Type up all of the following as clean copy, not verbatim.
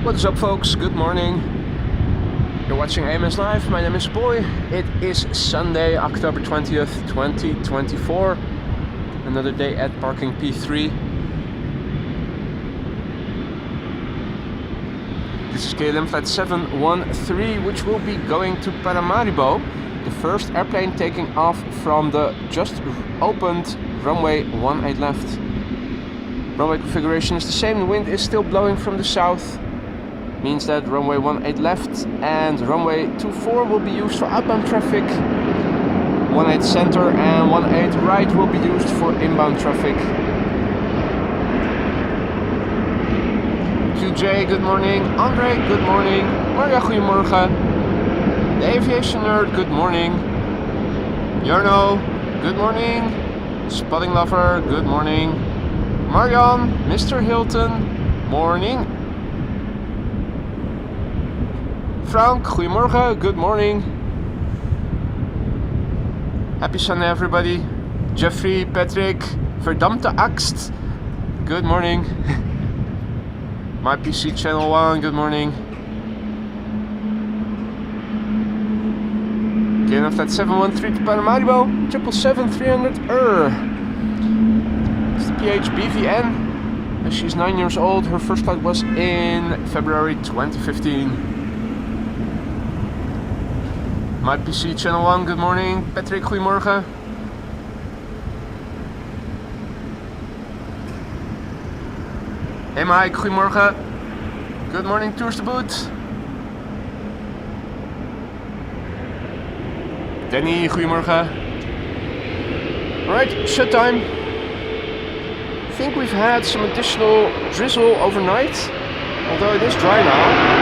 What is up, folks? Good morning. You're watching AMS Live. My name is Boy. It is Sunday, October 20th, 2024. Another day at parking P3. This is KLM flight 713, which will be going to Paramaribo. The first airplane taking off from the just opened runway 18 left. Runway configuration is the same. The wind is still blowing from the south. Means that runway 18 left and runway 24 will be used for outbound traffic. 18 center and 18 right will be used for inbound traffic. QJ, good morning. Andre, good morning. Maria, goedemorgen. The Aviation Nerd, good morning. Jarno, good morning. Spotting Lover, good morning. Marion, Mr. Hilton, morning. Frank, goedemorgen, good morning. Happy Sunday, everybody. Jeffrey, Patrick, verdammte Axt, good morning. My PC Channel 1, good morning. KLM flight 713 to Paramaribo, 777-300 It's the PH BVN. She's 9 years old. Her first flight was in February 2015. My PC Channel 1, good morning. Patrick, goedemorgen. Hey Mike, goedemorgen. Good morning, Tours de Boot. Danny, goedemorgen. Alright, shut time. I think we've had some additional drizzle overnight, although it is dry now.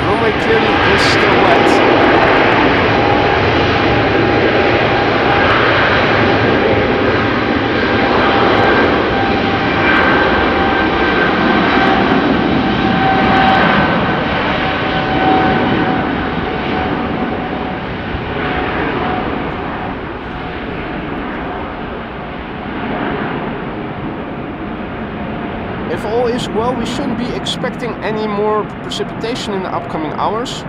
The runway clearly is still wet. If all is well, we shouldn't be expecting any more precipitation in the upcoming hours.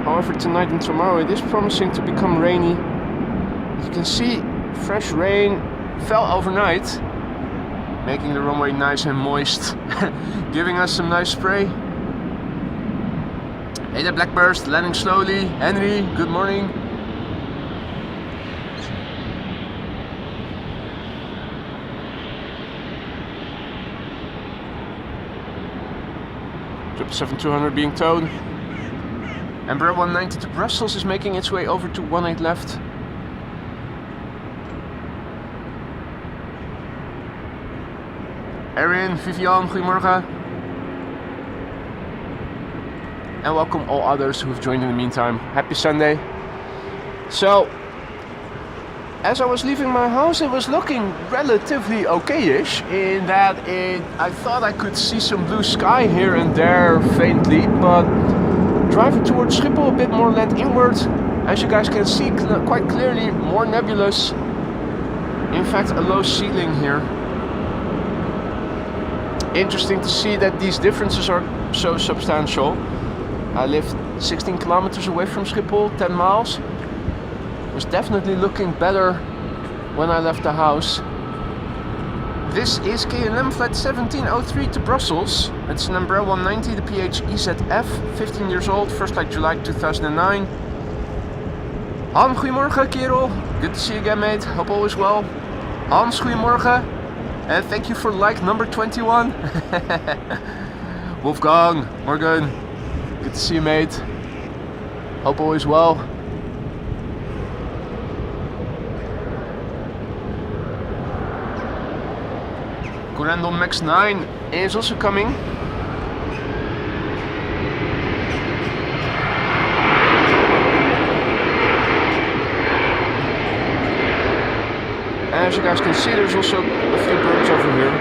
However, tonight and tomorrow it is promising to become rainy. As you can see, fresh rain fell overnight, making the runway nice and moist, giving us some nice spray. Hey, the Blackburst, landing slowly. Henry, good morning. Triple 7200 being towed. Embraer 190 to Brussels is making its way over to 18 left. Erin, Vivian, goedemorgen. And welcome all others who have joined in the meantime. Happy Sunday. So, as I was leaving my house, it was looking relatively okay-ish in that I thought I could see some blue sky here and there faintly, but driving towards Schiphol, a bit more land inward, as you guys can see quite clearly, more nebulous. In fact, a low ceiling here. Interesting to see that these differences are so substantial. I lived 16 kilometers away from Schiphol, 10 miles. Was definitely looking better when I left the house. This is KLM flight 1703 to Brussels. It's an Embraer 190, the PH EZF, 15 years old, first flight July 2009. Han, goedemorgen kerel. Good to see you again, mate. Hope all is well. Hans, goedemorgen. And thank you for like number 21. Wolfgang, Morgan. Good to see you, mate. Hope all is well. Corendon Max 9 is also coming. As you guys can see, there's also a few birds over here.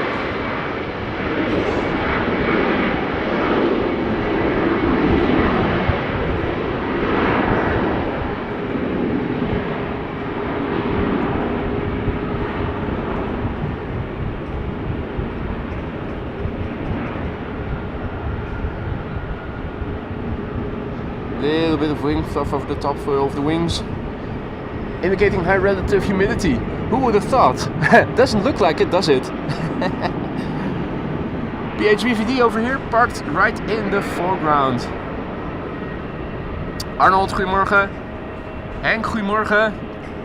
little bit of wing fluff over the top of the wings, indicating high relative humidity. Who would have thought? Doesn't look like it, does it? PHVVD over here, parked right in the foreground. Arnold, goedemorgen. Henk, goedemorgen.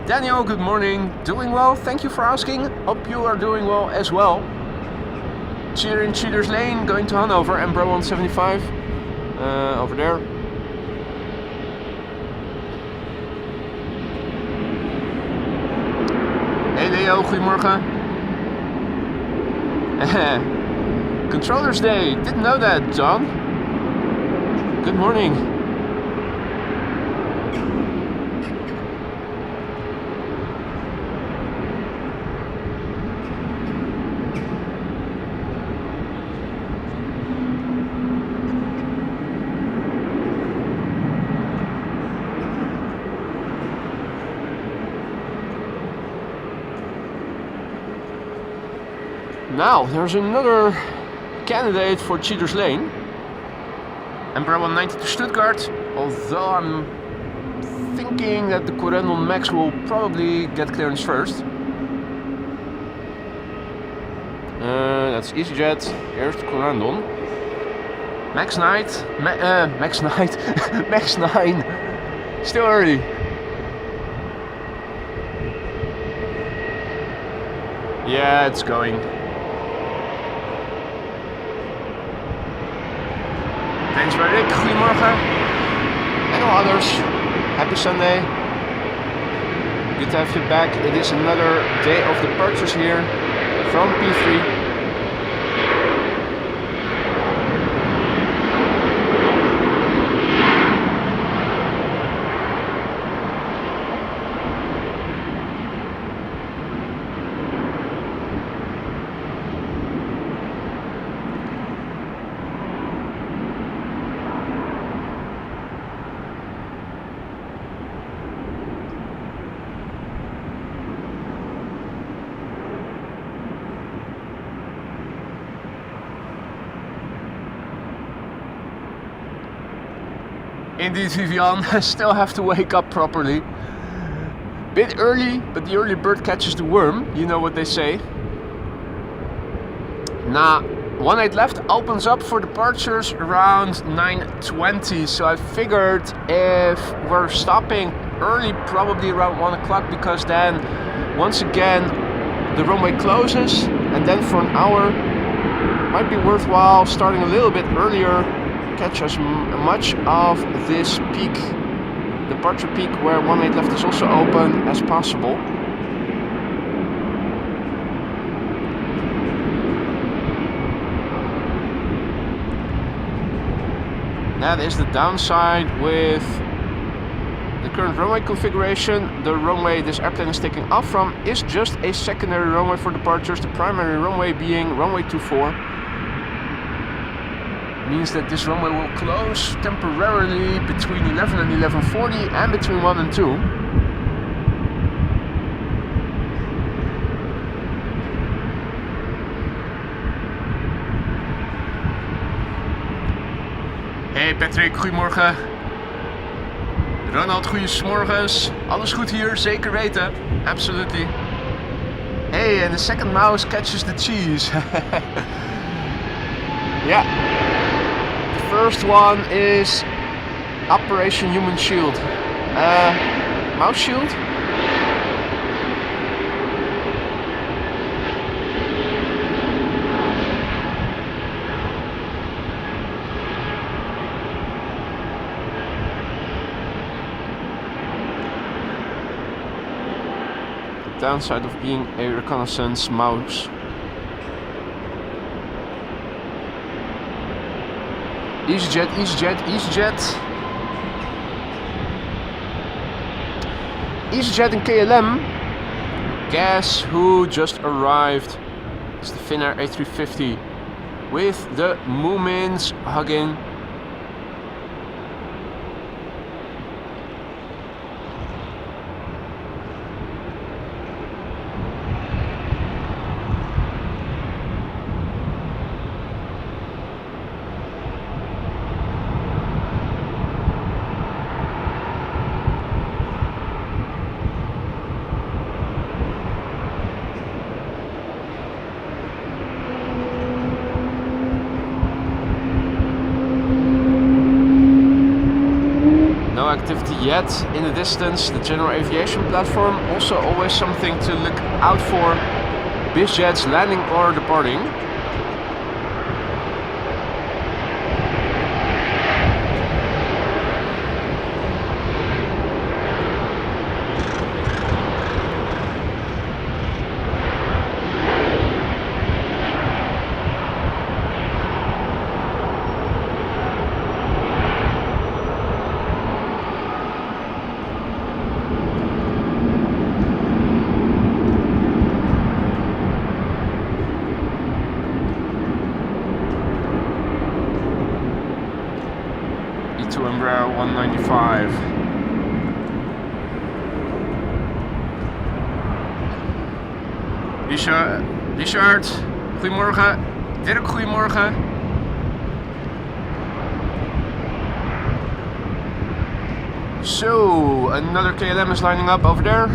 Daniel, good morning. Doing well, thank you for asking. Hope you are doing well as well. Cheater in Cheaters Lane, going to Hanover, and Bro 175 over there. Hey Leo, goedemorgen. Controllers Day, didn't know that, John. Good morning. Now, there's another candidate for Cheaters Lane. Embraer 190 to Stuttgart, although I'm thinking that the Corendon Max will probably get clearance first. That's EasyJet, here's the Corendon. Max 9, Max 9, Max 9, still early. Yeah, it's going. Thanks bij Rick, goedemorgen. En all others, happy Sunday. Good to have you back. It is another day of departures here from P3. Indeed, Vivian, still have to wake up properly. Bit early, but the early bird catches the worm. You know what they say. Now, 18 left opens up for departures around 9:20. So I figured if we're stopping early, probably around 1 o'clock, because then once again the runway closes, and then for an hour might be worthwhile starting a little bit earlier. Catch as much of this peak, departure peak where 18 left is also open, as possible. That is the downside with the current runway configuration. The runway this airplane is taking off from is just a secondary runway for departures, the primary runway being runway 24. Means that this runway will close temporarily between 11 and 11:40 and between 1 and 2. Hey Patrick, goedemorgen. Ronald, goeiemorgens. Alles goed hier? Zeker weten. Absolutely. Hey, and the second mouse catches the cheese. Yeah. First one is Operation Human Shield. Mouse Shield? The downside of being a reconnaissance mouse. EasyJet, EasyJet, EasyJet. EasyJet and KLM. Guess who just arrived? It's the Finnair A350 with the Moomins hugging. activity yet. In the distance, the general aviation platform, also always something to look out for. Biz jets landing or departing. To Embraer 195. Richard, goedemorgen. Dirk, goedemorgen. So, another KLM is lining up over there.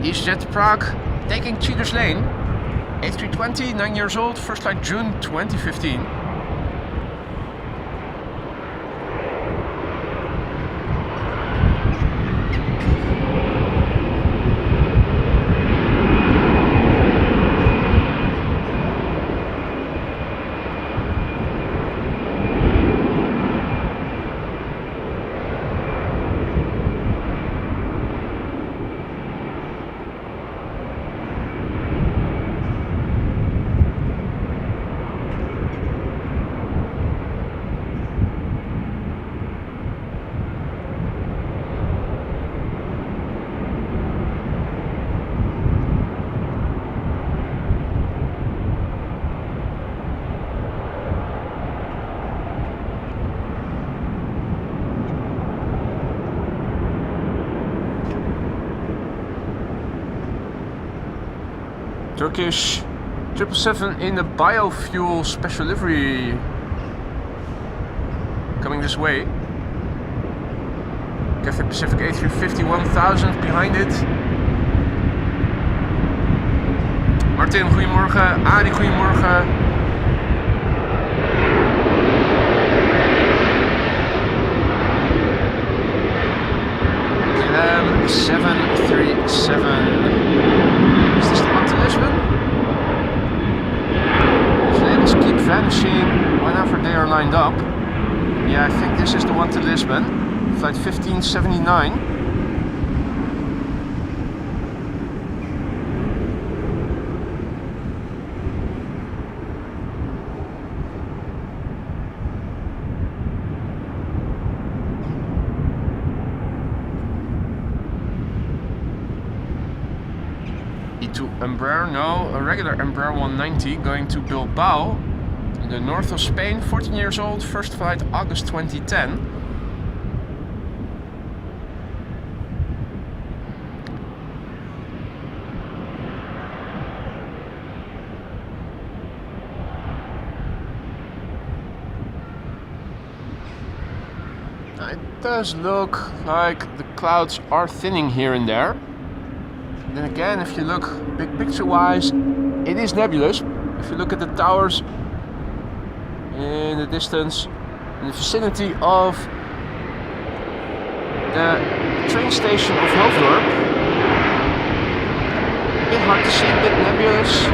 EasyJet to Prague, taking Cheaters Lane. A320, 9 years old, first flight June 2015. Turkish 777 in the biofuel special livery coming this way. Cathay Pacific A350 1000 behind it. Martin, goedemorgen. Adi, goedemorgen. KLM 737. Is this the one to Lisbon? These labels keep vanishing whenever they are lined up. Yeah, I think this is the one to Lisbon. Flight 1579. To Embraer, no, a regular Embraer 190 going to Bilbao in the north of Spain, 14 years old, first flight August 2010. It does look like the clouds are thinning here and there. Then again, if you look big picture wise, it is nebulous. If you look at the towers in the distance, in the vicinity of the train station of Hoofddorp, a bit hard to see, a bit nebulous.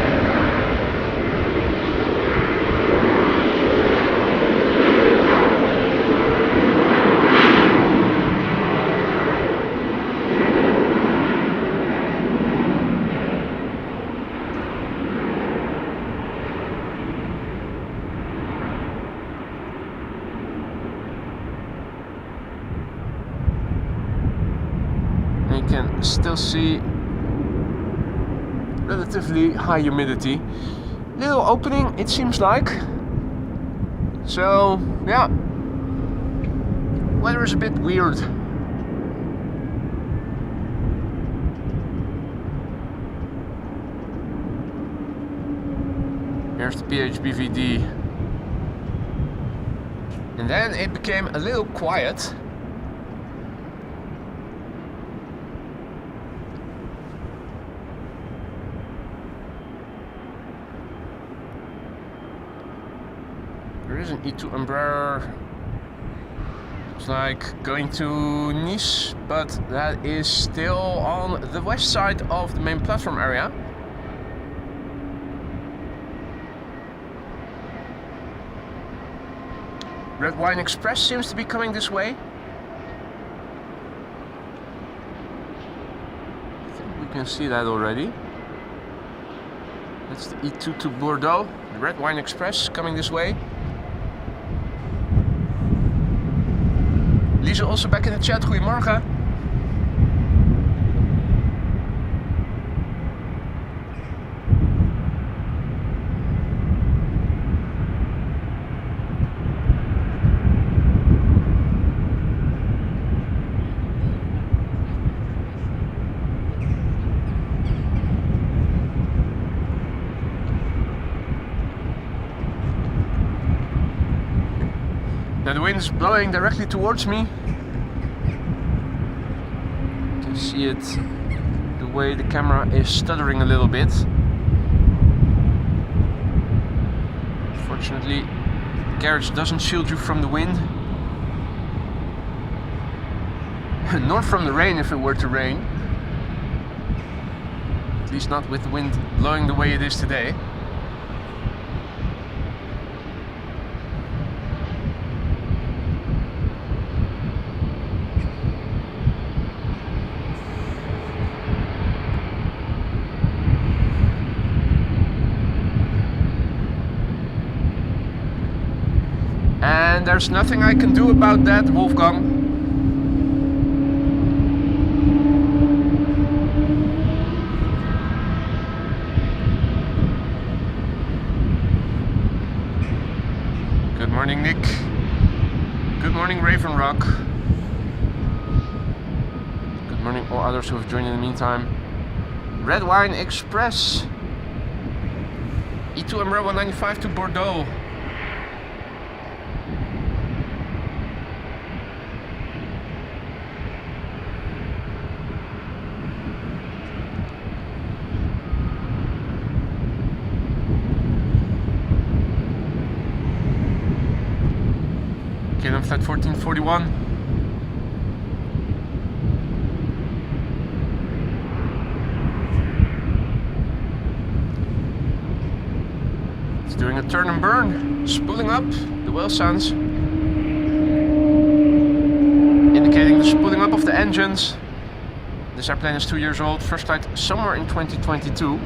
You can still see relatively high humidity. Little opening, it seems like. So, yeah. Weather is a bit weird. Here's the PHBVD. And then it became a little quiet. There There's an E2 Embraer. It's like going to Nice, but that is still on the west side of the main platform area. Red Wine Express seems to be coming this way. I think we can see that already. That's the E2 to Bordeaux. The Red Wine Express coming this way. Lisa also back in the chat. Goedemorgen. Now the wind is blowing directly towards me. You can see it, the way the camera is stuttering a little bit. Fortunately, the carriage doesn't shield you from the wind. Nor from the rain if it were to rain. At least not with the wind blowing the way it is today. And there's nothing I can do about that, Wolfgang. Good morning, Nick. Good morning, Raven Rock. Good morning, all others who have joined in the meantime. Red Wine Express. E2 Embraer 195 to Bordeaux. Flight 1441. It's doing a turn and burn, spooling up the whale sounds, indicating the spooling up of the engines. This airplane is 2 years old, first flight somewhere in 2022.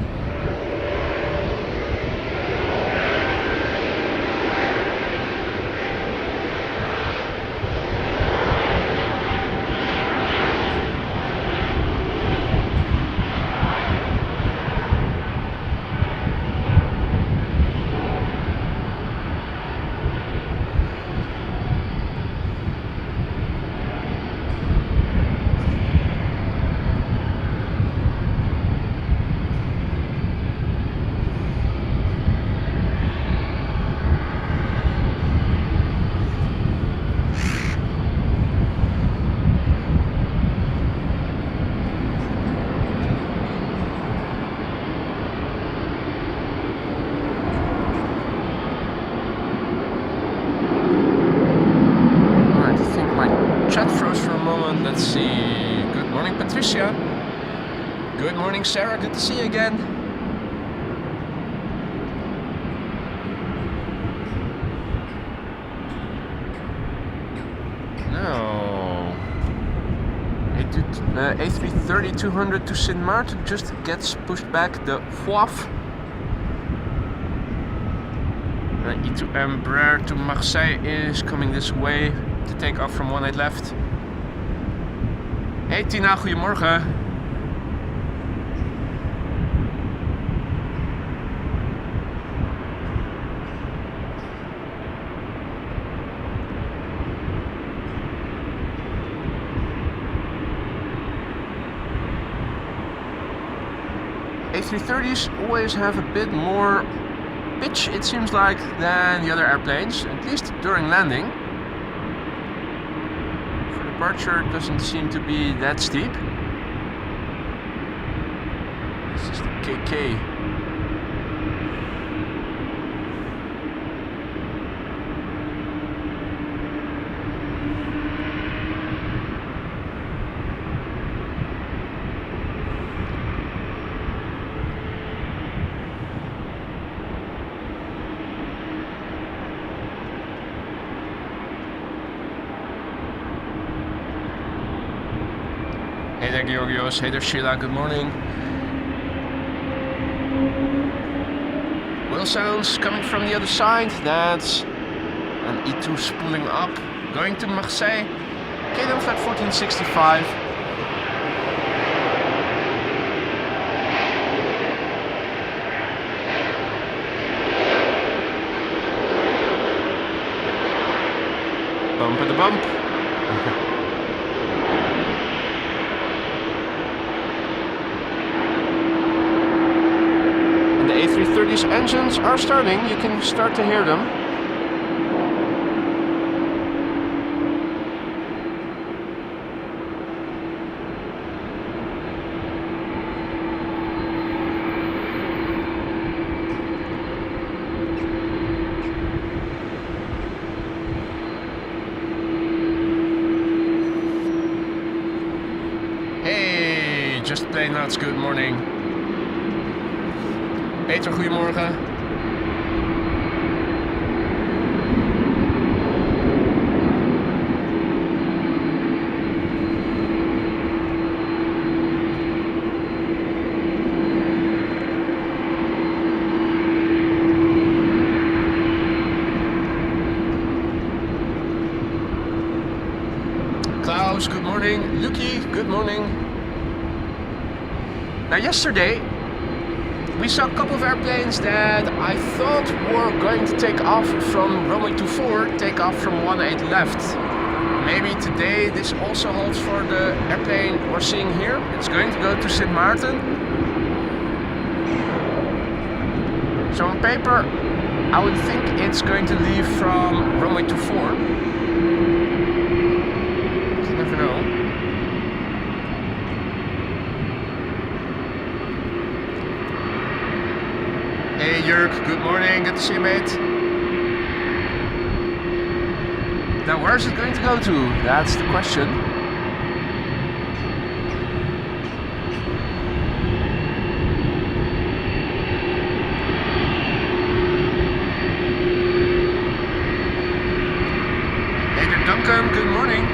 Let's see. Good morning, Patricia. Good morning, Sarah. Good to see you again. No. A330-200 to Sint Maarten just gets pushed back. The FOAF. E2 Embraer to Marseille is coming this way to take off from 18 left. Hey Tina, goedemorgen. A330s always have a bit more pitch, it seems like, than the other airplanes, at least during landing. Departure doesn't seem to be that steep. This is the KK. Hey there, Georgios. Hey there, Sheila. Good morning. Wheel sounds coming from the other side. That's an E2 spooling up, going to Marseille. KLM flat 1465. Bump at the bump. And the A330's engines are starting. You can start to hear them. Just plain nuts, good morning. Peter, goedemorgen. Klaus, good morning. Lucky, good morning. Now yesterday, we saw a couple of airplanes that I thought were going to take off from runway 24, take off from 18 left. Maybe today this also holds for the airplane we're seeing here. It's going to go to Sint Maarten. So on paper, I would think it's going to leave from runway 24. You never know. Hey Jörg, good morning, good to see you, mate. Now where's it going to go to? That's the question. Hey there Duncan, good morning.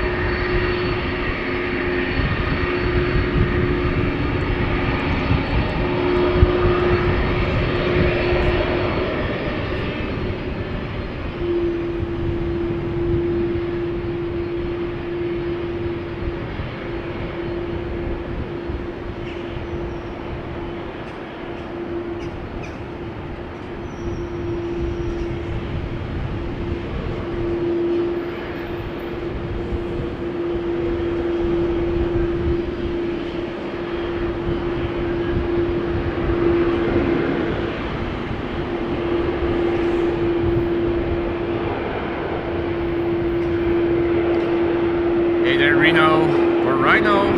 Rhino or Rhino?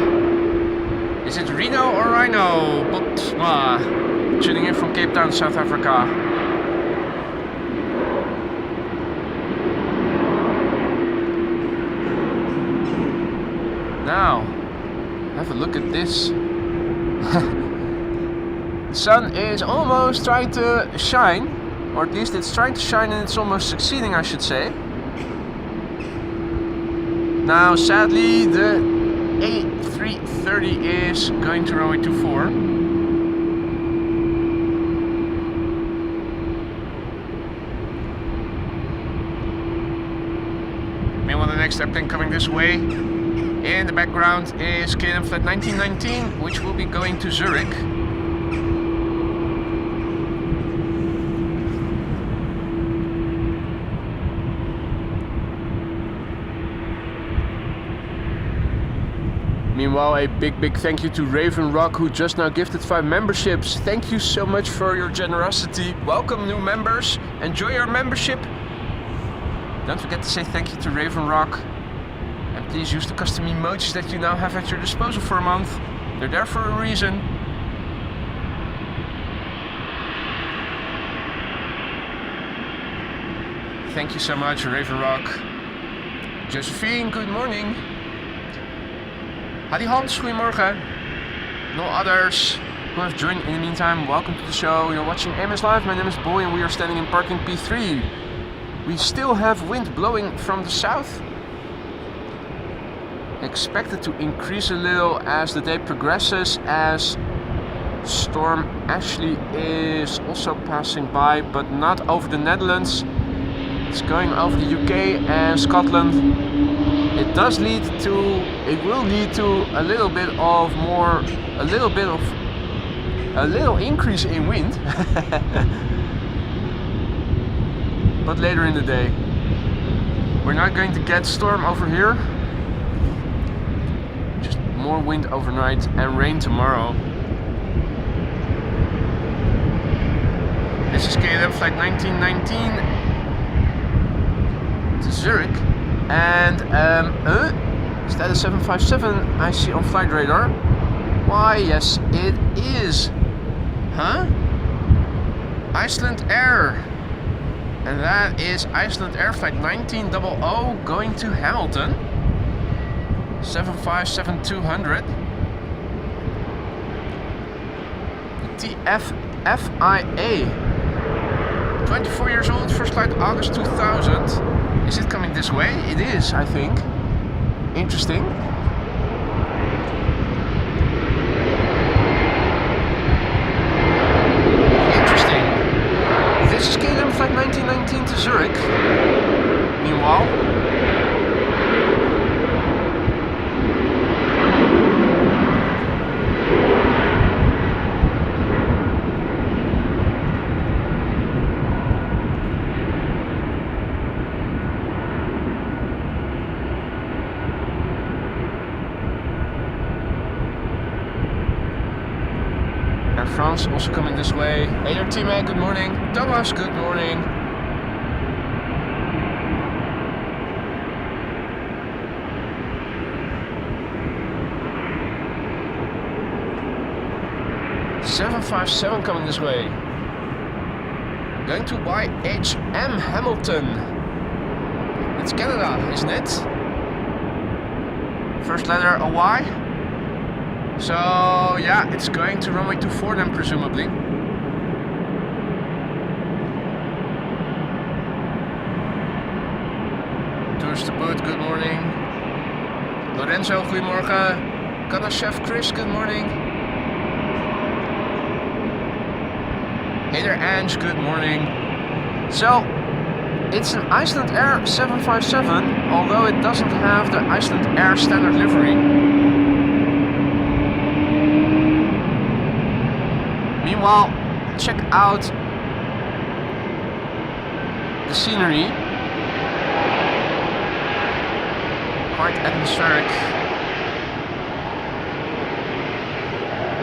Is it Rhino or Rhino? Botma, tuning in from Cape Town, South Africa. Now, have a look at this. The sun is almost trying to shine, or at least it's trying to shine and it's almost succeeding, I should say. Now, sadly, the A330 is going to runway 24. Meanwhile, the next airplane coming this way in the background is KLM flight 1919, which will be going to Zurich. Meanwhile, a big thank you to Raven Rock, who just now gifted 5 memberships. Thank you so much for your generosity. Welcome new members. Enjoy your membership. Don't forget to say thank you to Raven Rock. And please use the custom emojis that you now have at your disposal for a month. They're there for a reason. Thank you so much, Raven Rock. Josephine, good morning. Hadi Hans, goedemorgen. No others who have joined in the meantime, welcome to the show. You're watching AMS Live, my name is Boy and we are standing in parking P3. We still have wind blowing from the south. Expected to increase a little as the day progresses, as storm actually is also passing by, but not over the Netherlands. It's going over the UK and Scotland. It will lead to a little increase in wind. But later in the day. We're not going to get storm over here. Just more wind overnight and rain tomorrow. This is KLM flight 1919 to Zurich. And is that a 757 I see on flight radar? Why, yes, it is. Huh? Iceland Air. And that is Iceland Air flight 1900 going to Hamilton. 757-200. TFFIA. 24 years old, first flight August 2000. Is it coming this way? It is, I think. Interesting. This is KLM flight 1919 to Zurich. Meanwhile, Air France also coming this way. Hey there, T-Man, good morning. Thomas, good morning. .757 coming this way. Going to YHM Hamilton. It's Canada, isn't it? First letter a Y. So yeah, it's going to runway 24 then presumably. Tours to boot, good morning. Lorenzo, goedemorgen. Canada Chef Chris, good morning. Hey there Ange, good morning. So, it's an Iceland Air 757, although it doesn't have the Iceland Air standard livery. Meanwhile, check out the scenery. Quite atmospheric.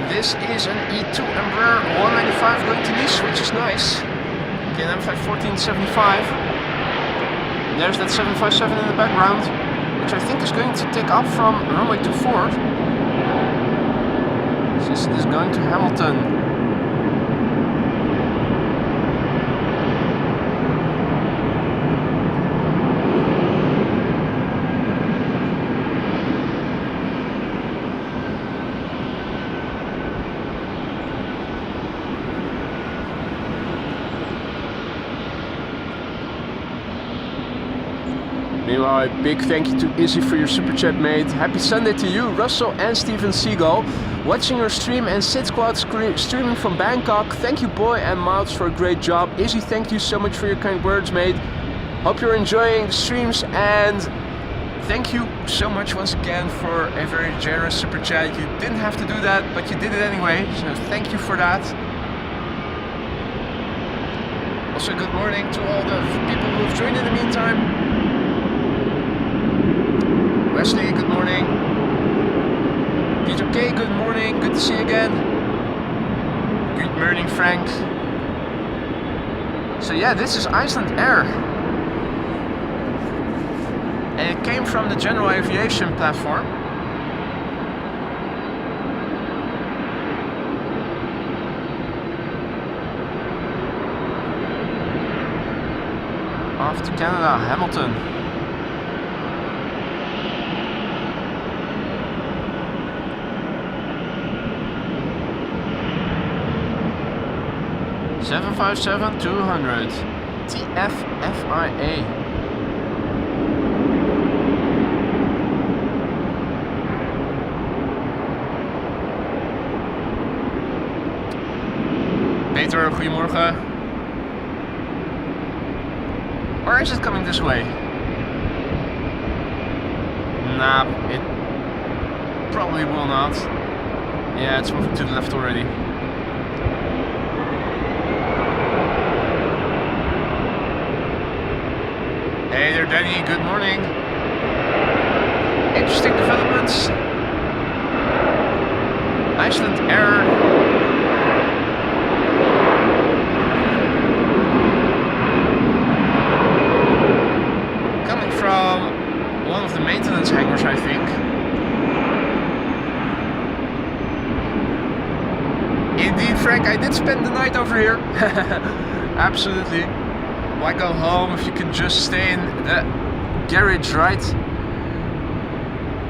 This is an E2 Embraer 195 going to Nice, which is nice. KLM flight 1475. There's that 757 in the background, which I think is going to take off from runway 24. Since it is going to Hamilton. Meanwhile, a big thank you to Izzy for your super chat, mate. Happy Sunday to you, Russell and Steven Seagull. Watching your stream and Sid Squad streaming from Bangkok. Thank you, Boy and Miles, for a great job. Izzy, thank you so much for your kind words, mate. Hope you're enjoying the streams, and thank you so much once again for a very generous super chat. You didn't have to do that, but you did it anyway, so thank you for that. Also, good morning to all the people who have joined in the meantime. Wesley, good morning. Peter K, good morning. Good to see you again. Good morning, Frank. So yeah, this is Iceland Air. And it came from the General Aviation platform. Off to Canada, Hamilton. (757-200) TFFIA. Peter, goedemorgen. Or is it coming this way? Nah, it probably will not. Yeah, it's moving to the left already. Hey there, Danny, good morning. Interesting developments. Iceland Air. Coming from one of the maintenance hangars, I think. Indeed, Frank, I did spend the night over here. Absolutely. Why go home if you can just stay in the garage, right?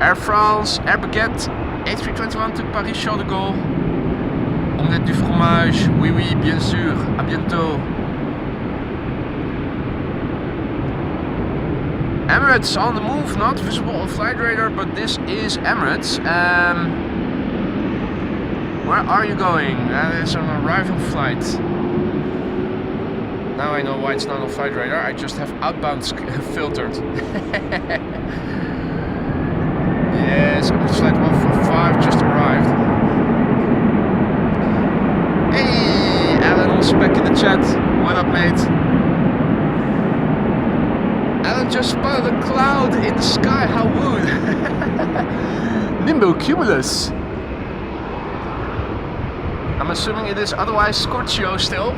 Air France, Air Baguette, A321 to Paris Charles de Gaulle. Omelette du fromage, oui oui, bien sûr, à bientôt. Emirates on the move, not visible on flight radar, but this is Emirates. Where are you going? That is an arriving flight. Now I know why it's not on flight radar, I just have outbound filtered. Yes, Emirates flight 145 just arrived. Hey, Alan also back in the chat. What up, mate? Alan just spotted a cloud in the sky, how wood! Nimbocumulus. I'm assuming it is otherwise Scorchio still.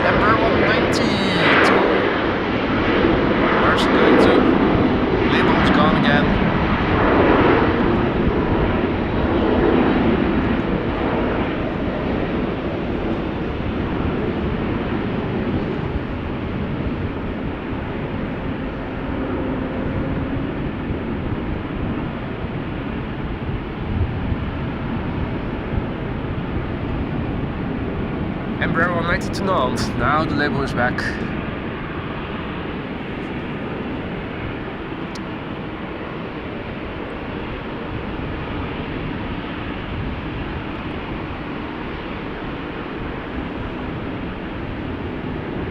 Embraer 190 to... Where's it going to? Label is gone again. Embraer 190 to Nantes. Now the label is back.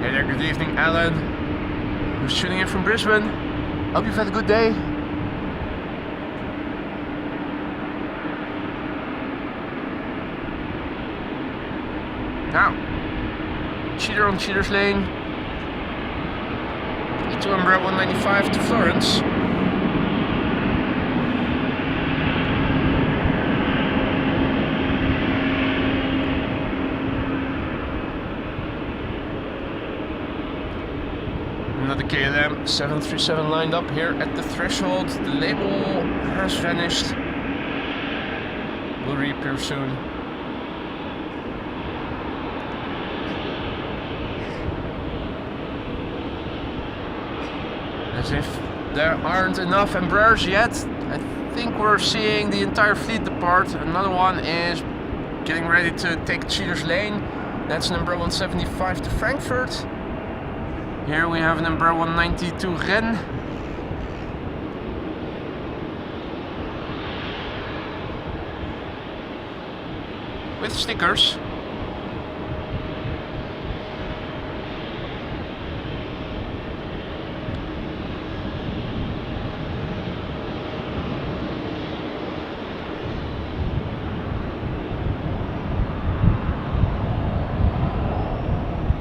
Hey there, good evening, Alan. Who's tuning in from Brisbane? Hope you've had a good day. Now, cheater on cheater's lane. E2 Embraer 195 to Florence. Another KLM 737 lined up here at the threshold. The label has vanished. Will reappear soon. As if there aren't enough Embraers yet. I think we're seeing the entire fleet depart. Another one is getting ready to take cheater's lane. That's an Embraer 175 to Frankfurt. Here we have an Embraer 190 to Rennes. With stickers.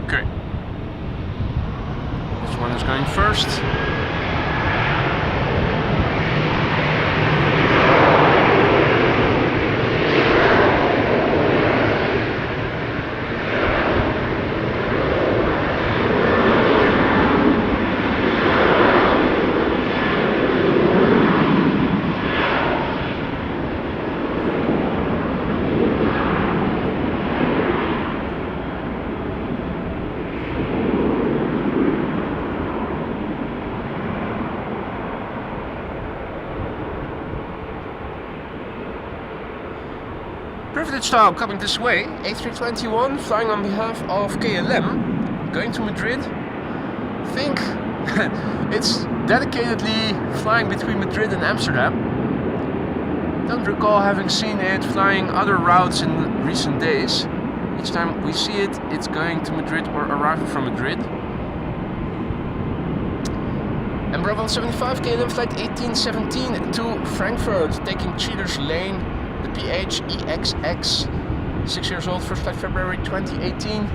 Okay. This one is going first. Privilege style coming this way, A321 flying on behalf of KLM, going to Madrid. I think it's dedicatedly flying between Madrid and Amsterdam. Don't recall having seen it flying other routes in recent days. Each time we see it, it's going to Madrid or arriving from Madrid. And Bravo 75 KLM flight 1817 to Frankfurt, taking Cheaters Lane, the PH EXX, 6 years old, first flight February 2018.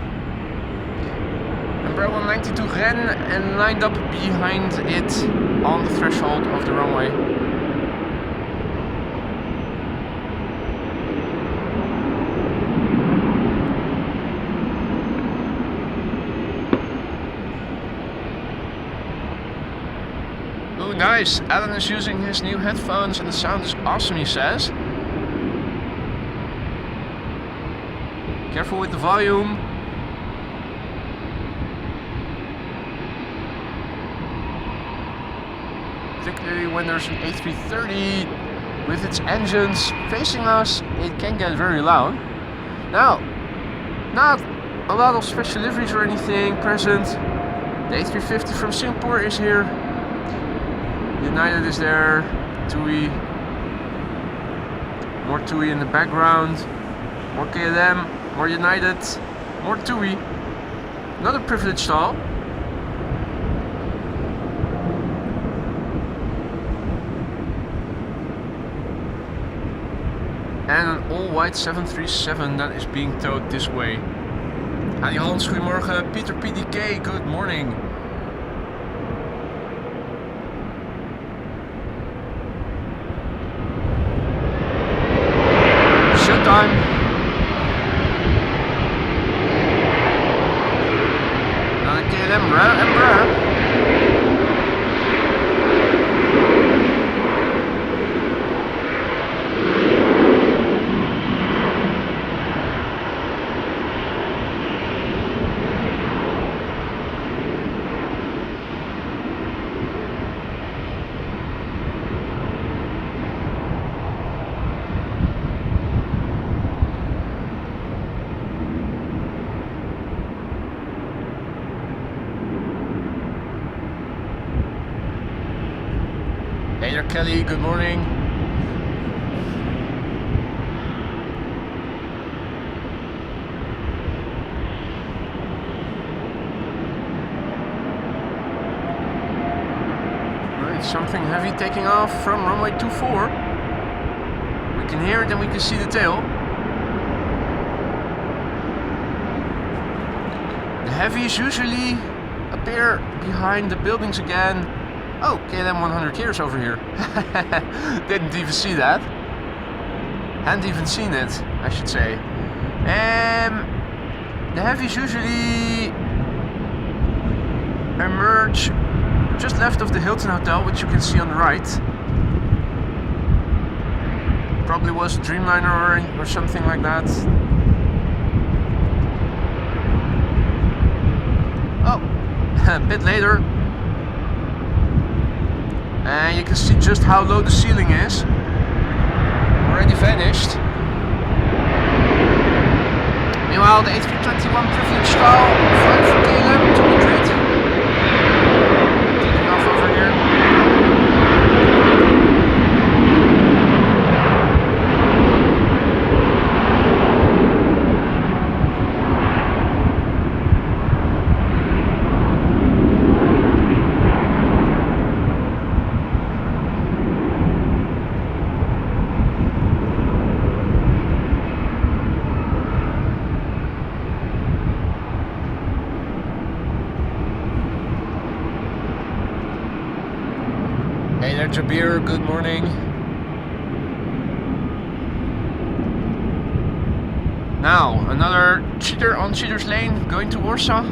And Bravo 92 Rennes, and lined up behind it on the threshold of the runway. Oh, nice! Alan is using his new headphones and the sound is awesome, he says. Careful with the volume. Particularly when there's an A330 with its engines facing us, it can get very loud. Now, not a lot of special liveries or anything present. The A350 from Singapore is here. United is there. TUI. More TUI in the background. More KLM. More United, more TUI, another privilege stall. And an all-white 737 that is being towed this way. Adi Hans, goedemorgen. Peter PDK, good morning. Showtime. Embraer. Hey there, Kelly, good morning. Right, something heavy taking off from runway 24. We can hear it and we can see the tail. The heavies usually appear behind the buildings again. Oh, KLM 100 years over here. Didn't even see that. Hadn't even seen it, I should say. The heavies usually emerge just left of the Hilton Hotel, which you can see on the right. Probably was a Dreamliner or something like that. Oh, a bit later. And you can see just how low the ceiling is. Already vanished. Meanwhile, the A321 privilege style flying from KLM to Madrid. Taking off over here. Hey there, Jabir, good morning. Now, another cheater on Cheaters Lane going to Warsaw.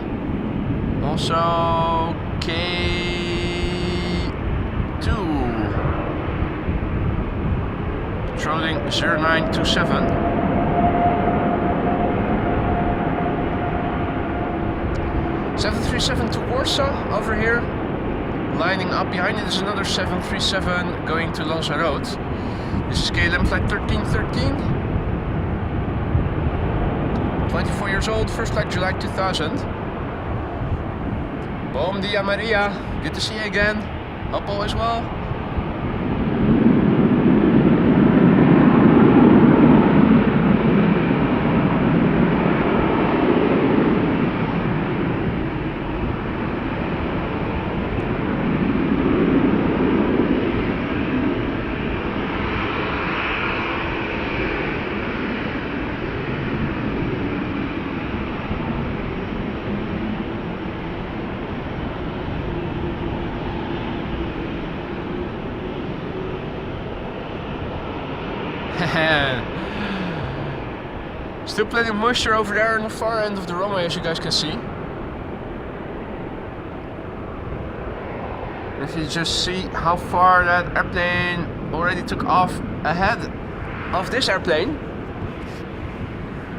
Also, K2. Patrolling 0927. (737) to Warsaw over here. Lining up behind it is another 737 going to Lanzarote. This is KLM flight 1313. 24 years old, first flight July 2000. Bom dia Maria, good to see you again. Hope all is well. Still plenty of moisture over there on the far end of the runway, as you guys can see. If you just see how far that airplane already took off ahead of this airplane,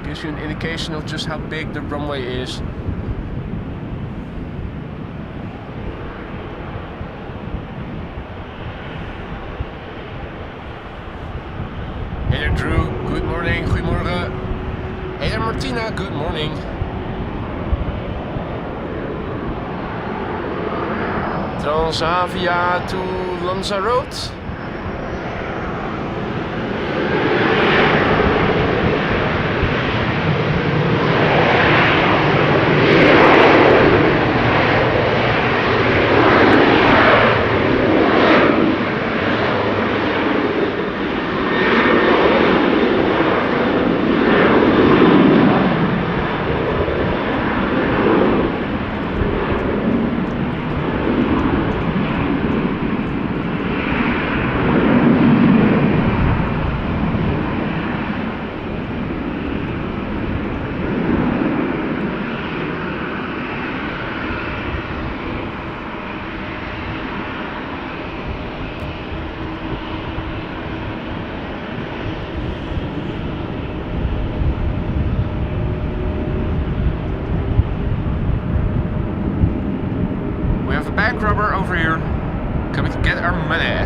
gives you an indication of just how big the runway is. Hey there Drew, good morning, goedemorgen. Hey there Martina, good morning. Transavia to Lanzarote. Bank robber over here, coming to get our money.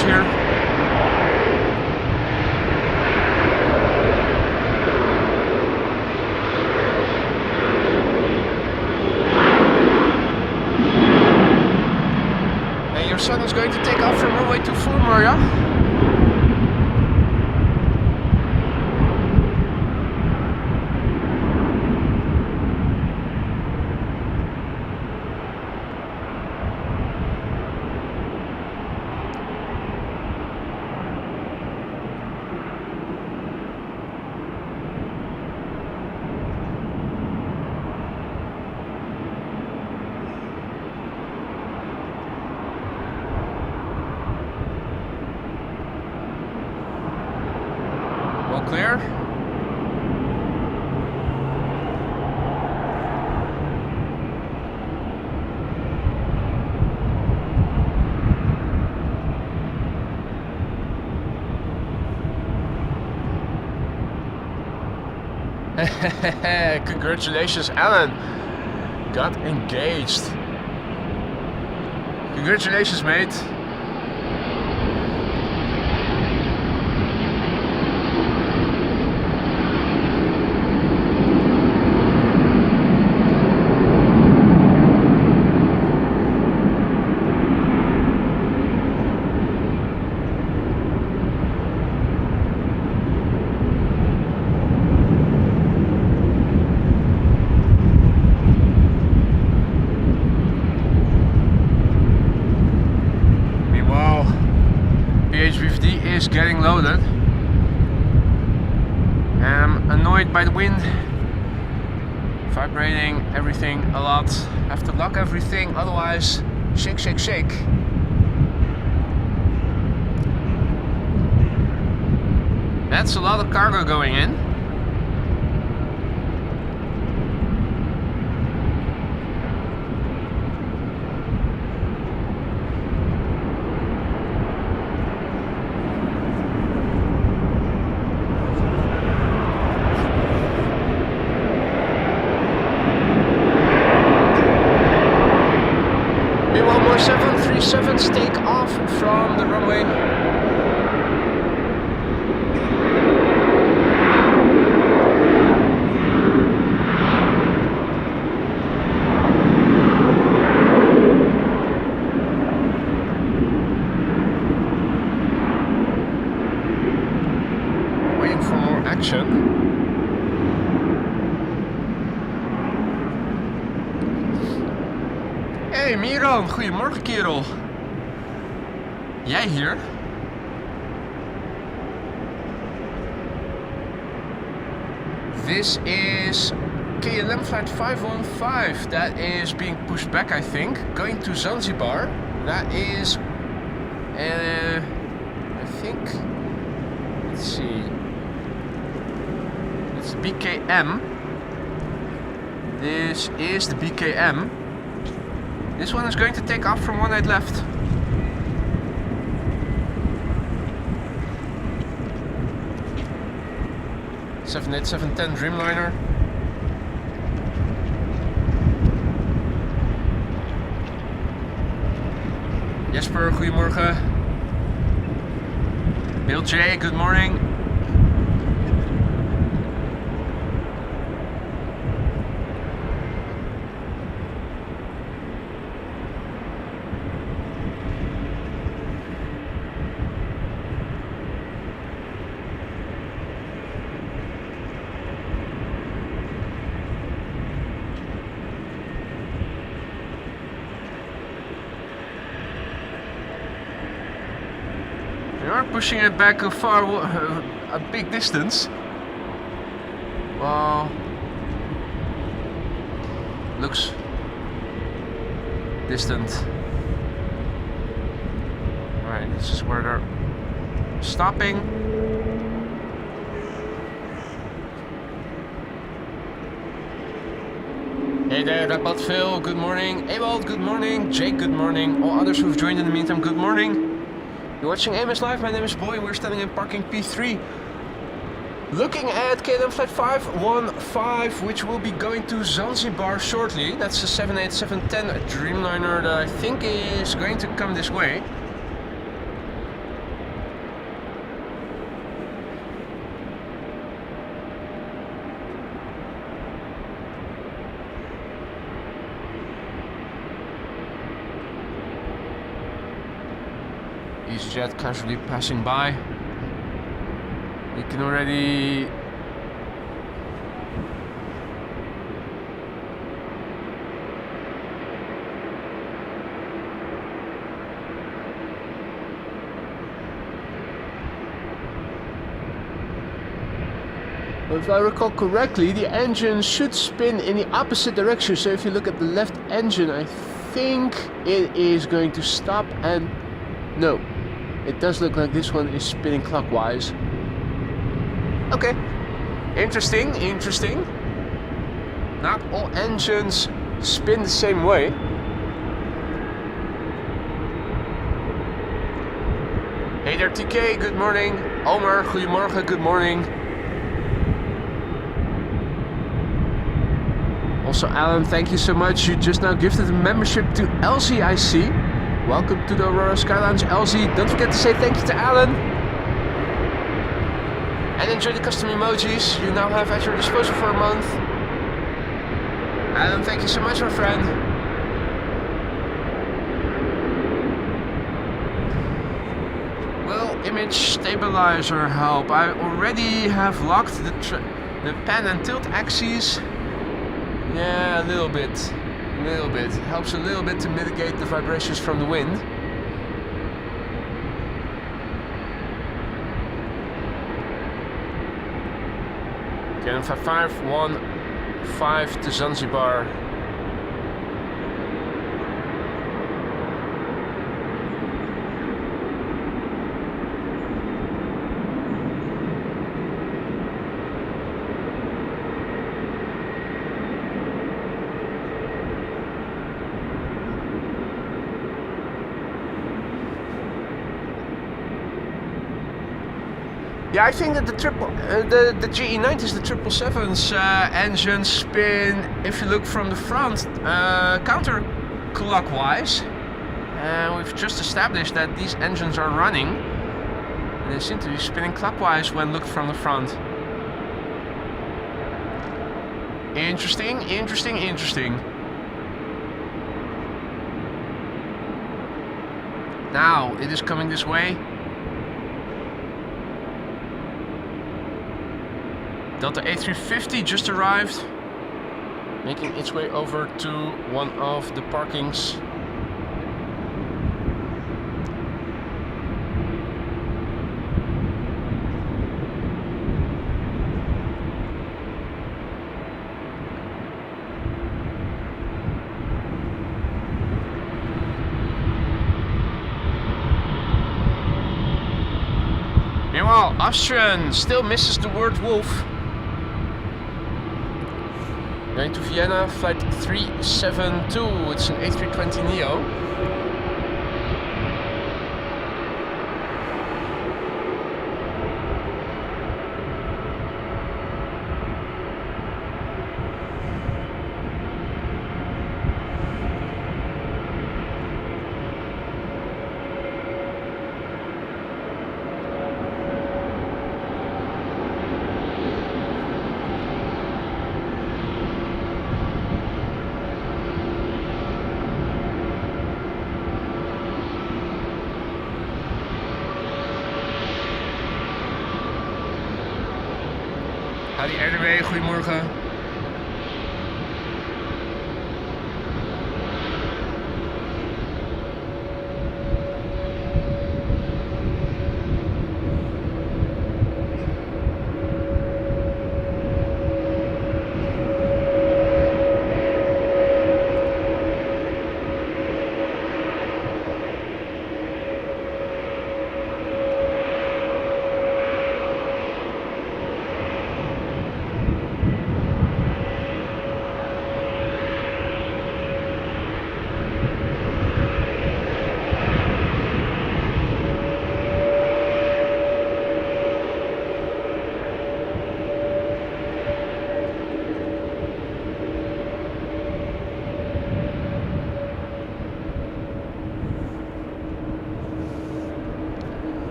Here. And your son is going to take off from Runway 24, Maria. All clear. Congratulations, Alan. Got engaged. Congratulations, mate. is getting loaded. I'm annoyed by the wind. Vibrating everything a lot. Have to lock everything, otherwise shake, shake, shake. That's a lot of cargo going in. B1 737s take off from the runway. Waiting for more action. Hey Miran, goedemorgen kerel. Jij hier? This is KLM flight 515 that is being pushed back, I think, going to Zanzibar. That is, I think, let's see, it's BKM. This is the BKM. This one is going to take off from 18 left. (787-10) Dreamliner. Jesper, goedemorgen. Bill J, good morning. We are pushing it back a big distance. Well, looks distant. Alright, this is where they're stopping. Hey there, Rabat Phil, good morning. Ewald, good morning. Jake, good morning. All others who've joined in the meantime, good morning. You're watching AMS Live, my name is Boy, we're standing in parking P3. Looking at KLM flight 515, which will be going to Zanzibar shortly. That's the 787-10 Dreamliner that I think is going to come this way. EasyJet casually passing by. You can already if I recall correctly, the engine should spin in the opposite direction. So if you look at the left engine, I think it is going to stop, and no, it does look like this one is spinning clockwise. Okay, interesting, interesting. Not all engines spin the same way. Hey there TK, good morning. Omer, goedemorgen, good morning. Also Alan, thank you so much. You just now gifted a membership to Elsie, I see. Welcome to the Aurora Sky Lounge, Elsie. Don't forget to say thank you to Alan. And enjoy the custom emojis you now have at your disposal for a month. Alan, thank you so much, my friend. Will image stabilizer help? I already have locked the pan and tilt axes. Yeah, a little bit. Helps a little bit to mitigate the vibrations from the wind. KLM 5515 to Zanzibar. Yeah, I think that the GE90s, the 777's engines spin, if you look from the front, counterclockwise. And we've just established that these engines are running. And they seem to be spinning clockwise when looked from the front. Interesting, interesting, interesting. Now it is coming this way. Delta A350 just arrived, making its way over to one of the parkings. Meanwhile, Austrian still misses the word wolf. Going to Vienna, flight 372, it's an A320neo. Hadi RDW, goedemorgen.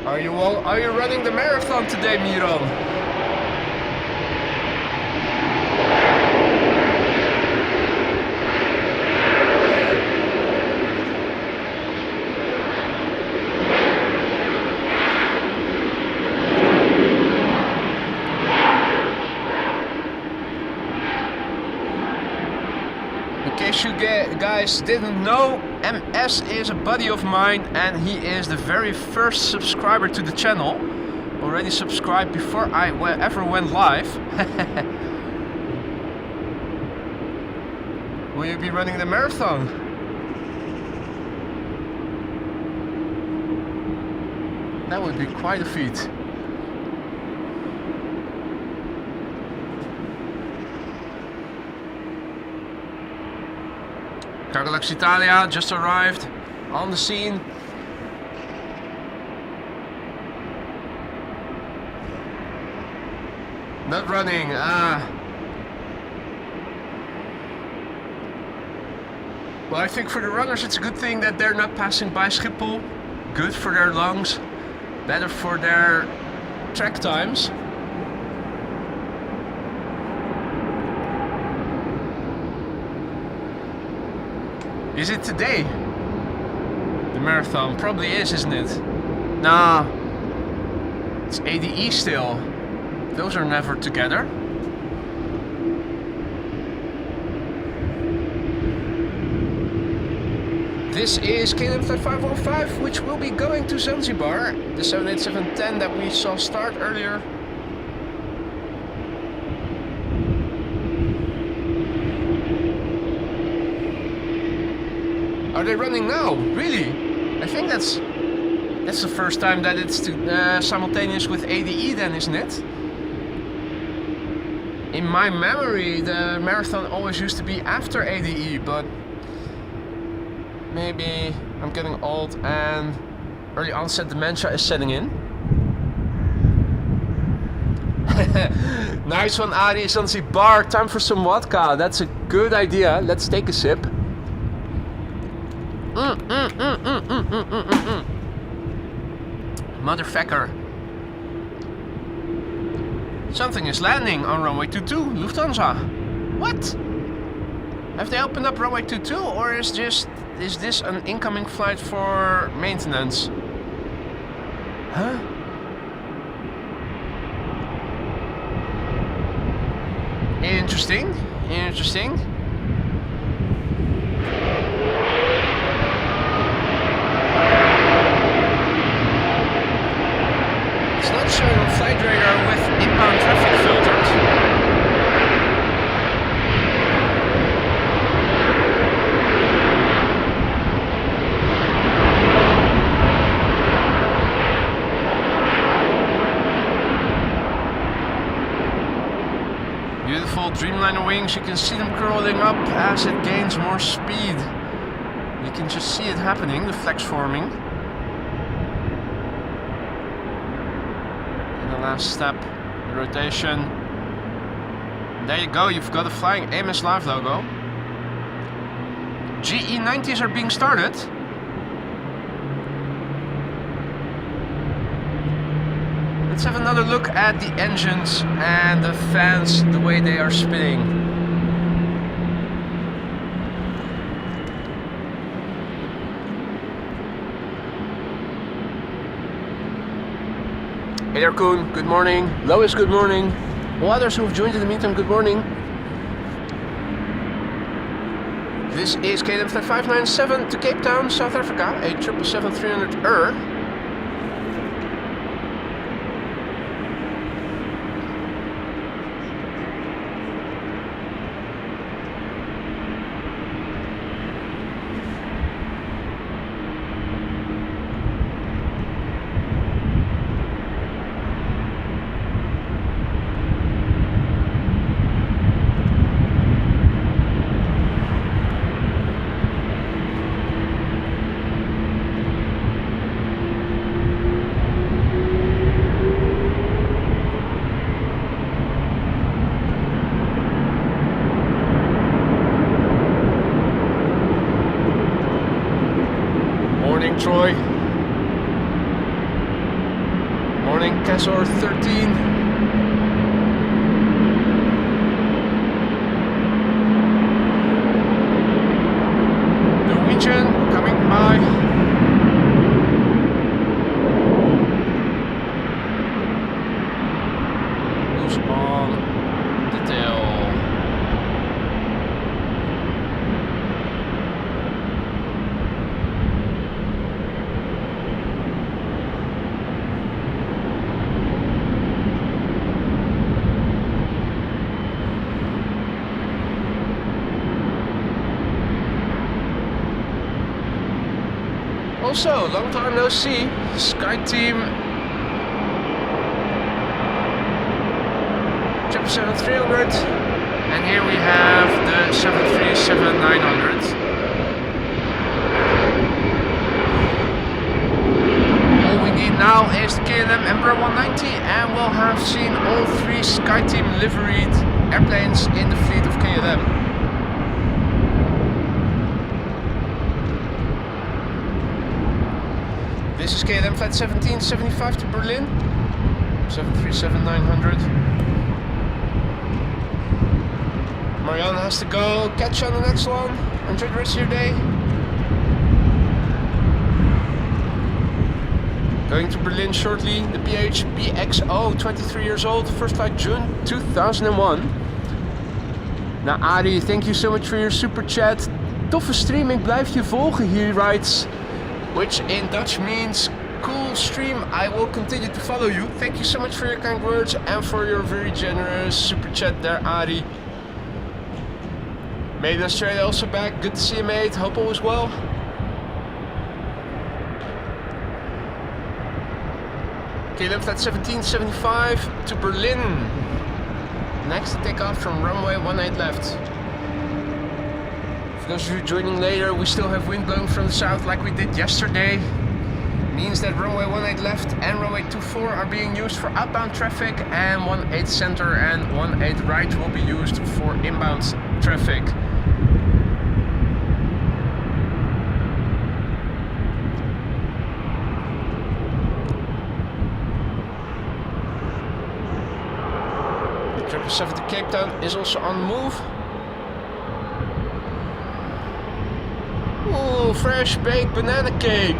Are you running the marathon today, Miron? In case you guys didn't know, MS is a buddy of mine and he is the very first subscriber to the channel. Already subscribed before I ever went live. Will you be running the marathon? That would be quite a feat. Cargolax Italia just arrived on the scene. Not running. Well, I think for the runners it's a good thing that they're not passing by Schiphol. Good for their lungs, better for their track times. Is it today? The marathon probably is, isn't it? Nah, it's ADE still. Those are never together. This is KLM Flight 515, which will be going to Zanzibar, the 787-10 that we saw start earlier. Are they running now? Really? I think that's the first time that it's simultaneous with ADE then, isn't it? In my memory, the marathon always used to be after ADE, but maybe I'm getting old and early onset dementia is setting in. Nice one, Ari. Zanzibar. Time for some vodka. That's a good idea. Let's take a sip. Motherfucker. Something is landing on runway 22, Lufthansa. What? Have they opened up runway 22, or is this an incoming flight for maintenance? Huh? Interesting. Interesting. It's not showing on flight radar with inbound traffic filtered. Beautiful Dreamliner wings, you can see them curling up as it gains more speed. You can just see it happening, the flex forming. And the last step, the rotation. And there you go, you've got a flying AMS Live logo. GE90s are being started. Let's have another look at the engines and the fans, the way they are spinning. Hey there, Koen, good morning. Lois, good morning. All others who have joined in the meantime, good morning. This is KLM Flight 597 to Cape Town, South Africa, a 777-300ER. Troy. Morning, Casor 13. Norwegian coming by. Who's on the tail? Also, long time no see, Sky Team 777-300, and here we have the 737-900. All we need now is the KLM Embraer 190, and we'll have seen all three Sky Team liveried airplanes in the fleet of KLM. This is KLM Flight 1775 to Berlin, 737-900. Marianne has to go, catch you on the next one. Enjoy the rest of your day. Going to Berlin shortly. The PH BXO, 23 years old. First flight June 2001. Nou Arie, thank you so much for your super chat. Toffe stream, ik blijf je volgen, he writes. Which in Dutch means cool stream, I will continue to follow you. Thank you so much for your kind words and for your very generous super chat there, Arie. Made in Australia also back. Good to see you, mate. Hope all is well. Okay, left at 1775 to Berlin. Next to take off from runway 18 left. For those of you joining later, we still have wind blowing from the south like we did yesterday. Means that runway 18 left and runway 24 are being used for outbound traffic, and 18 center and 18 right will be used for inbound traffic. The 777 to Cape Town is also on the move. Ooh, fresh baked banana cake.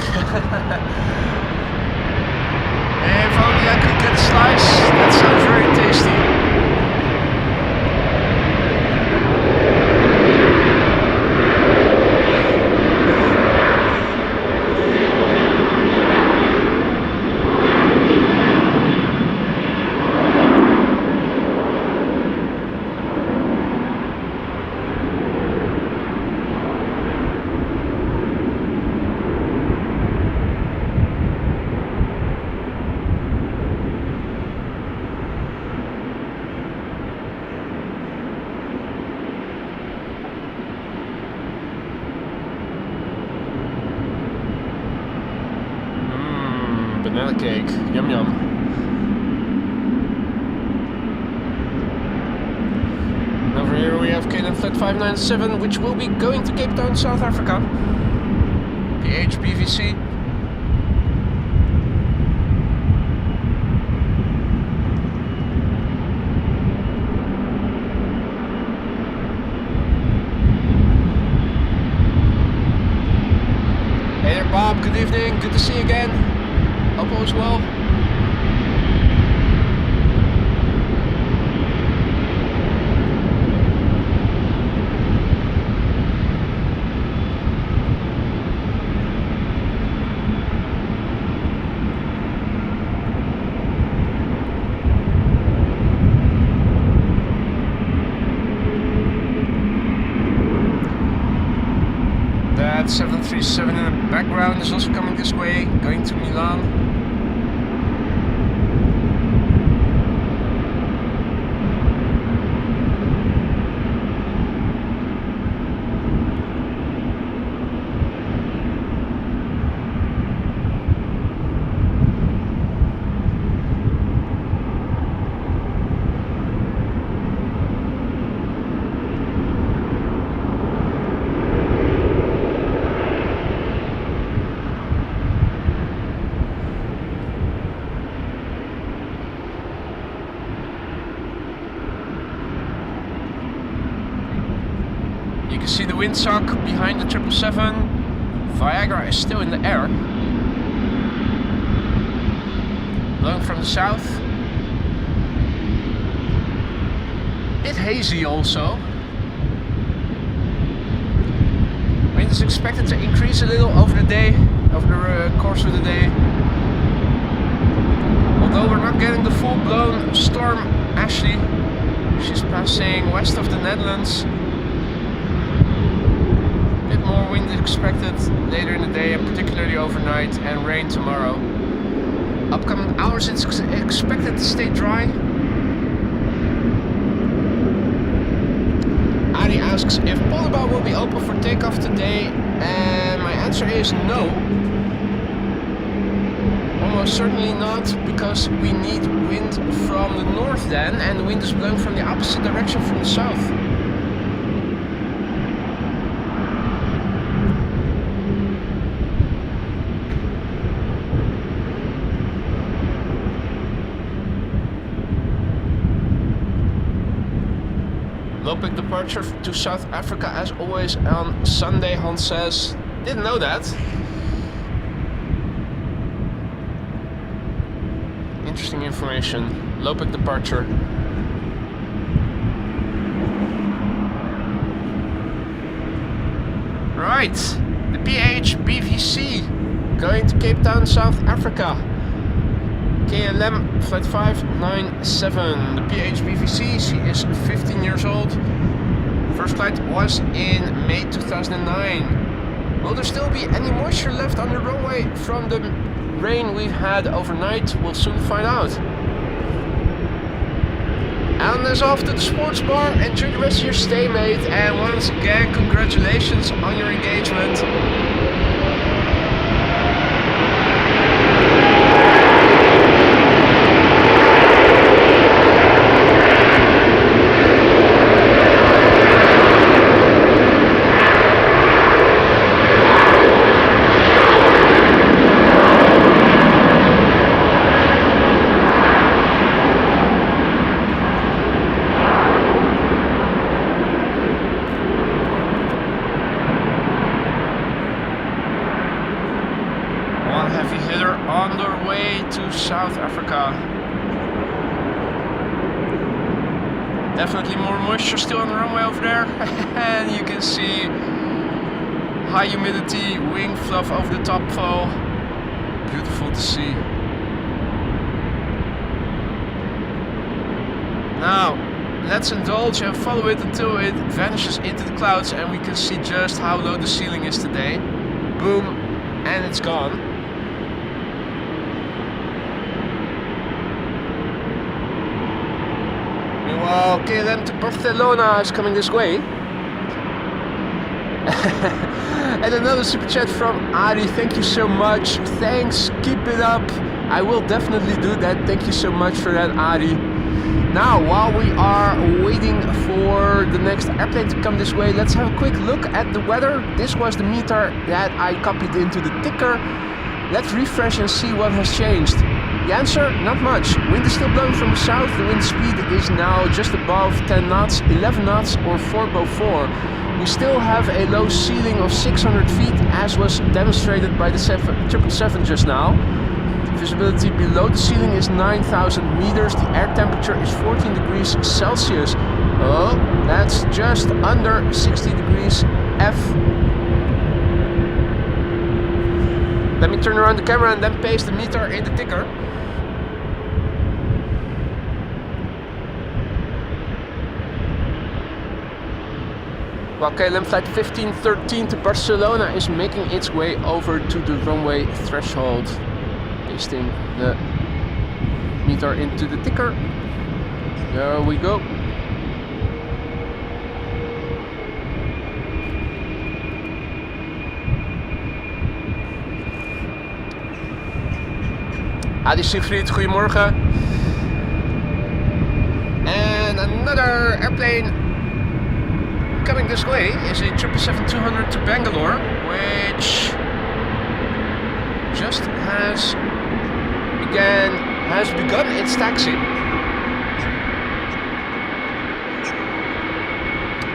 If only I could get a slice, that sounds very tasty. Banana cake, yum yum. And over here we have KLM Flight 597, which will be going to Cape Town, South Africa. PH BVC. Hey there Bob, good evening, good to see you again. Hope all is well. That 737 in the background is also coming this way, going to Milan. You can see the windsock behind the 777. Viagra is still in the air. Blowing from the south. Bit hazy also. Wind is expected to increase a little over the day, over the course of the day. Although we're not getting the full-blown storm Ashley. She's passing west of the Netherlands. More wind expected later in the day and particularly overnight, and rain tomorrow. Upcoming hours it's expected to stay dry. Ari asks if Polderbout will be open for takeoff today, and my answer is no. Almost certainly not, because we need wind from the north then, and the wind is blowing from the opposite direction from the south. Low-peak departure to South Africa as always on Sunday, Hans says. Didn't know that. interesting information. Lopek departure. Right, the PHBVC going to Cape Town, South Africa. KLM flight 597. The PHBVC, she is 15 years old. First flight was in May 2009. Will there still be any moisture left on the runway from the rain we've had overnight? We'll soon find out. And as off to the sports bar. Enjoy the rest of your stay, mate. And once again, congratulations on your engagement. On their way to South Africa. Definitely more moisture still on the runway over there. And you can see high humidity, wing fluff over the top fall. Beautiful to see. Now, let's indulge and follow it until it vanishes into the clouds and we can see just how low the ceiling is today. Boom, and it's gone. Meanwhile, KLM to Barcelona is coming this way. And another super chat from Ari. Thank you so much. Thanks, keep it up. I will definitely do that. Thank you so much for that, Ari. Now, while we are waiting for the next airplane to come this way, let's have a quick look at the weather. This was the meter that I copied into the ticker. Let's refresh and see what has changed. The answer, not much. Wind is still blowing from the south. The wind speed is now just above 10 knots, 11 knots or 404. We still have a low ceiling of 600 feet as was demonstrated by the 777 just now. Visibility below the ceiling is 9,000 meters. The air temperature is 14 degrees Celsius. Oh, that's just under 60 degrees F. Let me turn around the camera and then paste the meter in the ticker. While KLM flight 1513 to Barcelona is making its way over to the runway threshold. Pasting the meter into the ticker. There we go. Adi Siegfried, goedemorgen. And another airplane coming this way is a 777-200 to Bangalore, which just has begun its taxi.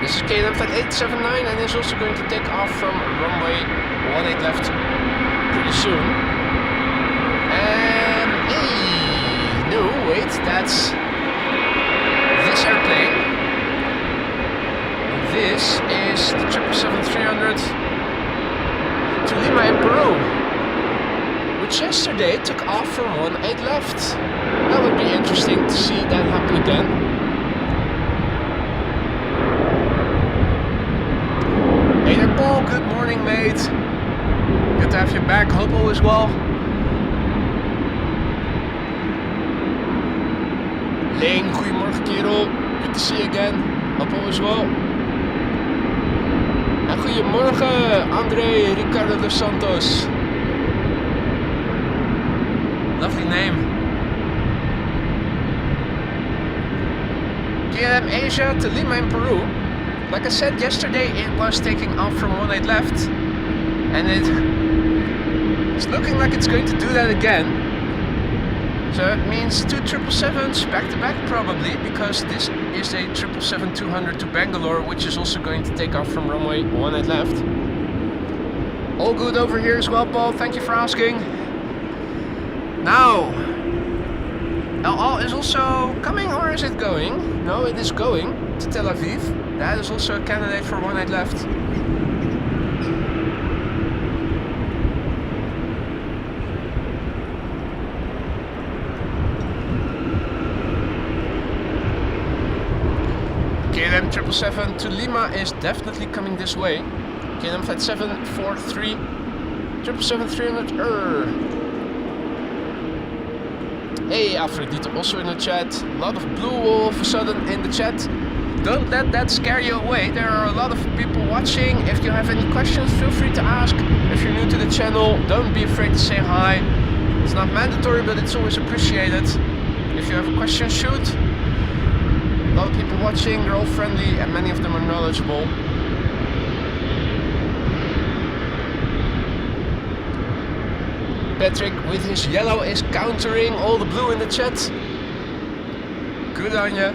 This is KLM flight 879 and is also going to take off from runway 18 left pretty soon. And hey, no, wait, that's this airplane. This is the 777-300 to Lima in Peru, which yesterday took off from 18 left. That would be interesting to see that happen again. Hey there, Paul. Good morning, mate. Good to have you back. Hope all is well. Leen, goedemorgen, kerel. Good to see you again. Hope all is well. En goedemorgen, André Ricardo dos Santos. Lovely name. KLM Asia to Lima in Peru. Like I said yesterday, it was taking off from 18 left. And it's looking like it's going to do that again. So it means 2 777s back to back probably, because this is a 777-200 to Bangalore, which is also going to take off from runway 18 left. All good over here as well, Paul. Thank you for asking. Now, El Al is also coming, or is it going? No, it is going to Tel Aviv. That is also a candidate for one night left. KLM 777 to Lima is definitely coming this way. KLM flight 743 777-300. Hey, Aphrodite also in the chat. A lot of blue all of a sudden in the chat. Don't let that scare you away. There are a lot of people watching. If you have any questions, feel free to ask. If you're new to the channel, don't be afraid to say hi. It's not mandatory, but it's always appreciated. If you have a question, shoot. A lot of people watching, they're all friendly, and many of them are knowledgeable. Patrick with his yellow is countering all the blue in the chat. Good on ya.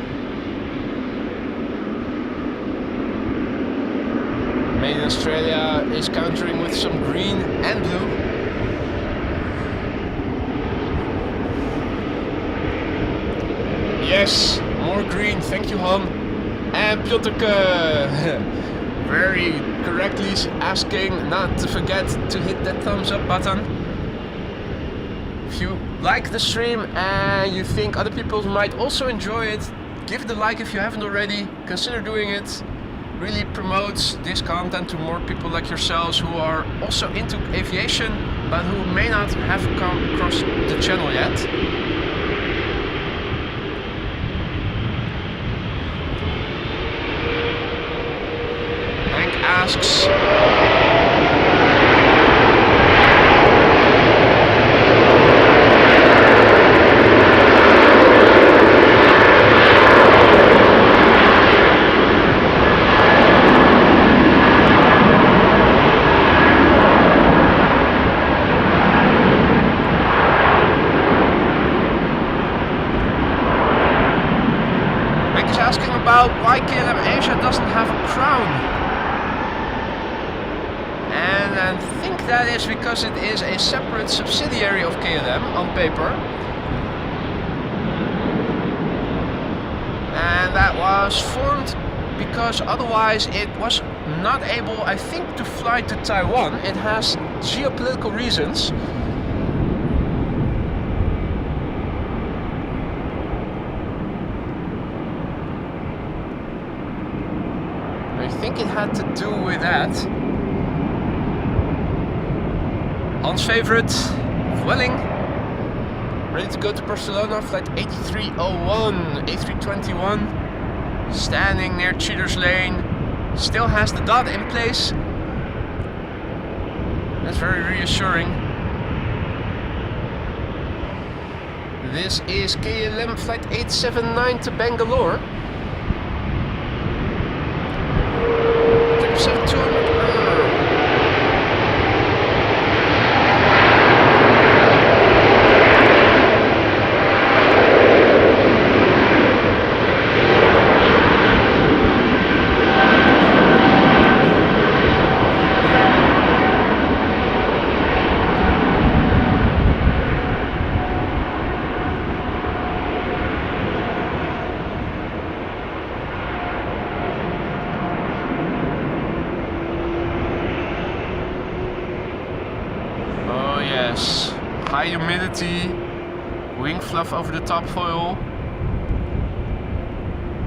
Made in Australia is countering with some green and blue. Yes, more green, thank you Han. And Piotrke very correctly asking not to forget to hit that thumbs up button. If you like the stream and you think other people might also enjoy it, give it a like if you haven't already. Consider doing it. Really promotes this content to more people like yourselves who are also into aviation but who may not have come across the channel yet. Hank asks, about why KLM Asia doesn't have a crown. And I think that is because it is a separate subsidiary of KLM on paper. And that was formed because otherwise it was not able, I think, to fly to Taiwan. It has geopolitical reasons. I think it had to do with that. Hans' favorite, Vueling, ready to go to Barcelona, flight 8301, A321, standing near Cheaters Lane, still has the dot in place. That's very reassuring. This is KLM flight 879 to Bangalore. 777-200. High humidity, wing fluff over the top foil.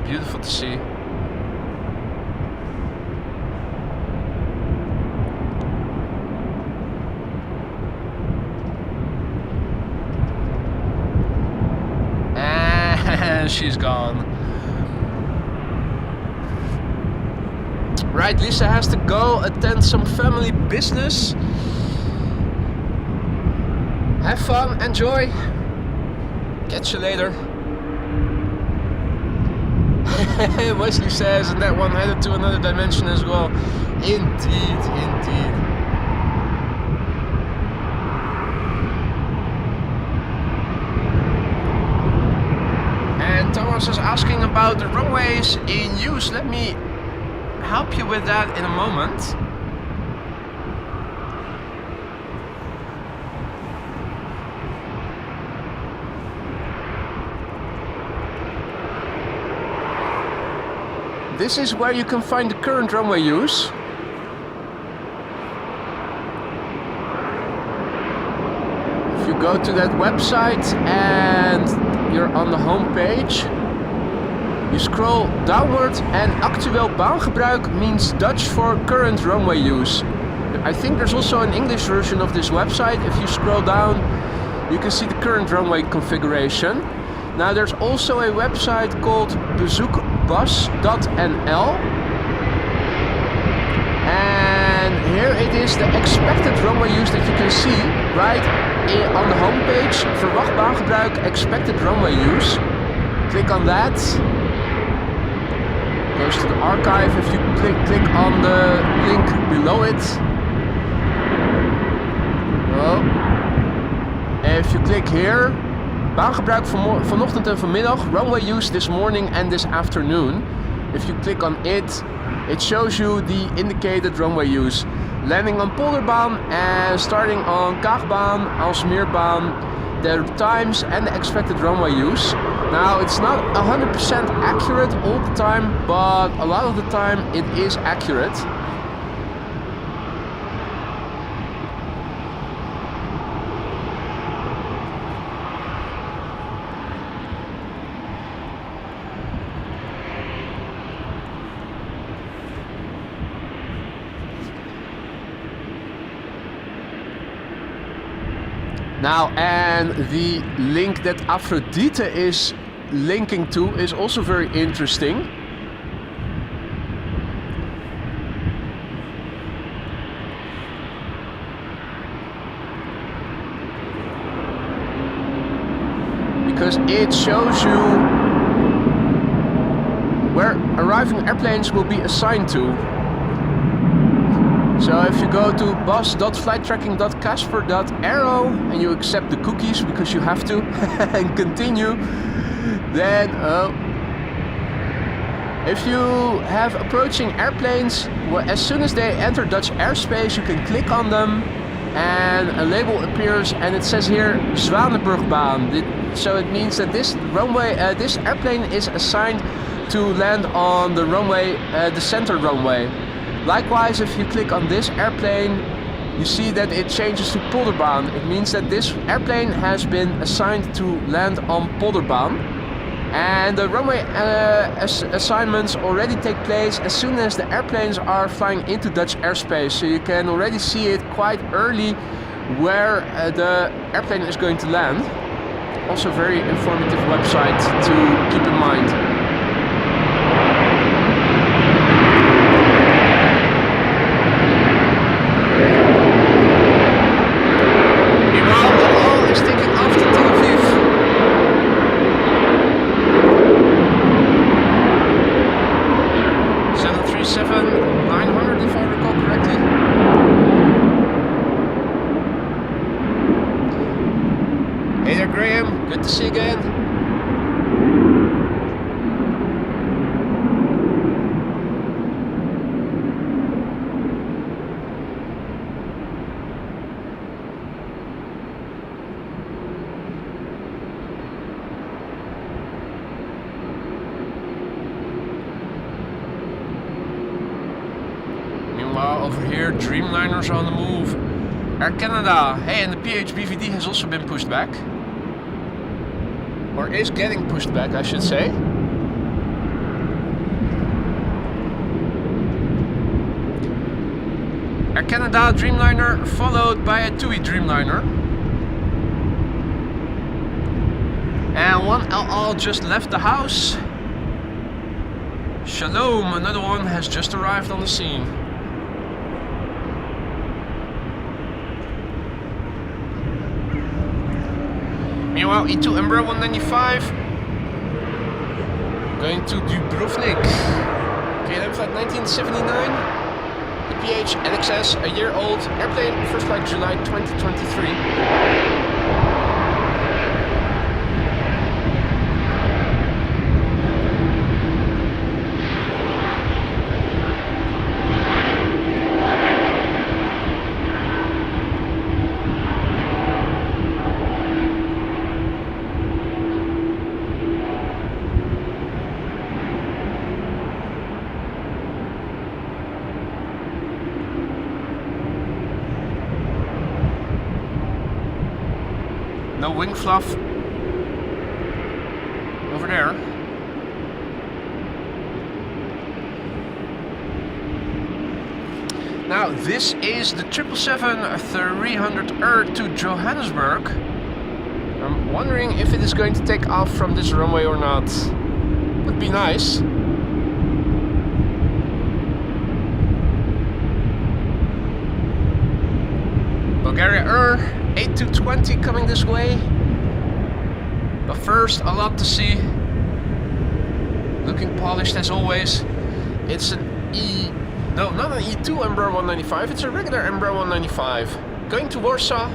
Beautiful to see. And she's gone. Right, Lisa has to go attend some family business. Have fun, enjoy. Catch you later. Wesley says, and that one headed to another dimension as well. Indeed, indeed. And Thomas is asking about the runways in use. Let me help you with that in a moment. this is where you can find the current runway use. If you go to that website and you're on the home page, you scroll downward and actueel baangebruik means Dutch for current runway use. I think there's also an English version of this website. If you scroll down, you can see the current runway configuration. Now there's also a website called bezoekbas.nl, and here it is the expected runway use that you can see right on the homepage. Verwacht baangebruik, expected runway use. Click on that. Goes to the archive. If you click on the link below it. Well, if you click here, baangebruik vanochtend en vanmiddag, runway use this morning and this afternoon. If you click on it, it shows you the indicated runway use. Landing on Polderbaan and starting on Kaagbaan, Aalsmeerbaan, the times and the expected runway use. Now it's not 100% accurate all the time, but a lot of the time it is accurate. Now, and the link that Aphrodite is linking to is also very interesting. Because it shows you where arriving airplanes will be assigned to. So if you go to bus.flighttracking.casper.aero and you accept the cookies because you have to and continue, then if you have approaching airplanes, well, as soon as they enter Dutch airspace, you can click on them and a label appears and it says here Zwanenburgbaan. So it means that this runway, this airplane is assigned to land on the runway, the center runway. Likewise, if you click on this airplane, you see that it changes to Polderbaan. It means that this airplane has been assigned to land on Polderbaan. And the runway assignments already take place as soon as the airplanes are flying into Dutch airspace. So you can already see it quite early where the airplane is going to land. Also very informative website to keep in mind. Good to see you again. Meanwhile, over here, Dreamliner's on the move. Air Canada. Hey, and the PHBVD has also been pushed back. Or is getting pushed back, I should say. Air Canada Dreamliner followed by a TUI Dreamliner. And one LL just left the house. Shalom, another one has just arrived on the scene. Meanwhile, E2 Embraer 195 going to Dubrovnik. KLM flight 1979. The PH NXS, a year old airplane, first flight July 2023. No wing fluff over there. Now this is the 777-300ER to Johannesburg. I'm wondering if it is going to take off from this runway or not. Would be nice. Bulgaria Air 8220 coming this way. But first, a lot to see. Looking polished as always. It's an no, not an E2 Embraer 195, it's a regular Embraer 195. Going to Warsaw.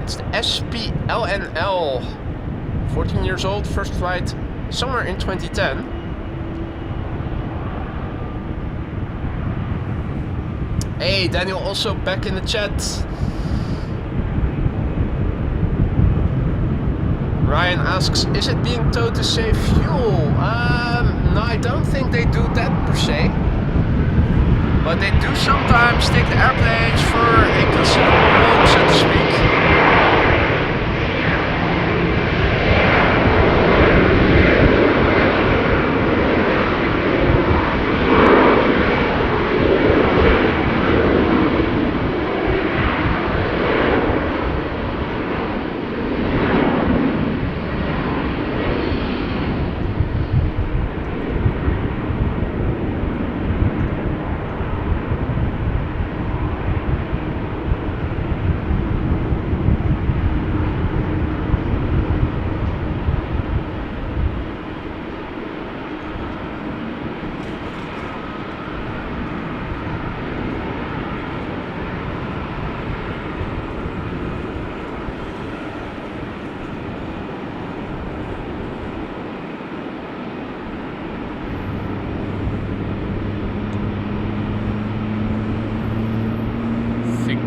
It's the SPLNL. 14 years old, first flight somewhere in 2010. Hey, Daniel also back in the chat. Ryan asks, is it being towed to save fuel? No, I don't think they do that per se. But they do sometimes take the airplanes for a considerable walk, so to speak.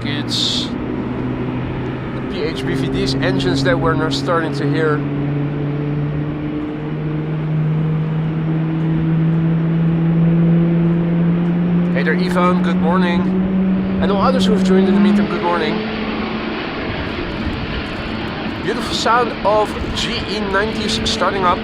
It's the PHBVD's engines that we're now starting to hear. Hey there, Ivan, good morning. And all others who have joined in the meantime, good morning. Beautiful sound of GE90s starting up.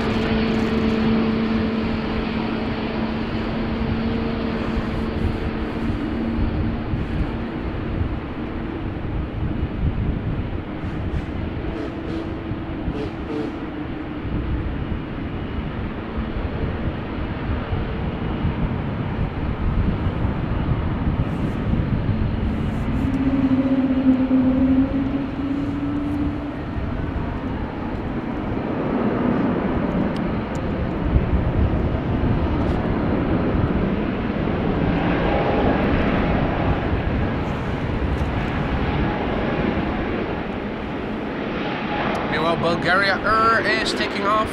Bulgaria Air is taking off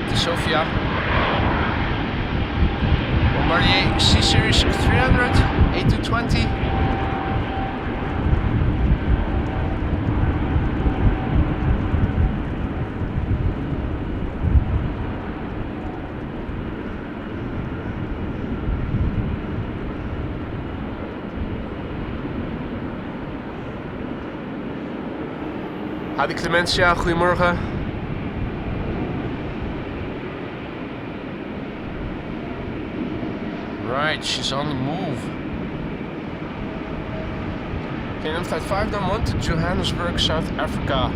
to Sofia. Bombardier C-Series 300, A220. Hadi Clementia, goedemorgen. Right, she's on the move. KLM Flight 591 to Johannesburg, South Africa.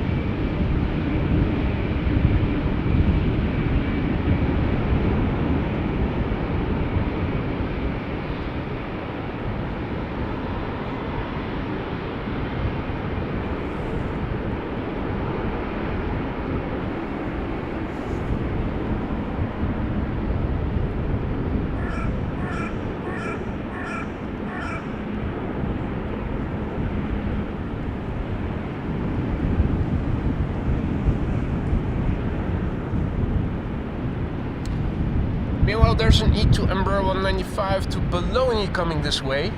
Meanwhile, there's an E2 Embraer 195 to Bologna coming this way.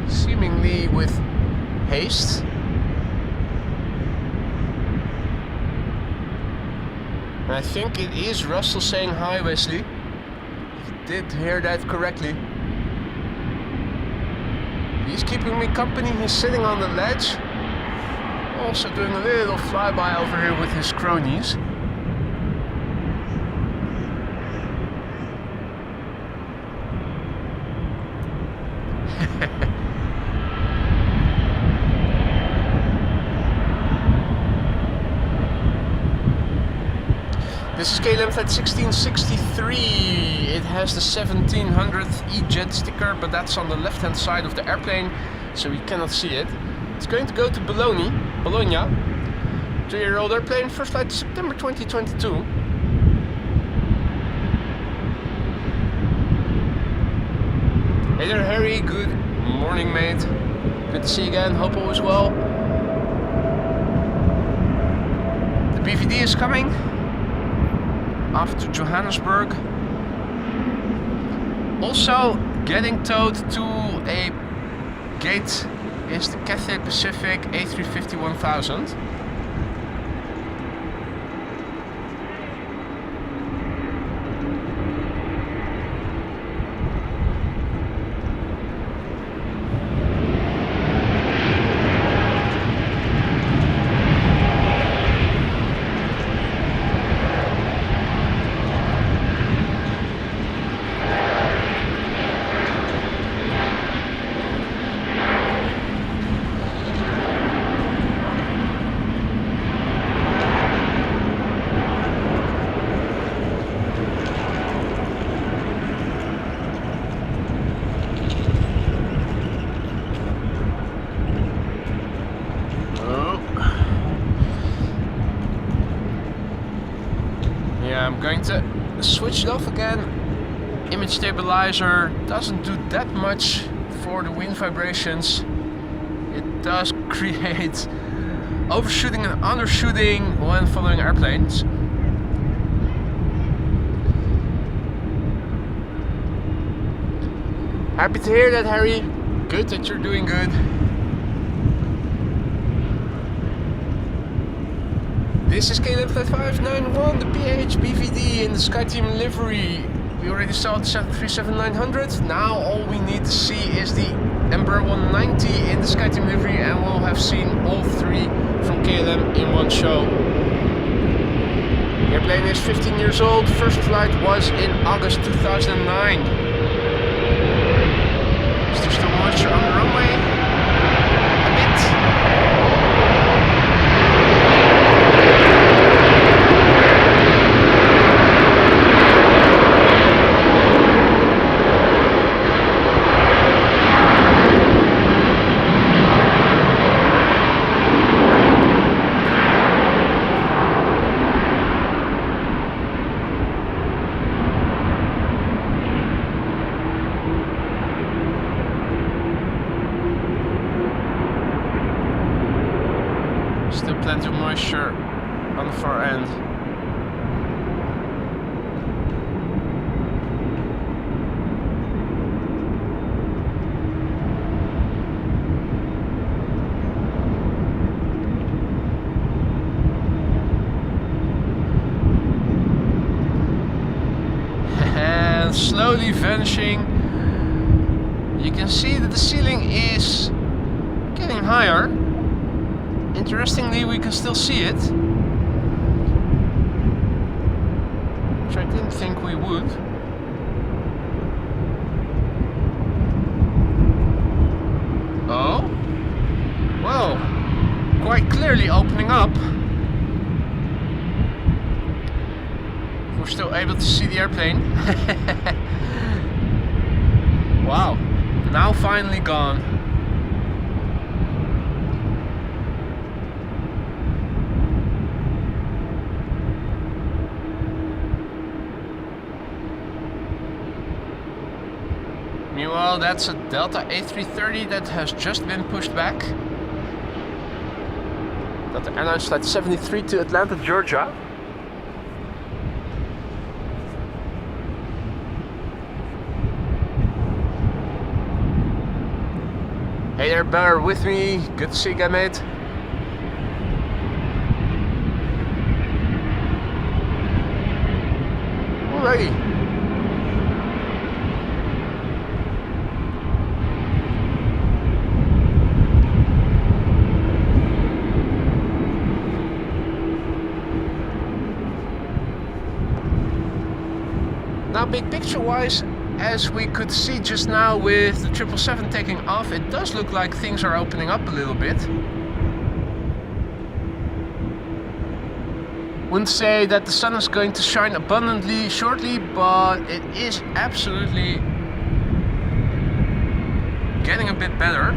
Seemingly with haste. And I think it is Russell saying hi, Wesley. You did hear that correctly. He's keeping me company. He's sitting on the ledge. Also doing a little flyby over here with his cronies. This is KLM flight 1663. It has the 1700th E-Jet sticker, but that's on the left-hand side of the airplane, so we cannot see it. It's going to go to Bologna. 3-year-old airplane, first flight September 2022. Hey there, Harry. Good morning, mate. Good to see you again. Hope all is well. The BVD is coming off to Johannesburg. Also getting towed to a gate is the Cathay Pacific A350-1000. I'm going to switch it off again. Image stabilizer doesn't do that much for the wind vibrations. It does create overshooting and undershooting when following airplanes. Happy to hear that, Harry. Good that you're doing good. This is KLM flight 591, the PH BVD in the SkyTeam livery. We already saw the 737-900. Now all we need to see is the Embraer 190 in the SkyTeam livery, and we'll have seen all three from KLM in one show. The airplane is 15 years old. First flight was in August 2009. Is there still moisture on the runway? A bit. Still plenty of moisture on the far end. And slowly vanishing. You can see that the ceiling is getting higher. Interestingly, we can still see it, which I didn't think we would. Oh, well, quite clearly opening up. We're still able to see the airplane. Wow, now finally gone. Meanwhile, that's a Delta A330 that has just been pushed back. Delta Airlines flight 73 to Atlanta, Georgia. Hey there, bear with me. Good to see you again, mate. Alrighty. big picture wise, as we could see just now with the 777 taking off, it does look like things are opening up a little bit. Wouldn't say that the sun is going to shine abundantly shortly, but it is absolutely getting a bit better.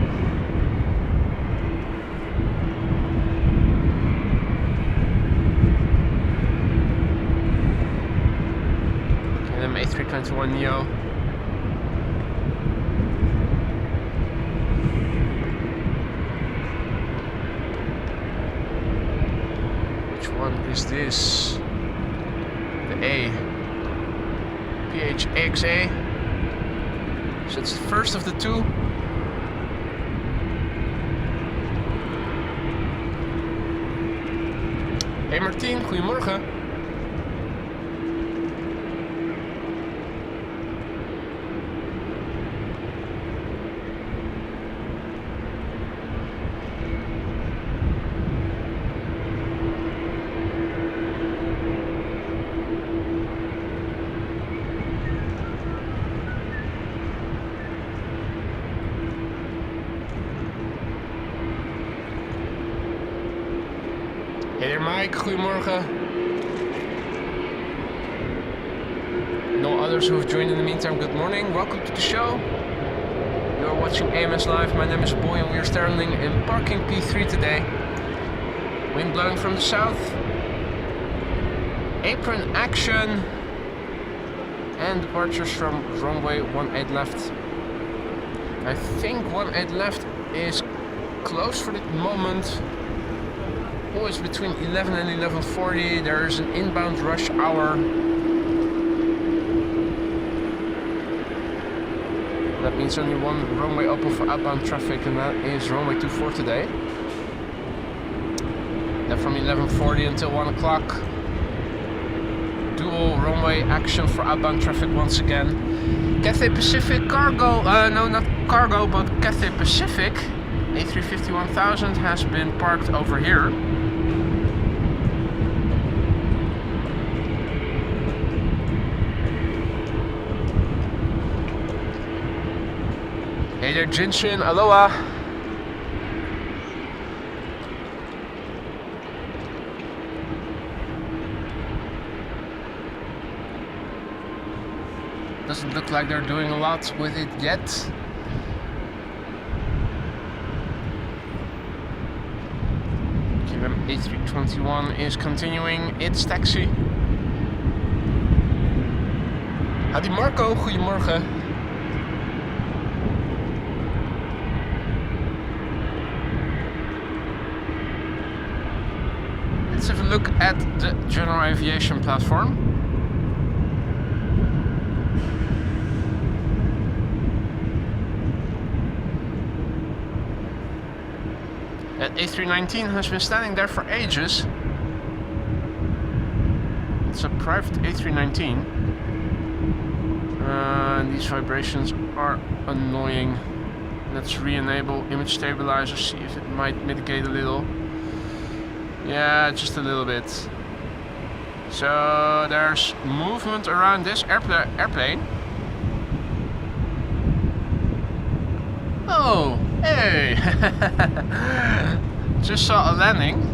A321neo. Which one is this? The A. PHXA. So it's the first of the two. Hey Martien, goedemorgen. Hey there Mike, goedemorgen. No others who have joined in the meantime, good morning. Welcome to the show. You are watching AMS Live. My name is Boy and we are standing in parking P3 today. Wind blowing from the south. Apron action. And departures from runway 18 left. I think 18 left is closed for the moment. Always between 11 and 11:40. There is an inbound rush hour. That means only one runway open for outbound traffic, and that is runway 24 today. Then from 11:40 until 1 o'clock, dual runway action for outbound traffic once again. Cathay Pacific cargo, no not cargo, but Cathay Pacific A350-1000 has been parked over here. Hey there, Jinshin, aloha. Doesn't look like they're doing a lot with it yet. KLM A321 is continuing its taxi. Howdy Marco, goedemorgen. Let's have a look at the general aviation platform. That A319 has been standing there for ages. It's a private A319. And these vibrations are annoying. Let's re-enable image stabilizer, see if it might mitigate a little. Yeah, just a little bit. So there's movement around this airplane. Oh, hey! Just saw a landing.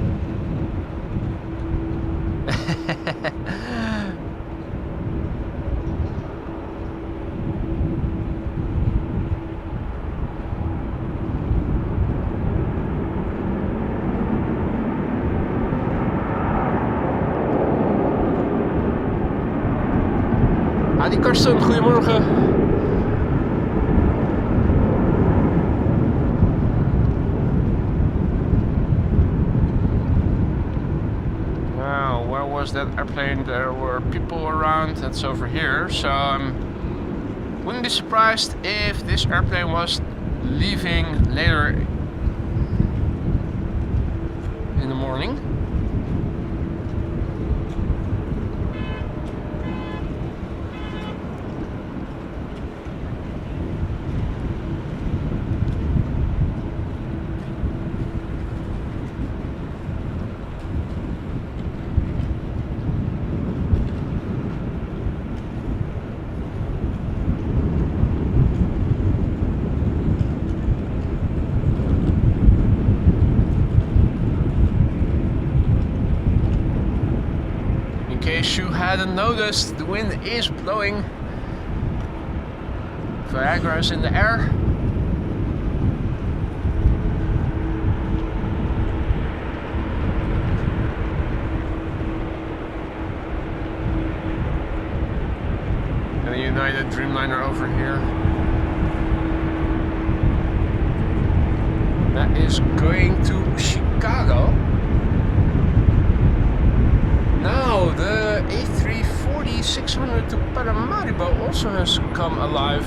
Adi Karsten, goedemorgen. Now, where was that airplane? There were people around. That's over here. So wouldn't be surprised if this airplane was leaving later in the morning. hadn't noticed, the wind is blowing. Viagra is in the air. And a United Dreamliner over here. That is going to Chicago. Now the A340-600 to Paramaribo also has come alive.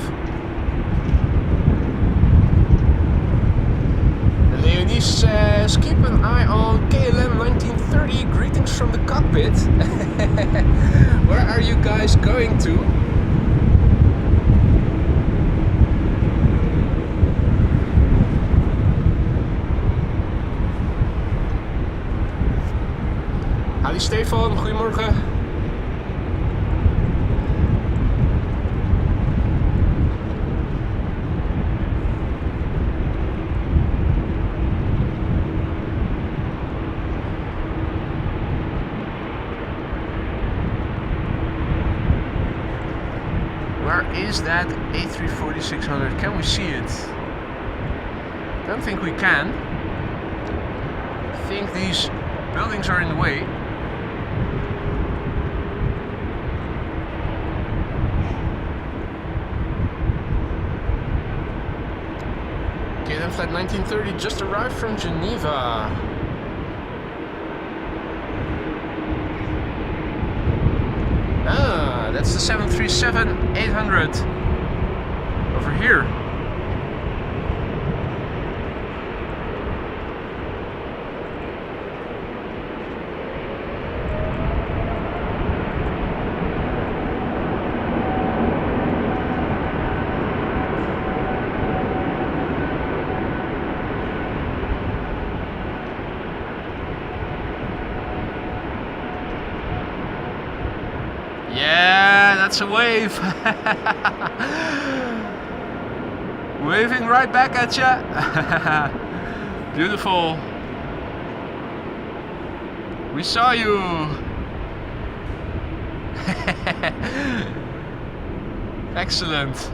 And Leonie says, keep an eye on KLM 1930, greetings from the cockpit. Where are you guys going to? Ali Stefan, goedemorgen. Where is that A340-600? Can we see it? Don't think we can. I think these buildings are in the way. Flight 1930 just arrived from Geneva. Ah, that's the 737-800 over here. Yeah, that's a wave. Waving right back at ya. Beautiful. We saw you. Excellent.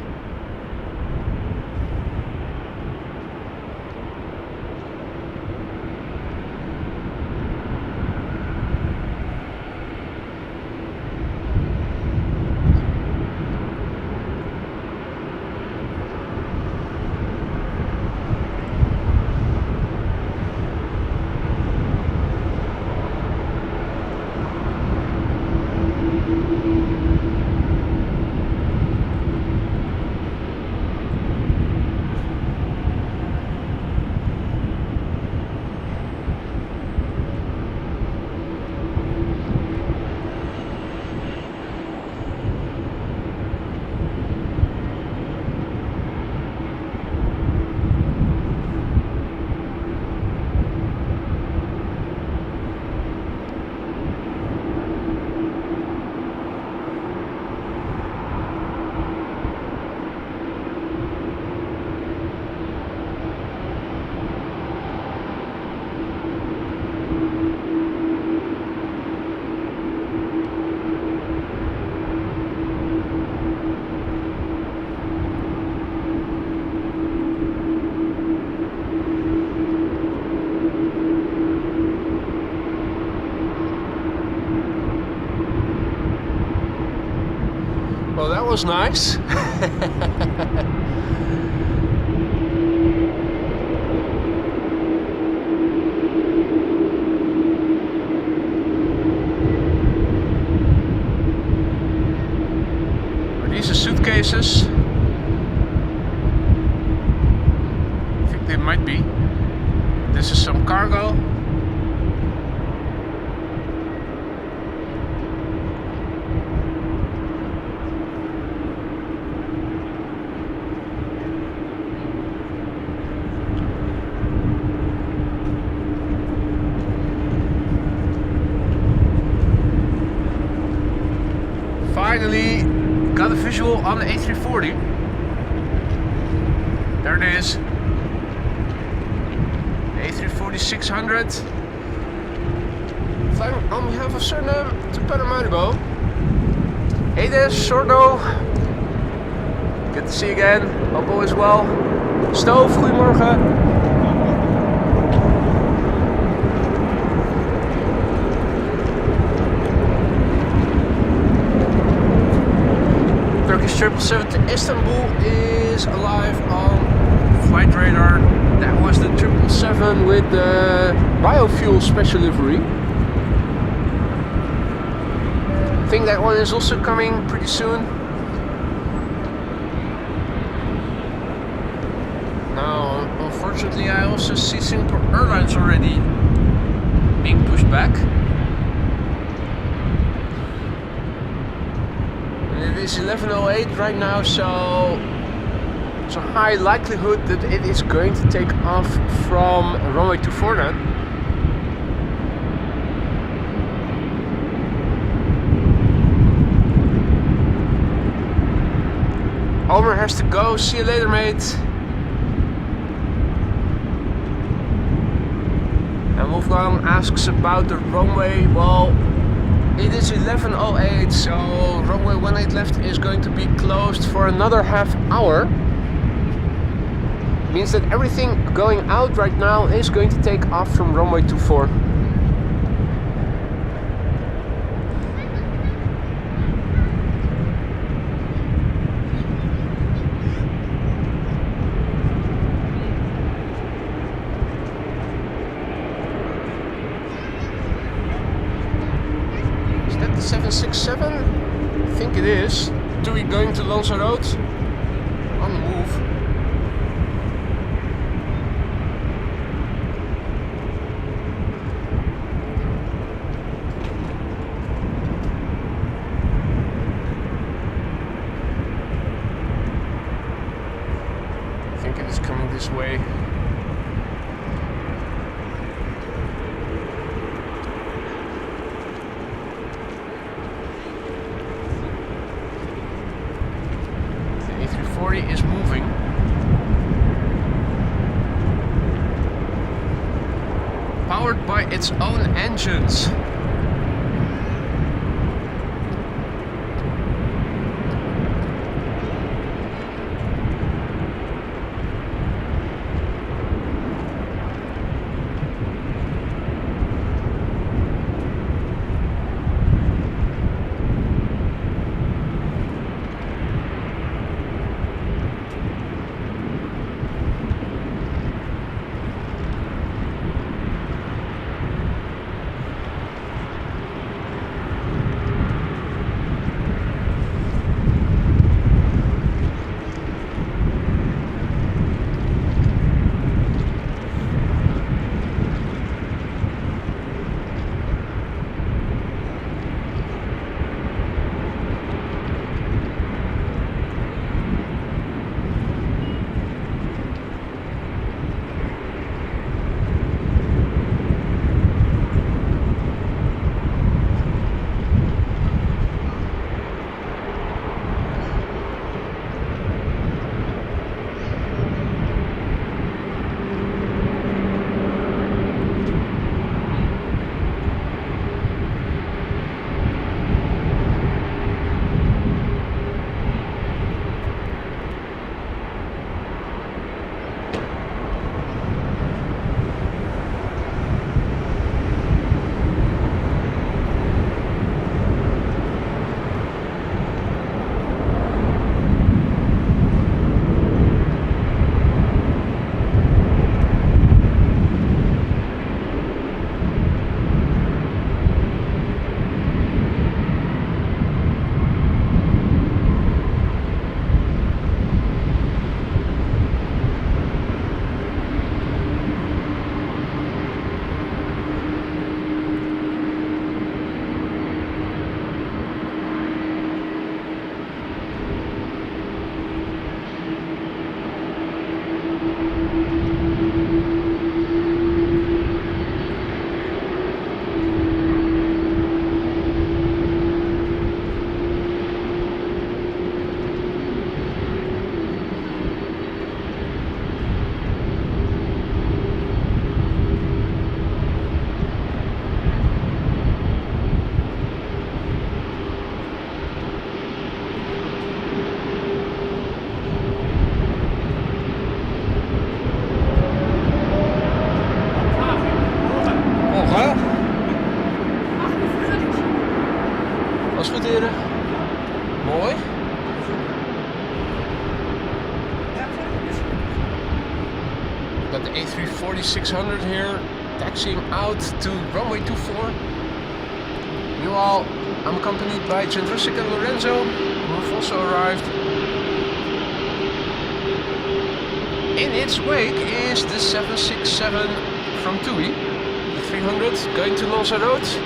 Well, that was nice. Are these the suitcases? I think they might be. This is some cargo. Finally got a visual on the A340. There it is. The A340-600. Flying on behalf of Suriname to Paramaribo. Hey there, Sordo. Good to see you again. Hope all is well. Stoof, goedemorgen. Turkish 777 to Istanbul is alive on flight radar. That was the 777 with the biofuel special livery. I think that one is also coming pretty soon. Now, unfortunately, I also see Singapore Airlines already being pushed back. And it is 11:08 right now, so it's a high likelihood that it is going to take off from runway 24 then. Omer has to go. See you later, mate. And Wolfgang asks about the runway. Well, it is 11:08, so runway 18 left is going to be closed for another half hour. Means that everything going out right now is going to take off from runway 24. Is that the 767? I think it is. TUI going to Lanzarote on the move. I think it is coming this way. The A340 is moving. Powered by its own engines. noteren. Mooi. Got the A340-600 here, taxiing out to runway 24. Meanwhile, I'm accompanied by Jendrusik and Lorenzo, who have also arrived. In its wake is the 767 from TUI, the 300 going to Lanzarote.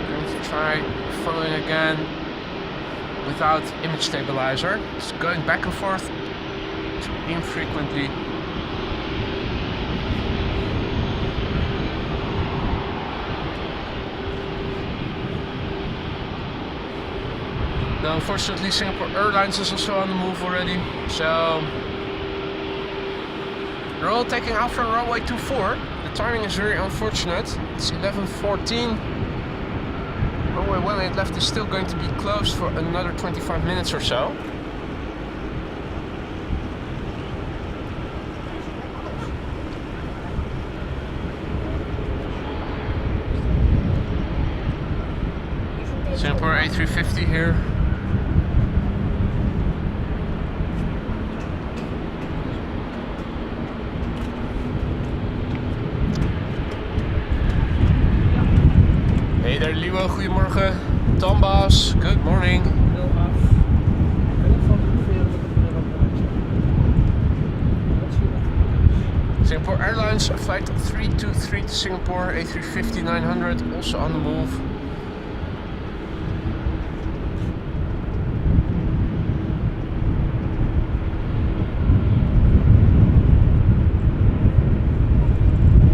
Going to try following again without image stabilizer. It's going back and forth infrequently. Now, unfortunately, Singapore Airlines is also on the move already, so they're all taking off from runway 24. The timing is very unfortunate. It's 11:14. Runway 18 left is still going to be closed for another 25 minutes or so. Singapore A350 here. Hey there, Liwo, goedemorgen. Tambas, good morning. Singapore Airlines, flight 323 to Singapore, A350-900, also on the move.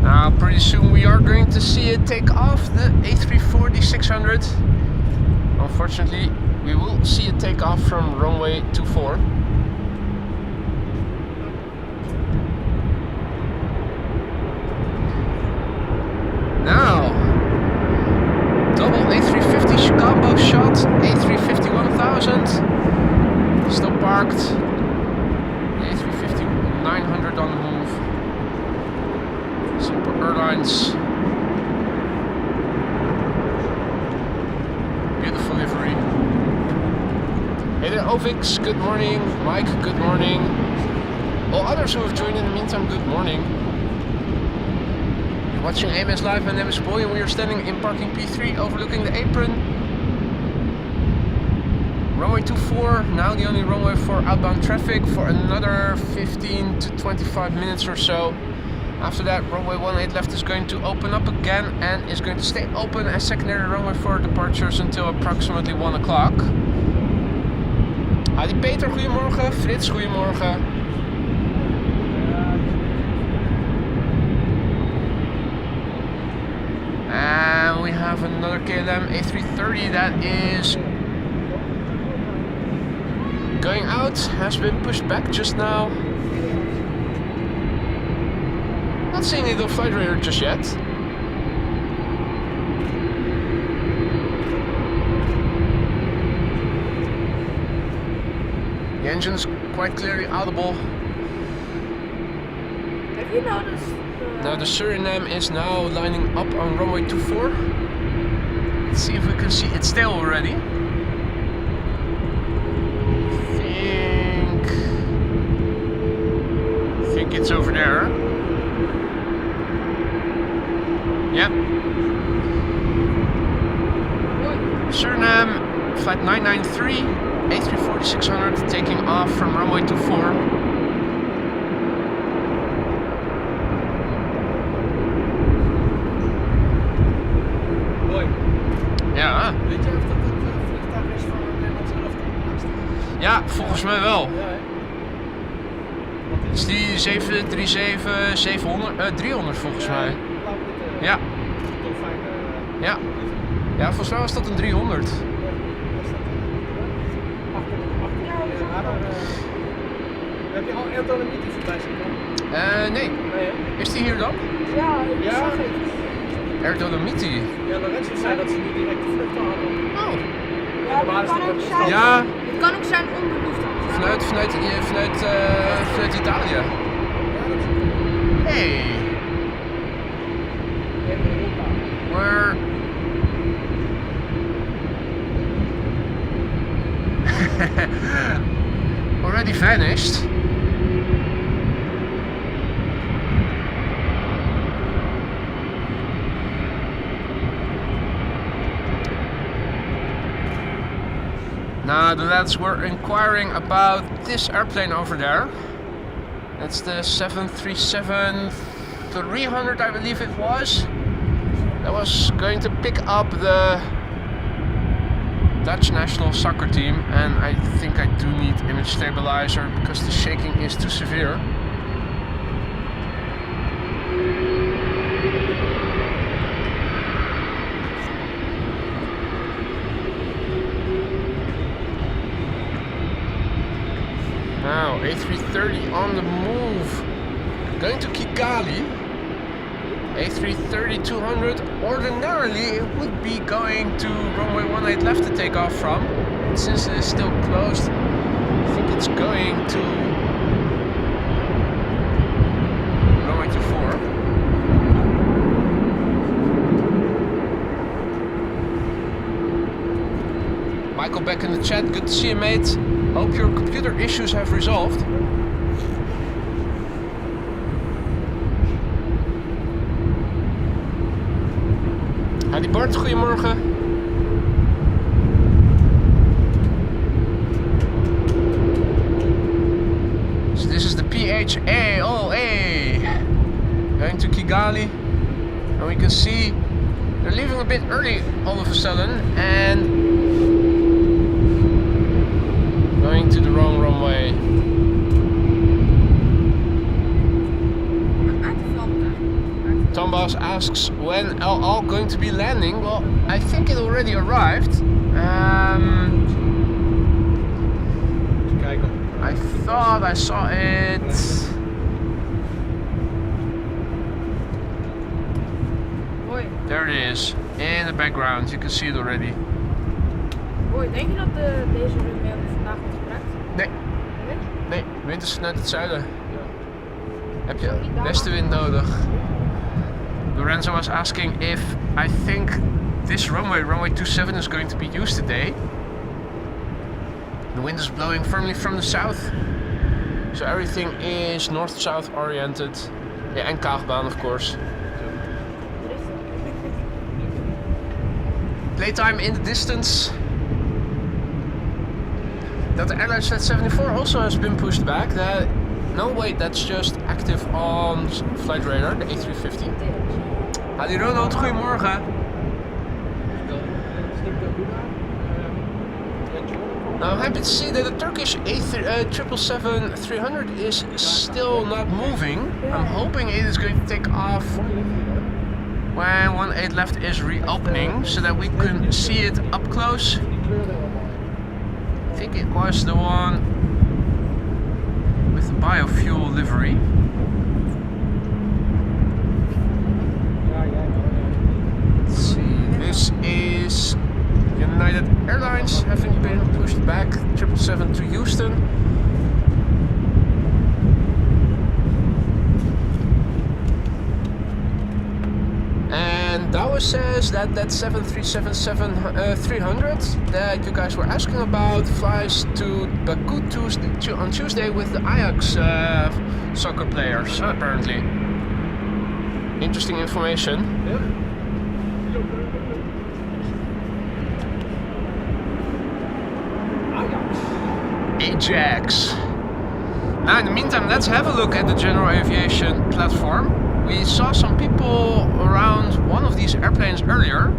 Now, pretty soon we are going to see it take off, the A340-600. Unfortunately, we will see it take off from runway 24. Now, double A350 combo shot, A350-1000, still parked, the A350-900 on the move. Singapore Airlines. Beautiful livery. Hey there, Ovix, good morning. Mike, good morning. All others who have joined in the meantime, good morning. You're watching AMS Live, my name is Boy, and we are standing in parking P3 overlooking the apron. Runway 24, now the only runway for outbound traffic for another 15 to 25 minutes or so. After that, runway 18 left is going to open up again and is going to stay open as secondary runway for departures until approximately 1 o'clock. Adi Peter, goedemorgen. Frits, goedemorgen. And we have another KLM A330 that is going out, has been pushed back just now. Not seeing it on flight radar just yet. The engine's quite clearly audible. Have you noticed? Now the Suriname is now lining up on runway 24. Let's see if we can see its tail already. I think it's over there. Yep. Suriname, flight 993, A340-600 taking off from runway 24. Mooi. Ja. Weet je of dat het vliegtuig is van Nederlandse luchtvaart? Ja, volgens mij wel. Ja, hè? Het is die 737, 300 volgens mij. Ja. Dolfijn. Ja. Ja, volgens mij was dat een 300. Heb je al Aerodynamiek voorbij zien komen? Nee. Nee, hè? Is die hier dan? Ja, dat Ja. zag ik. Aerodynamie. Ja, Lorenzo zei dat ze niet direct de vlucht hadden. Oh. Ja, Normaal is dat het kan ook ook wel zijn. Ja, Het kan ook zijn onder luchthaven. vanuit Italië. Ja, dat is Hey. We're already vanished. Now the lads were inquiring about this airplane over there. That's the 737-300, I believe it was. That was going to pick up the Dutch national soccer team, and I think I do need image stabilizer because the shaking is too severe. Now A330 on the move, going to Kigali. A330-200, ordinarily it would be going to runway 18 left to take off from. But since it is still closed, I think it's going to runway 24. Michael back in the chat, good to see you, mate. Hope your computer issues have resolved. Hadi Bart, goedemorgen. So this is the PHAOA going to Kigali, and we can see they're leaving a bit early all of a sudden and going to the wrong runway. Tombas asks when all going to be landing. Well, I think it already arrived. I thought I saw it. There it is, in the background. You can see it already. Boy, denk je dat deze runway vandaag wordt gebruikt? Nee. Nee, wind is vanuit het zuiden. Heb je westenwind nodig? Lorenzo was asking if I think this runway 27, is going to be used today. The wind is blowing firmly from the south, so everything is north-south oriented. Yeah, and Kaagbaan, of course. Playtime in the distance. That the airline set 74 also has been pushed back. No, wait, that's just active on flight radar, the A350. Hadi Ronald, goedemorgen. Now I'm happy to see that the Turkish A777-300 is still not moving. I'm hoping it is going to take off when 18 left is reopening, so that we can see it up close. I think it was the one with the biofuel livery. Let's see, this is United Airlines having been pushed back, 777 to Houston. And Dawa says that 737-300 that you guys were asking about flies to Baku on Tuesday with the Ajax soccer players, apparently. Interesting information. Ajax. Now in the meantime, let's have a look at the General Aviation platform. We saw some people around one of these airplanes earlier.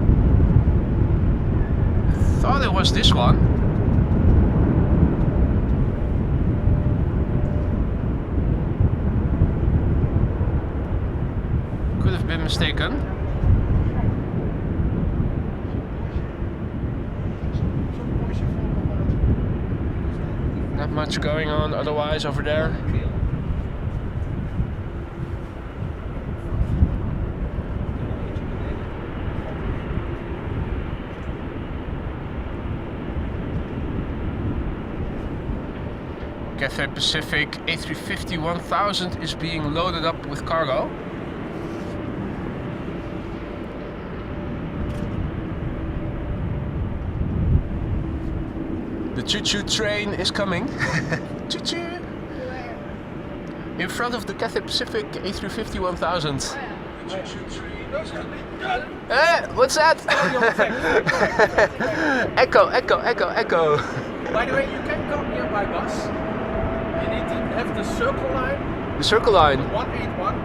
Thought it was this one. Could have been mistaken. Not much going on otherwise over there. Cathay Pacific A350-1000 is being loaded up with cargo. choo-choo train is coming. Choo-choo! In front of the Cathay Pacific A350 1000. What's that? Echo, echo, echo, echo. By the way, you can come here by bus. You need to have the circle line. The circle line. 181.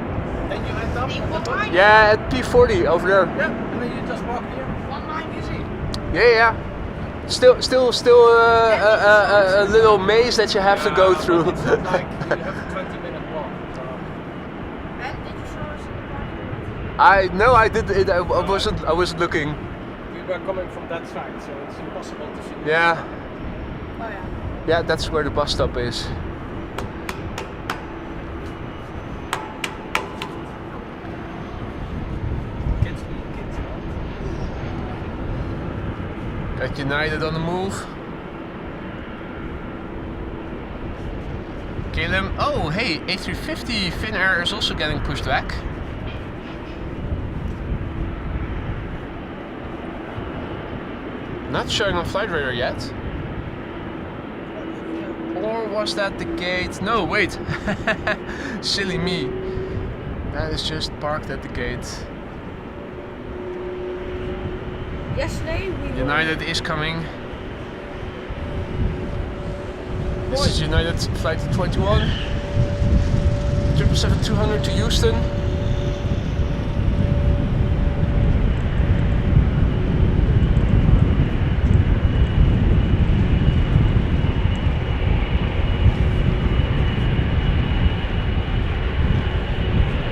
Then you end up at the bottom. Yeah, at P40 over there. Yeah, and then you just walk here. One line, easy. Yeah. Still a little maze that you have to go through. It's not like you have a 20-minute walk. And did you show us in the parking lot? I did it. I wasn't looking. We were coming from that side, so it's impossible to see. Yeah. Oh yeah. Yeah, that's where the bus stop is. Kids being kids. Got United on the move. KLM. Oh, hey, A350 Finnair is also getting pushed back. Not showing on flight radar yet. Or was that the gate? No, wait. Silly me. That is just parked at the gate. Yesterday we United is coming. This is United flight 21. 777-200 to Houston.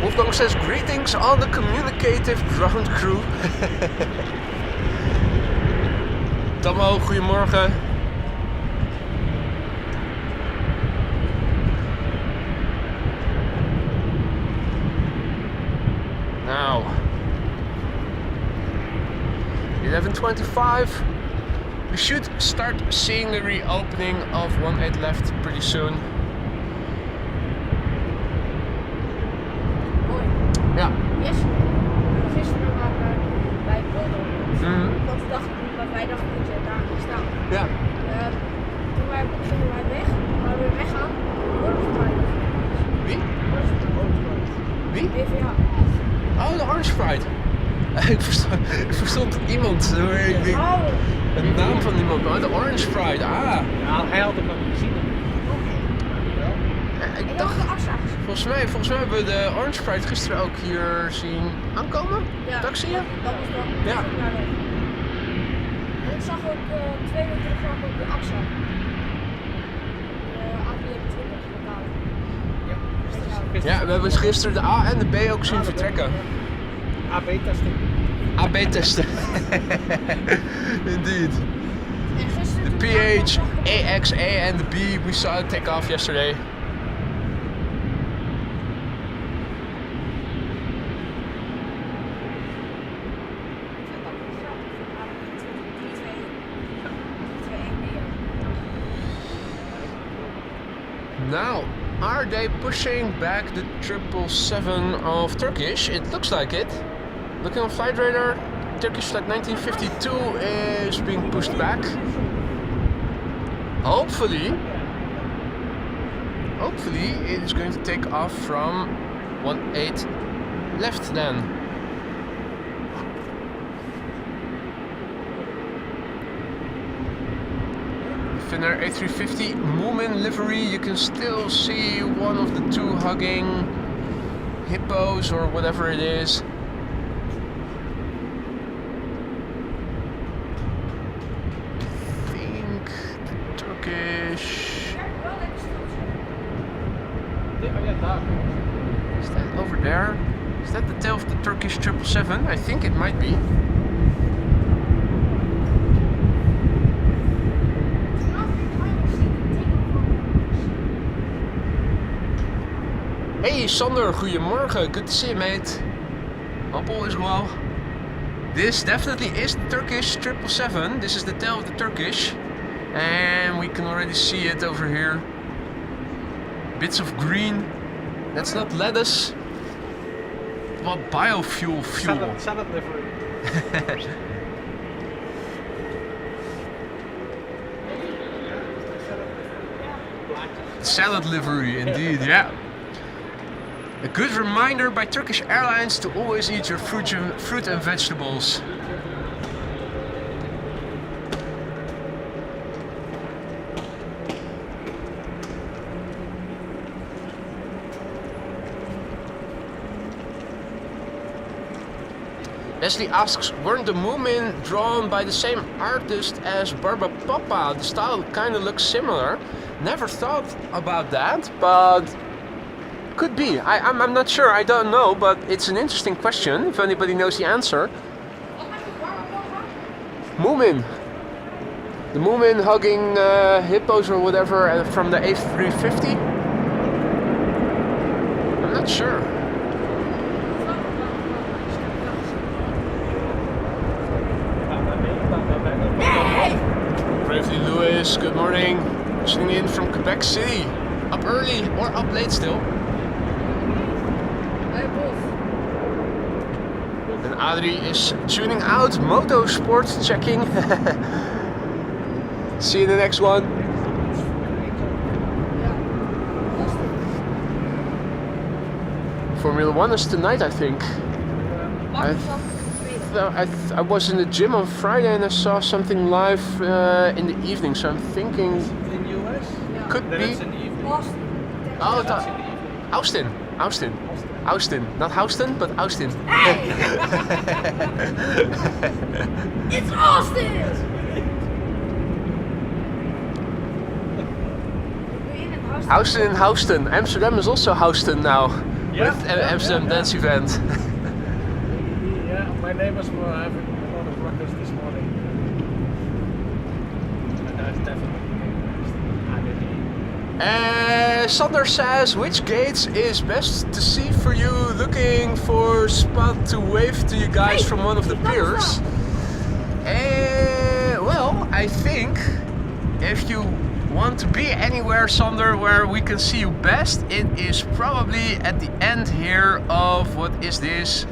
Wolfgang says greetings on the communicative ground crew. Tammo, goedemorgen. Now, 11:25. We should start seeing the reopening of 18 left pretty soon. Ja. Gisteren waren we bij Polder. Want wij dachten dat je daar ging staan. Ja. Toen gingen wij weg, maar we weggaan. Wie? Wie? EVA. Oh, de Orange Pride. Ik verstond iemand. Een naam van iemand. Oh, de Orange Pride. Ah. Ja, hij had hem nog niet gezien. Ik dacht, volgens mij hebben we de Orange Pride gisteren ook hier zien aankomen. Ja, Taxi? dat was dan. Ja. En ik zag ook 2 weken terug op de AXA. Aviation 20 lokale. Ja, we hebben gisteren de A en de B ook zien vertrekken. AB-testing. AB-testen. Indeed. En gisteren The PH, AXA and the B, we saw it take off yesterday. Now, are they pushing back the 777 of Turkish? It looks like it. Looking on flight radar, Turkish flight 1952 is being pushed back. Hopefully it is going to take off from 18 left then. Finnair A350 Moomin livery, you can still see one of the two hugging hippos or whatever it is. I think the Turkish... Is that over there? Is that the tail of the Turkish 777? I think it might be. Hey Sander, goedemorgen. Good to see you, mate. Hope all is well. This definitely is the Turkish 777. This is the tail of the Turkish. And we can already see it over here. Bits of green. That's not lettuce. Well, biofuel fuel. Salad livery. Salad livery, indeed, yeah. A good reminder by Turkish Airlines to always eat your fruit and vegetables. Leslie asks, weren't the Moomin drawn by the same artist as Barba Papa? The style kind of looks similar. Never thought about that, but could be. I'm not sure, I don't know, but it's an interesting question if anybody knows the answer. Moomin. The Moomin hugging hippos or whatever from the A350? I'm not sure. Bravely Lewis, good morning. Tuning in from Quebec City. Up early or up late still? And Adri is tuning out, motorsport checking. See you in the next one. Formula 1 is tonight, I think. I was in the gym on Friday and I saw something live in the evening, so I'm thinking In the US? could Then be. it's in the evening. Oh, That's in the evening. Austin, not Houston, but Austin. It's Austin! Houston and Houston. Amsterdam is also Houston now, Yeah, with an Amsterdam dance event. Yeah, my neighbors were having a lot of breakfast this morning. And that's definitely Sander says, which gates is best to see for you? Looking for a spot to wave to you guys from one of the piers. Well, I think if you want to be anywhere, Sander, where we can see you best, it is probably at the end here of, what is this?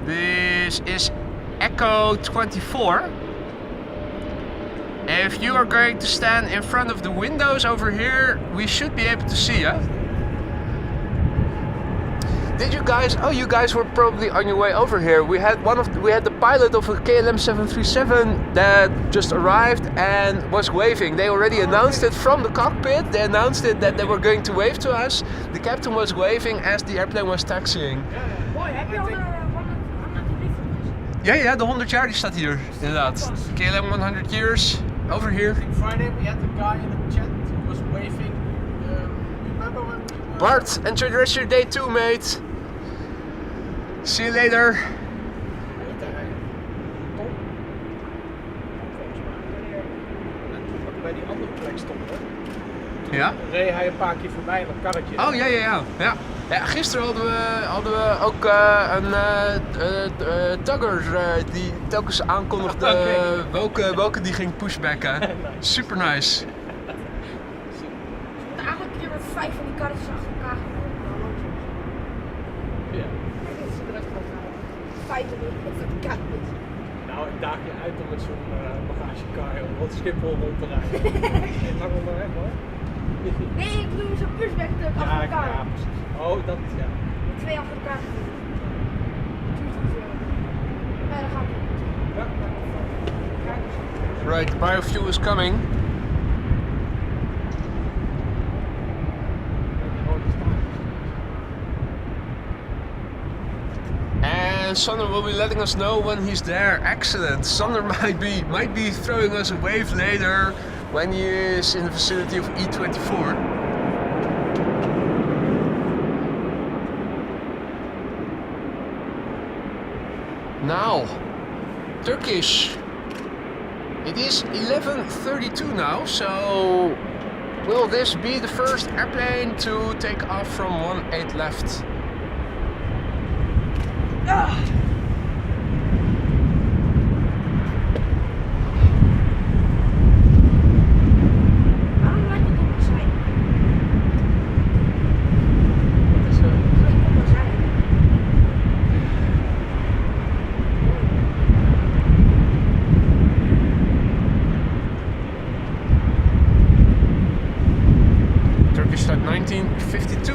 This is Echo 24. If you are going to stand in front of the windows over here, we should be able to see you. Did you guys? Oh, you guys were probably on your way over here. We had the pilot of a KLM 737 that just arrived and was waving. They already announced it from the cockpit. They announced it that they were going to wave to us. The captain was waving as the airplane was taxiing. Boy, heb je al de 100 Ja, de 100 jaar die staat hier, inderdaad. KLM 100 years, over here. I think Friday we had the guy in the chat who was waving. Remember when we were... Bart, enjoy the rest of your day too, mate. See you later. Bij die andere plek stonden. Ja? Reed hij een paar keer voorbij in dat karretje. Oh ja. Gisteren hadden we ook een tugger die telkens aankondigde welke die ging pushbacken. Nice. Super nice. Eigenlijk een keer met 5 van die karretjes achter elkaar genomen. Ja. Dit is direct van 5 van die karretjes. Nou, ik daag je uit om met zo'n bagagekar rond Schiphol rond te rijden. Geen lang onderweg hoor. Nee, ik bedoel zo'n pushback achter elkaar. Ja, precies. Oh, dat is ja. 2 achter elkaar. Maar dat gaat niet. Ja. Right, the biofuel is coming. And Sander will be letting us know when he's there. Excellent. Sander might be throwing us a wave later when he is in the vicinity of E24. Now, Turkish. It is 11:32 now, so will this be the first airplane to take off from 18 left? Waarom lijkt het op een zijn? Het is gelijk op een zijn. at 1952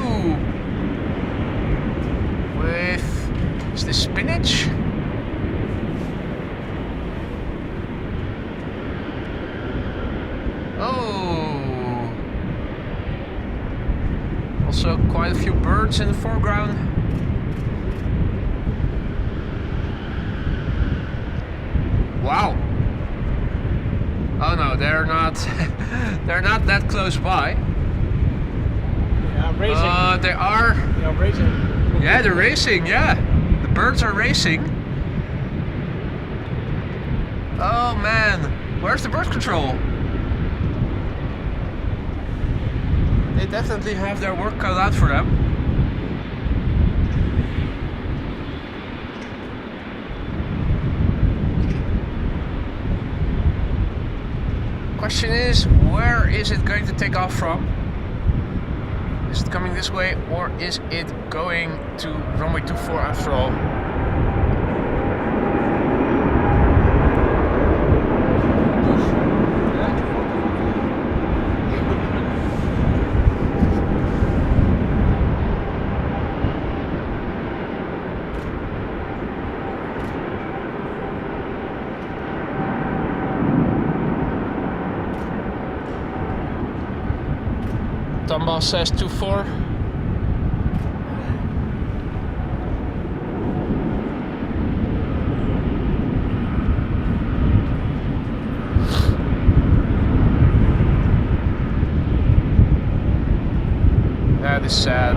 with, is this spinach? Oh, also quite a few birds in the foreground. Wow. Oh no, they're not they're not that close by. Yeah, racing. They are. Yeah, racing. Yeah, they're racing, yeah. The birds are racing. Oh man, where's the bird control? They definitely have their work cut out for them. Question is, where is it going to take off from? Is it coming this way, or is it going to runway 24 after all? Tamba says 24. That is sad.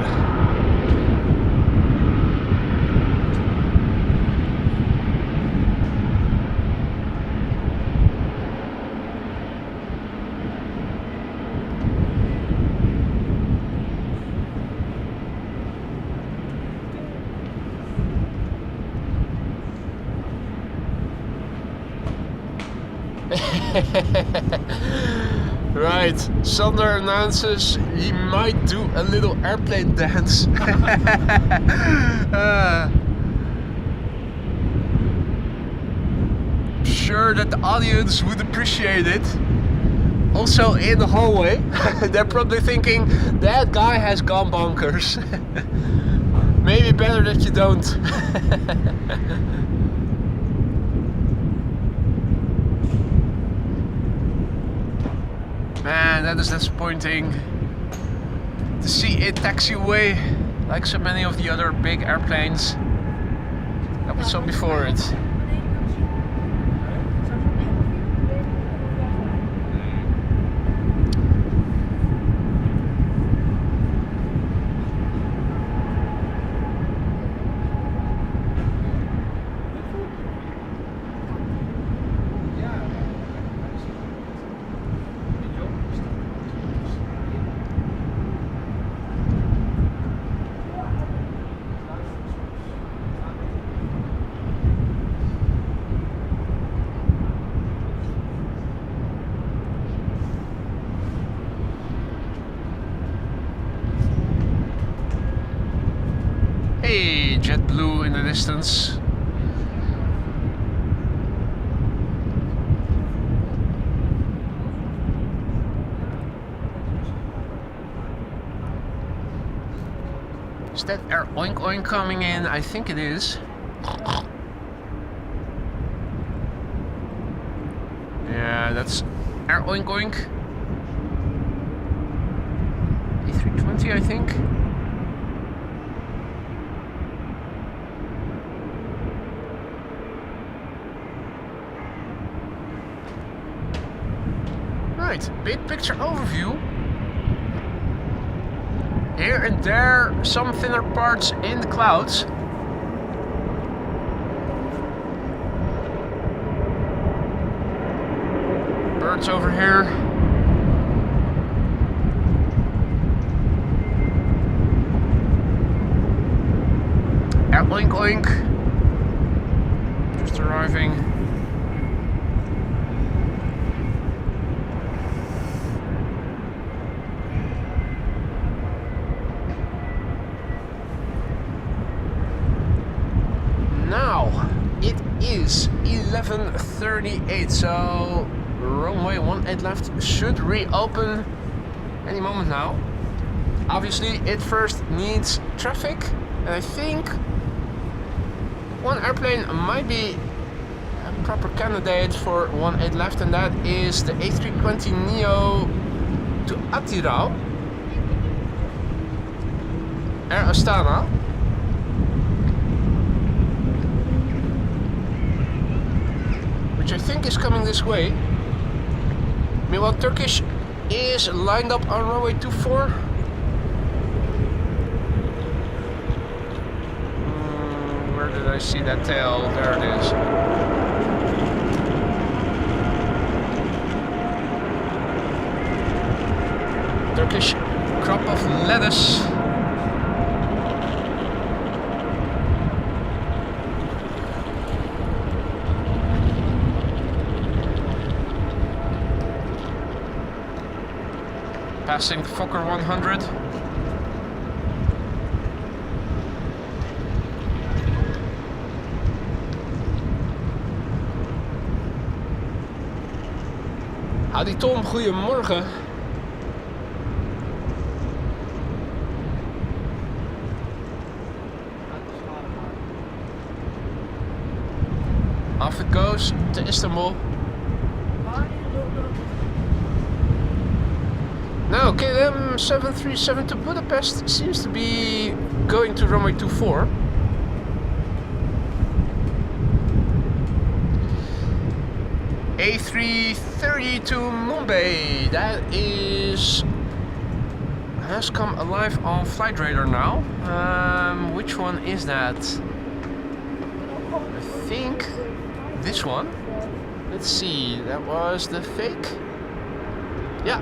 Right, Sander announces he might do a little airplane dance. Sure that the audience would appreciate it. Also in the hallway, they're probably thinking that guy has gone bonkers. Maybe better that you don't. Man, that is disappointing to see it taxi away like so many of the other big airplanes that we saw before it. Hey, JetBlue in the distance. Is that Air Oink Oink coming in? I think it is. Yeah, that's Air Oink Oink. A320, I think. Right, big picture overview. Here and there, some thinner parts in the clouds. Birds over here. At Oink Oink. Just arriving. It is 11:38, so runway 18 left should reopen any moment now. obviously it first needs traffic, and I think one airplane might be a proper candidate for 18 left, and that is the A320neo to Attirau, Air Astana. Which I think is coming this way. Meanwhile, Turkish is lined up on runway 24. Where did I see that tail? There it is. Turkish crop of lettuce. Passing Fokker 100. Howdy Tom, goedemorgen. Off it goes to Istanbul. Now KLM 737 to Budapest seems to be going to runway 24. A330 to Mumbai, that has come alive on Flight Radar now. Which one is that? I think this one. Let's see, that was the fake. Yeah.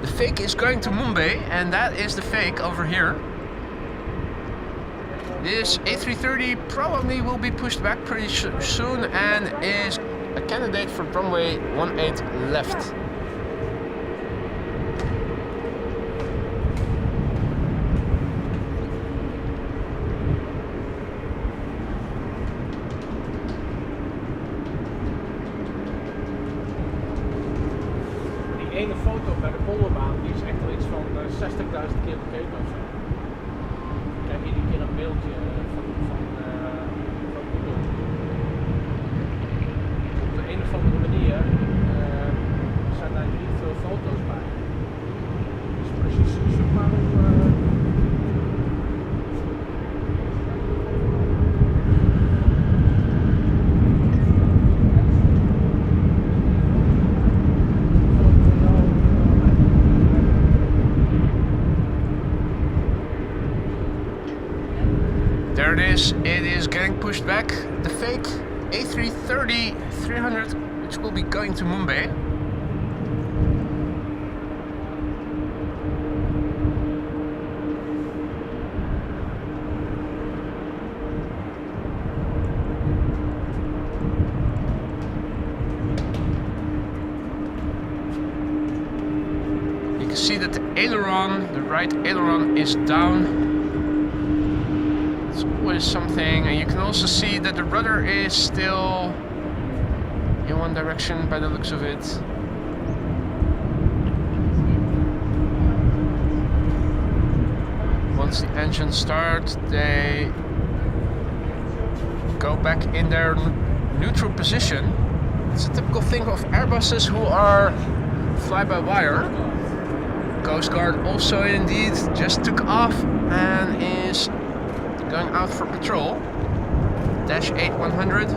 The fake is going to Mumbai, and that is the fake over here. This A330 probably will be pushed back pretty soon and is a candidate for runway 18 left. Die ene foto bij de polderbaan, die is echt wel iets van 60.000 keer bekeken of zo. Ik krijg iedere keer een mailtje van Google. Op de een of andere manier zijn daar niet veel foto's bij. Dus precies, zoek maar op. There it is getting pushed back. The fake A330-300, which will be going to Mumbai. You can see that the aileron, the right aileron, is down. It's always something, and you can also see that the rudder is still in one direction by the looks of it. Once the engines start, they go back in their neutral position. It's a typical thing of Airbuses who are fly-by-wire. Coast Guard also indeed just took off and is going out for patrol. Dash 8-100.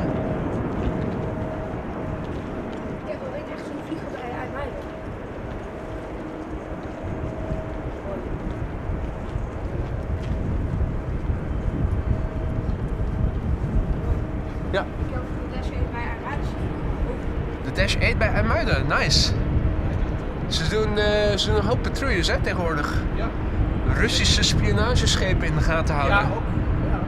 Ja. De Dash 8 bij IJmuiden, nice. Ze doen een hoop patrouilles hè, tegenwoordig. Ja. Russische spionageschepen in de gaten houden. Ja, ook. Ja.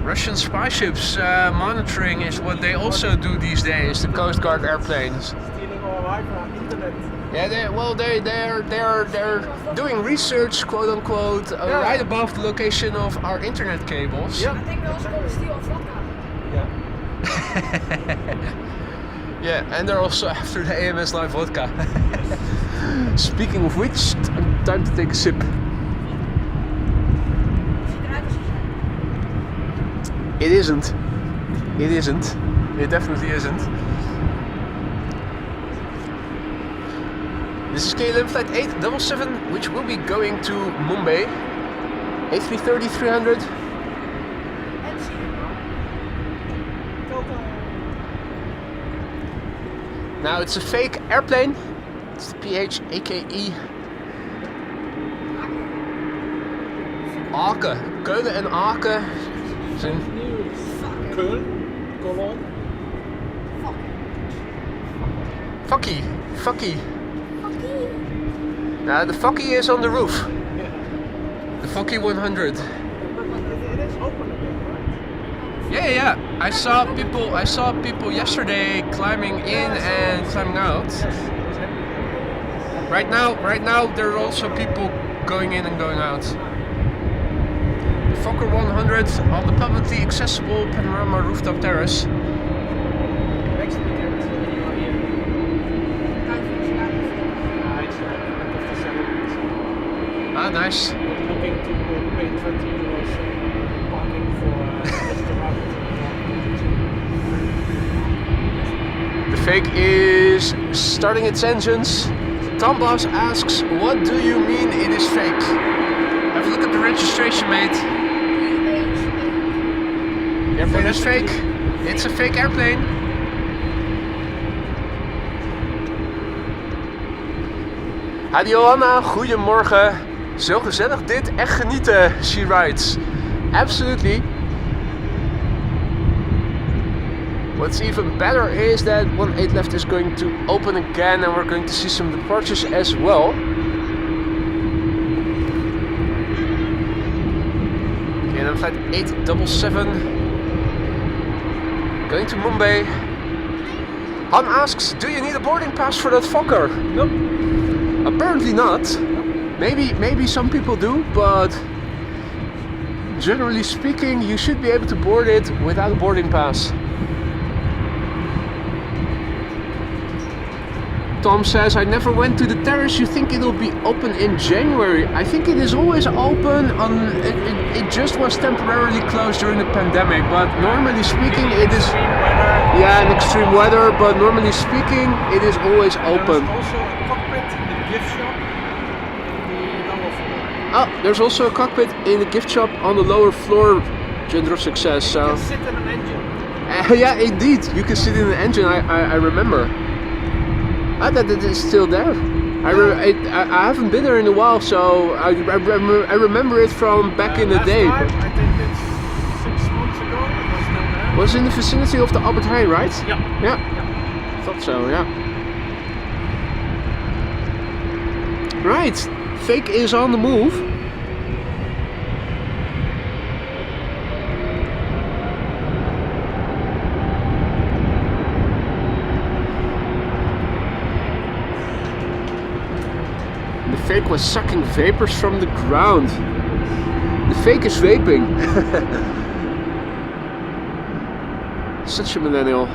Russian spy ships monitoring is what they also do these days. The Coast Guard airplanes. Stealing our Wi-Fi on internet. Yeah, they're doing research, quote unquote, right above the location of our internet cables. Ja. I think we also gonna steal a vodka. Ja. Yeah, and they're also after the AMS Live vodka. Speaking of which, time to take a sip. Ziet eruit als je It isn't. It isn't. It definitely isn't. This is KLM flight 877, which will be going to Mumbai. A330 300. en zie je maar. Now it's a fake airplane. It's the PH-AKE Aken. Keulen en Aken zijn Köln, Cologne. fucky. Now the fucky is on the roof. Yeah. The fucky 100. It is open again, right? Yeah. I saw people yesterday climbing in and climbing out. Yes, it was happening. Right now there are also people going in and going out. The Fokker 100 on the publicly accessible panorama rooftop terrace. Next weekend, you are here. It's end of December. Ah, nice. Looking to pay 20 euros parking for just around. The fake is starting its engines. Tom Boss asks, what do you mean it is fake? Have a look at the registration, mate. The airplane is fake. It's a fake airplane. Hadi Johanna, goedemorgen. Zo gezellig dit, echt genieten, she writes. Absolutely. What's even better is that 18 left is going to open again and we're going to see some departures as well. And I'm flight 877 going to Mumbai. Han asks, do you need a boarding pass for that Fokker? Nope. Apparently not. Maybe some people do, but generally speaking, you should be able to board it without a boarding pass. Tom says, I never went to the terrace. You think it'll be open in January? I think it is always open. It just was temporarily closed during the pandemic, but normally speaking, it is. Yeah, in extreme weather, but normally speaking, it is always open. There's also a cockpit in the gift shop in the lower floor. Oh, there's also a cockpit in the gift shop on the lower floor. Gender of success. So. You can sit in an engine. Yeah, indeed, you can sit in the engine. I remember. That it is still there. I haven't been there in a while, so I remember it from back in the day. Time, I think it's 6 months ago. It was still there. Was in the vicinity of the Albert Heijn, right? Yeah. Yeah. Thought so, yeah. Right, fake is on the move. The fake was sucking vapors from the ground. The fake is vaping. Such a millennial.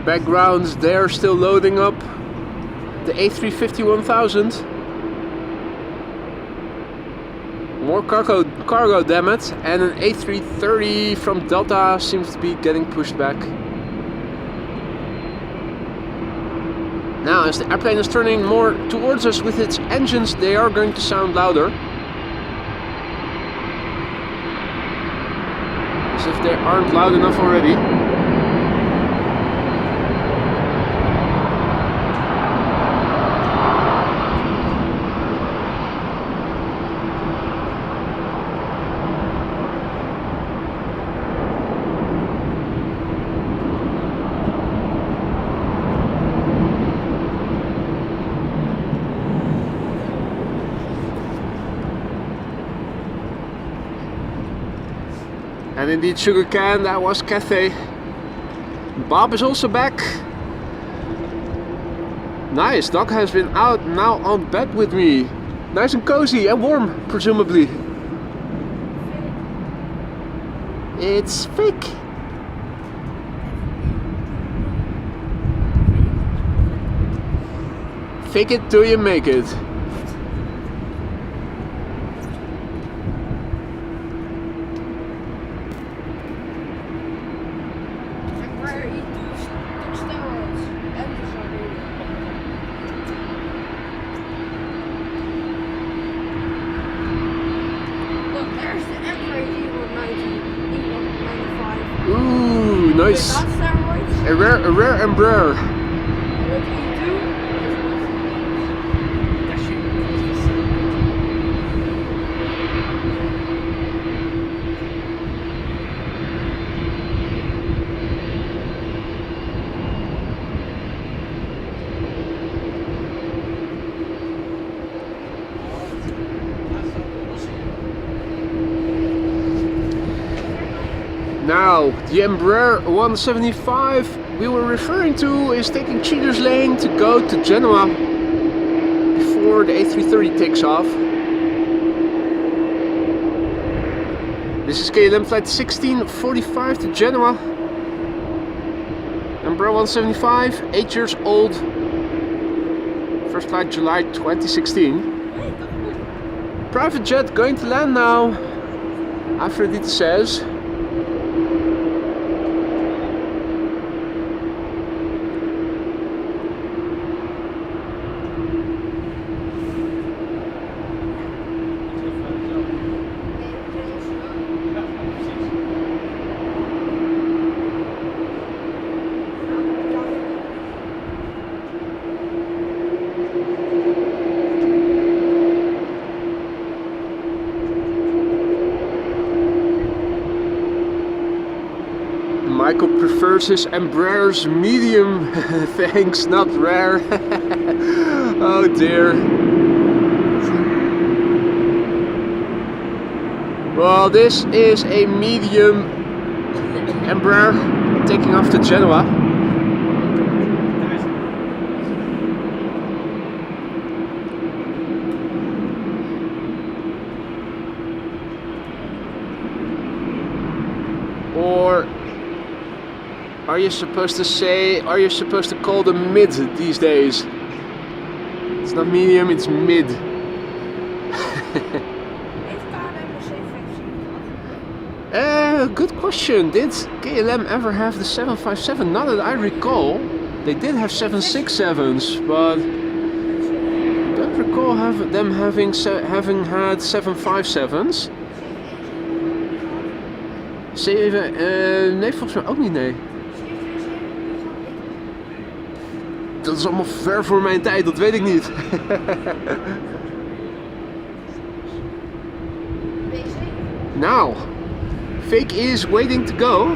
Backgrounds, they're still loading up the A350-1000. More cargo, damn it, and an A330 from Delta seems to be getting pushed back. Now, as the airplane is turning more towards us with its engines, they are going to sound louder. As if they aren't loud enough already. And indeed, sugarcane, that was Cathay. Bob is also back. Nice, Doc has been out now on bed with me. Nice and cozy and warm, presumably. It's fake. Fake it till you make it. Ooh, nice. A rare Embraer. Now, the Embraer 175 we were referring to is taking Cheater's Lane to go to Genoa before the A330 takes off. This is KLM flight 1645 to Genoa. Embraer 175, 8 years old. First flight July 2016. Private jet going to land now, Aphrodite says. Michael prefers his Embraers medium. Thanks, not rare. Oh dear. Well, this is a medium Embraer taking off to Genoa. Or are you supposed to say, are you supposed to call them mid these days? It's not medium, it's mid. Good question. Did KLM ever have the 757? Not that I recall. They did have 767s, but I don't recall them having had 757s. Nee, volgens mij ook niet, nee. Dat is allemaal ver voor mijn tijd, dat weet ik niet. Now, Fake is waiting to go.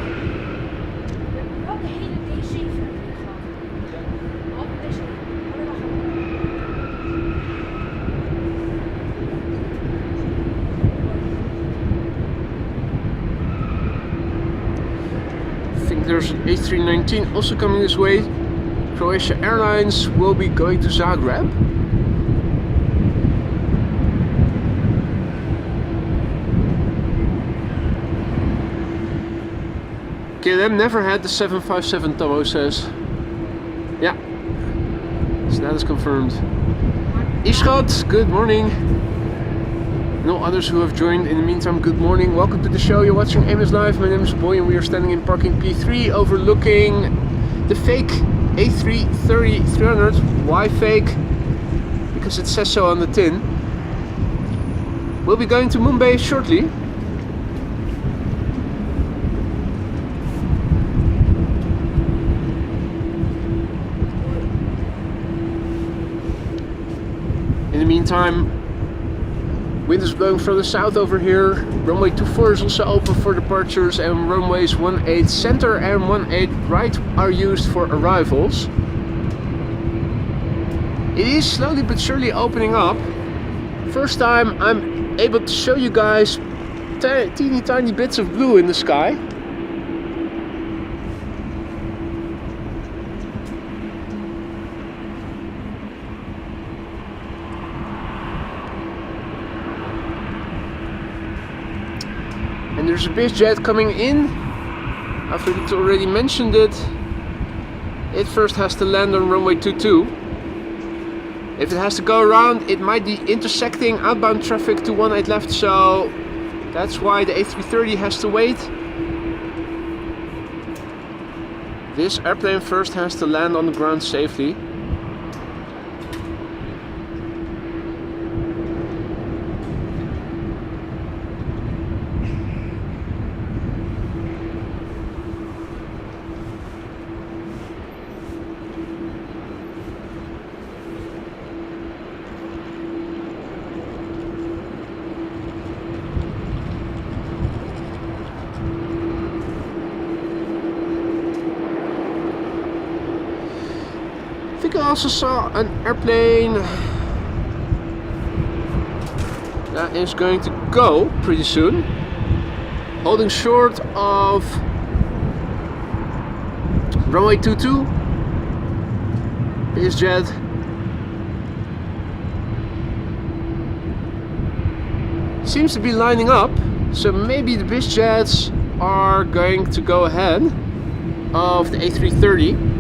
I think there's an A319 also coming this way. Croatia Airlines will be going to Zagreb. KLM never had the 757, Tomo says. Yeah, status confirmed. Ishot, good morning. No others who have joined in the meantime, good morning. Welcome to the show. You're watching Amos Live. My name is Boy and we are standing in parking P3 overlooking the fake A330-300. Why fake? Because it says so on the tin. We'll be going to Mumbai shortly. In the meantime, wind is blowing from the south over here. Runway 24 is also open for departures, and runways 18 center and 18 right are used for arrivals. It is slowly but surely opening up. First time I'm able to show you guys teeny tiny bits of blue in the sky. And there's a BizJet coming in. I've already mentioned it. It first has to land on runway 22. If it has to go around, it might be intersecting outbound traffic to 18 left, so that's why the A330 has to wait. This airplane first has to land on the ground safely. I think I also saw an airplane that is going to go pretty soon, holding short of runway 22. BizJet. Seems to be lining up, so maybe the BizJets are going to go ahead of the A330.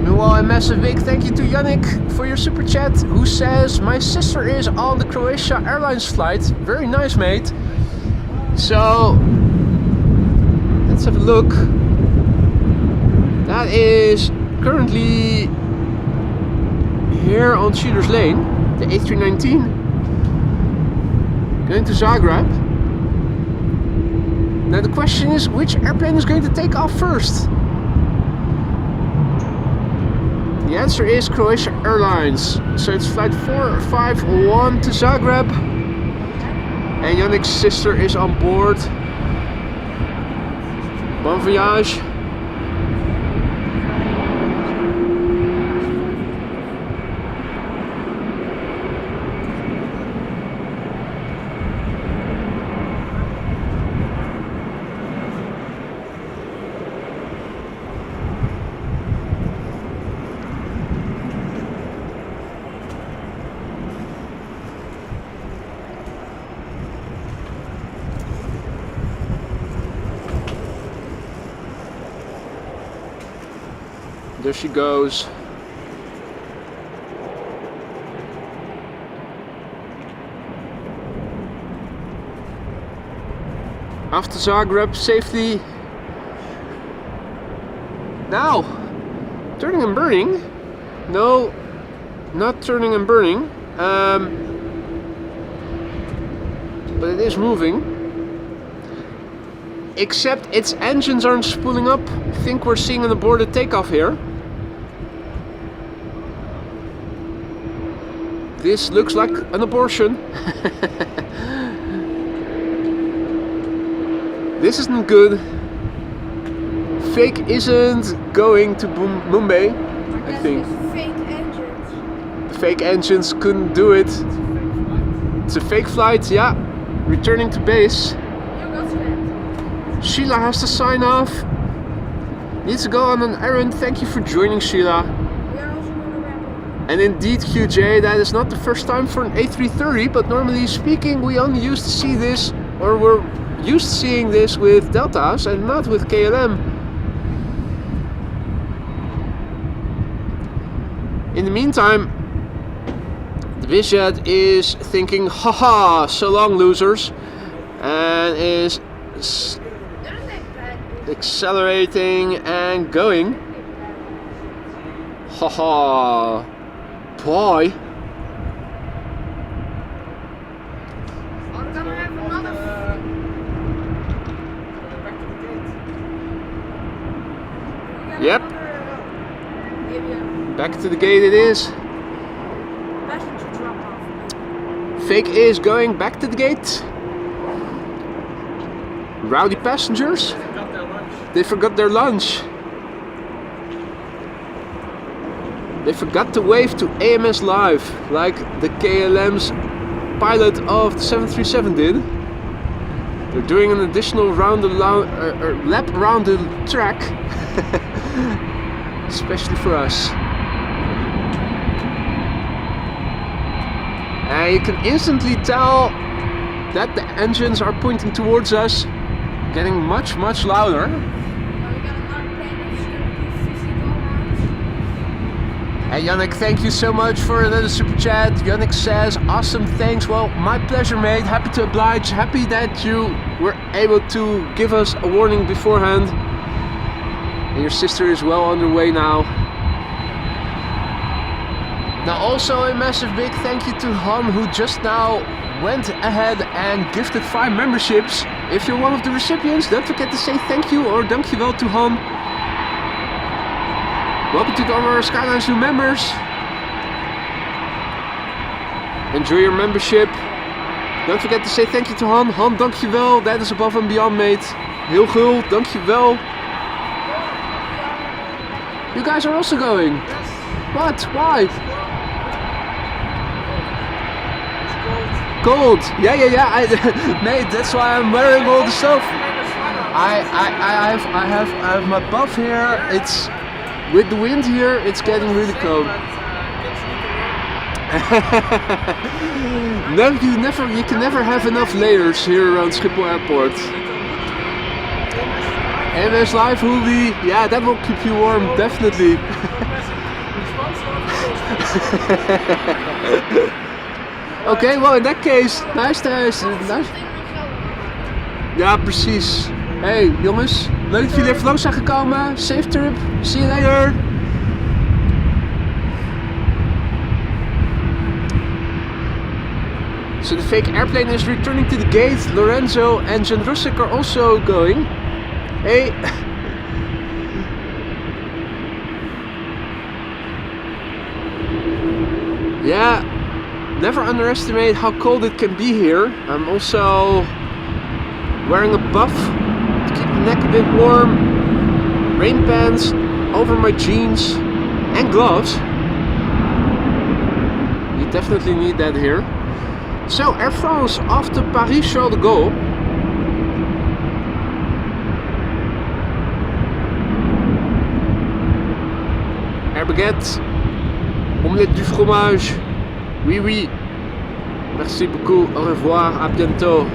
Meanwhile, a massive big thank you to Yannick for your super chat, who says, my sister is on the Croatia Airlines flight. Very nice, mate. So, let's have a look. That is currently here on Cheater's Lane, the A319, going to Zagreb. Now the question is, which airplane is going to take off first? The answer is Croatia Airlines. So it's flight 451 to Zagreb. And Yannick's sister is on board. Bon voyage. There she goes. Off to Zagreb safely. Now, turning and burning. No, not turning and burning. But it is moving. Except its engines aren't spooling up. I think we're seeing an aborted takeoff here. This looks like an abortion. This isn't good. Fake isn't going to Mumbai, I think. Fake engines. The fake engines couldn't do it. It's a fake flight, yeah. Returning to base. Sheila has to sign off. Needs to go on an errand. Thank you for joining, Sheila. And indeed, QJ, that is not the first time for an A330, but normally speaking, we only used to see this, or we're used to seeing this with Deltas and not with KLM. In the meantime, the BizJet is thinking, haha, so long losers, and is accelerating and going. Haha. Boy. I'm gonna have another. Yep. Back to the gate it is. Passenger drop off. Fake is going back to the gate. Rowdy passengers. They forgot their lunch. They forgot to wave to AMS Live, like the KLM's pilot of the 737 did. They're doing an additional lap around the track, especially for us. And you can instantly tell that the engines are pointing towards us, getting much louder. Hey Yannick, thank you so much for the super chat. Yannick says, awesome, thanks. Well, my pleasure, mate. Happy to oblige. Happy that you were able to give us a warning beforehand. And your sister is well on her way now. Now also a massive big thank you to Han, who just now went ahead and gifted 5 memberships. If you're one of the recipients, don't forget to say thank you or dankjewel to Han. Welcome to our Skylines new members. Enjoy your membership. Don't forget to say thank you to Han. Han, dankjewel. That is above and beyond, mate. Heel gul, dankjewel. You guys are also going? Yes. What? Why? Cold. Yeah. Mate, that's why I'm wearing all the stuff. I have my buff here. It's with the wind here. It's getting really cold. You can never have enough layers here around Schiphol Airport. MS Live hoodie, yeah, that will keep you warm, definitely. Oké, well in that case, nice. Ja, precies. Hey jongens, leuk dat jullie even langs zijn gekomen. Safe trip, see you later. So the fake airplane is returning to the gate. Lorenzo and Jan Rusik are also going. Hey. Yeah, never underestimate how cold it can be here. I'm also wearing a buff to keep the neck a bit warm, rain pants over my jeans and gloves. You definitely need that here. So Air France off to Paris Charles de Gaulle. Air baguette, omelette du fromage. Oui. Merci beaucoup. Au revoir. À bientôt.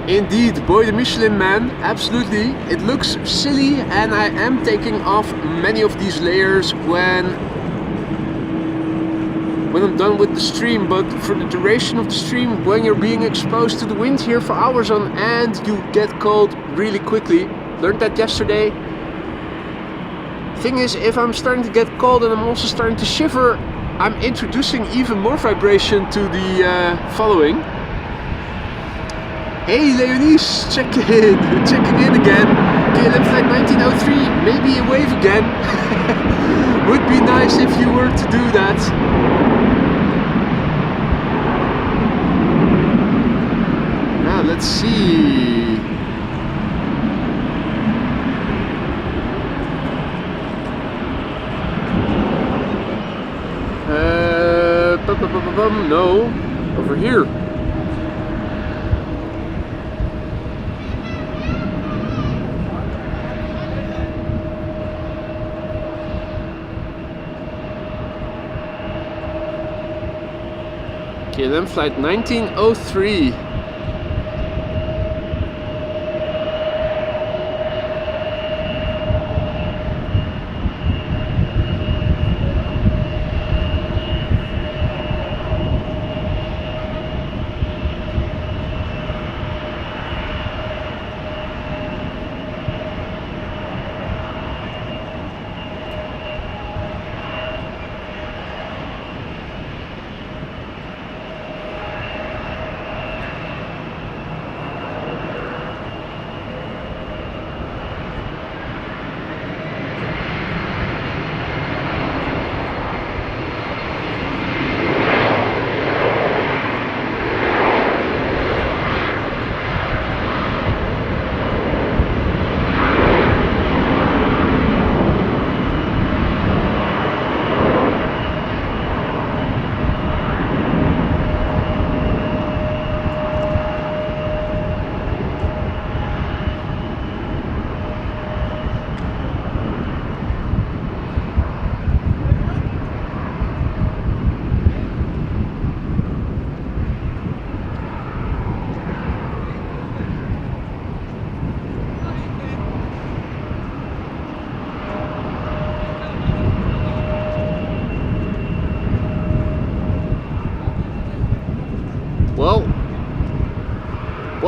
Indeed, boy the Michelin man, absolutely. It looks silly and I am taking off many of these layers when I'm done with the stream, but for the duration of the stream, when you're being exposed to the wind here for hours on end, you get cold really quickly. Learned that yesterday. Thing is, if I'm starting to get cold and I'm also starting to shiver, I'm introducing even more vibration to the following. Hey Leonice, checking in again. KLM flight 1903, maybe a wave again. Would be nice if you were to do that. Now let's see. No, over here. KLM flight 1903.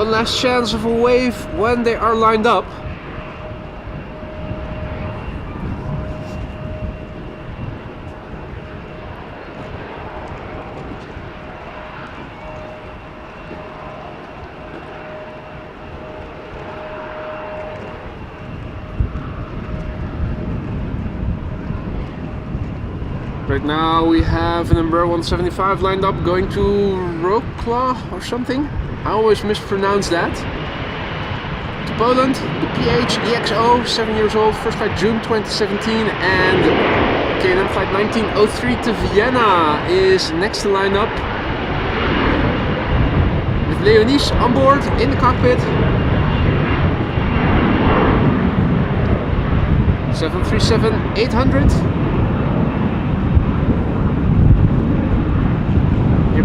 one last chance of a wave when they are lined up. Right now we have an Embraer 175 lined up going to Wrocław or something. I always mispronounce that. To Poland, the PH EXO, 7 years old, first flight June 2017, and KLM flight 1903 to Vienna is next to line up. With Leonis on board in the cockpit. 737-800.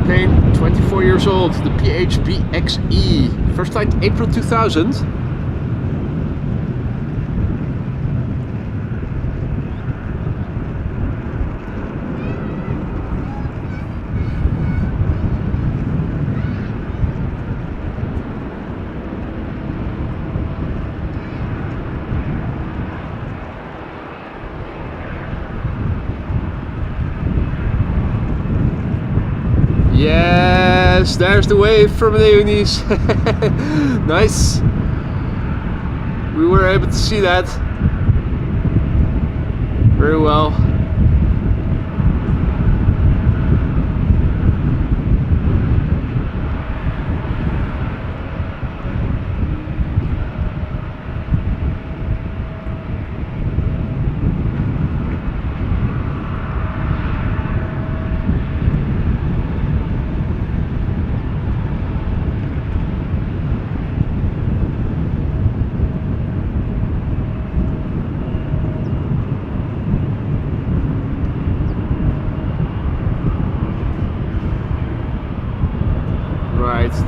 Plane, 24 years old, the PHBXE, first flight April 2000. Yes, there's the wave from Leonis. Nice. We were able to see that very well.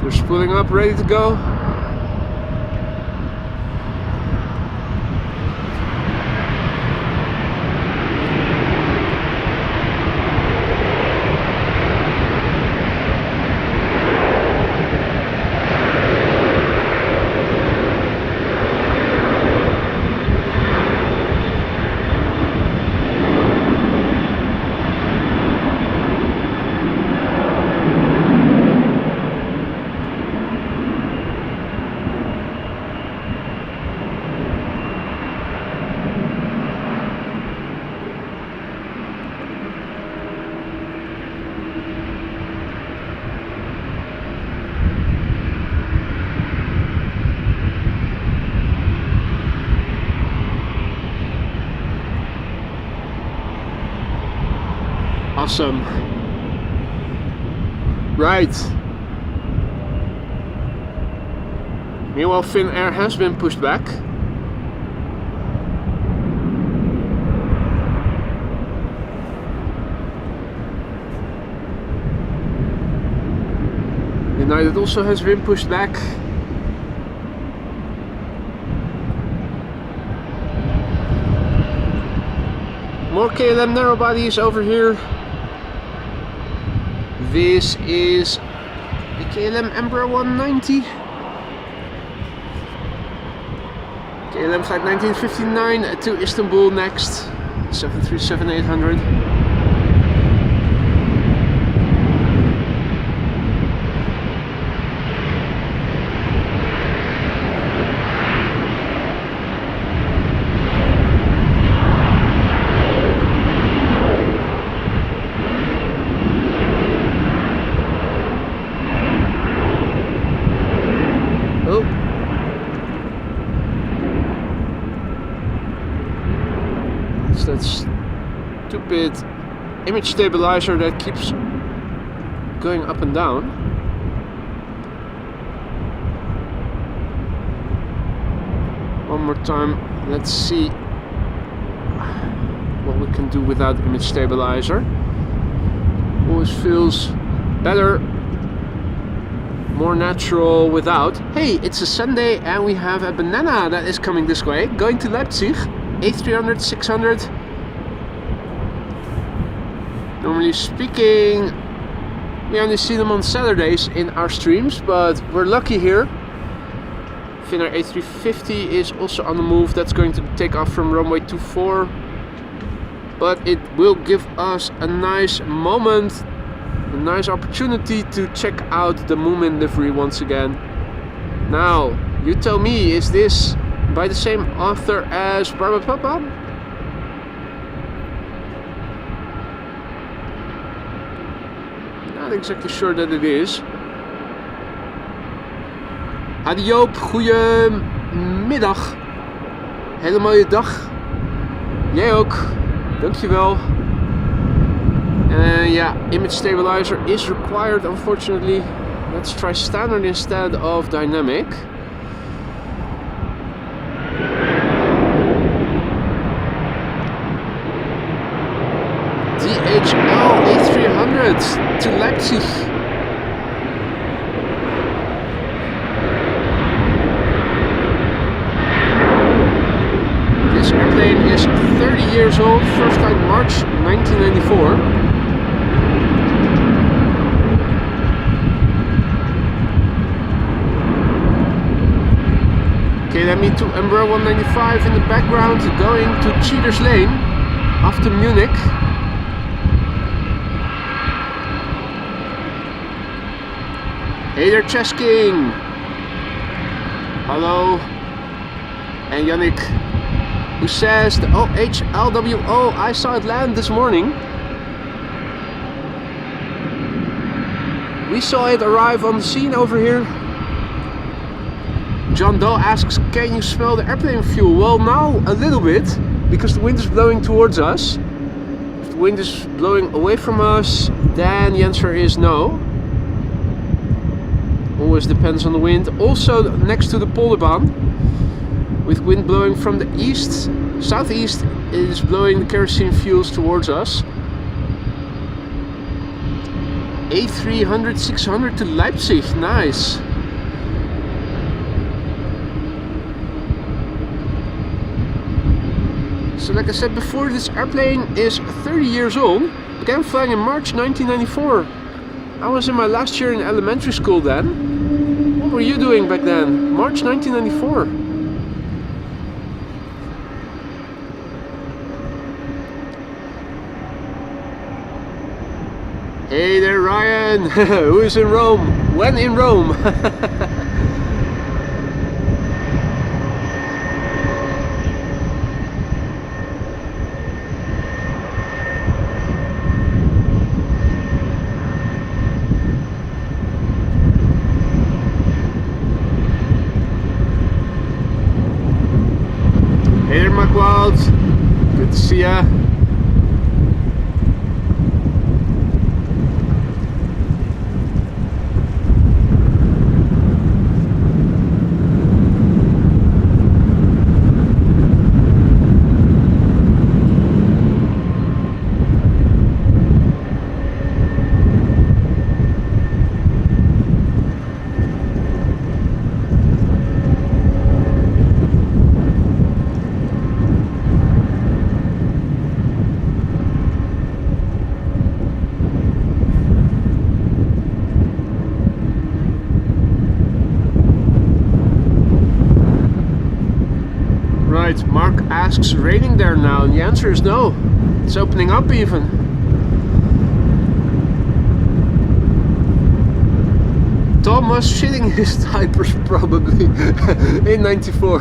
They're spooling up, ready to go. Awesome. Right. Meanwhile, Finnair has been pushed back. United also has been pushed back. More KLM narrow bodies over here. This is the KLM Embraer 190. KLM flight 1959 to Istanbul next. 737-800. That stupid image stabilizer that keeps going up and down. One more time, let's see what we can do without image stabilizer. Always feels better, more natural without. Hey, it's a Sunday and we have a banana that is coming this way, going to Leipzig. A300, 600. Normally speaking, we only see them on Saturdays in our streams, but we're lucky here Finnair A350 is also on the move. That's going to take off from runway 24. But it will give us a nice moment, a nice opportunity to check out the Moomin livery once again. Now, you tell me, is this by the same author as Papa? Not exactly sure that it is. Hadi Joop, goedemiddag. Hele mooie dag. Jij ook. Dankjewel. Yeah, image stabilizer is required, unfortunately. Let's try standard instead of dynamic. DHL A300 to Leipzig. This airplane is 30 years old, first flight March 1994. Okay, that means to Embraer 195 in the background, going to Cheaters Lane after Munich. Hey there, Chess King. Hello. And Yannick, who says the OHLWO, I saw it land this morning. We saw it arrive on the scene over here. John Doe asks, can you smell the airplane fuel? Well, now a little bit, because the wind is blowing towards us. If the wind is blowing away from us, then the answer is no. Always depends on the wind. Also next to the Polderbaan, with wind blowing from the east, southeast, is blowing the kerosene fuels towards us. A300 600 to Leipzig, nice. So like I said before, this airplane is 30 years old. Began flying in March 1994. I was in my last year in elementary school then. What were you doing back then? March 1994. Hey there, Ryan. Who is in Rome? When in Rome? Hey there, Macwild. Good to see ya. Right, Mark asks, raining there now? And the answer is no. It's opening up even. Tom was shitting his diapers probably in 94.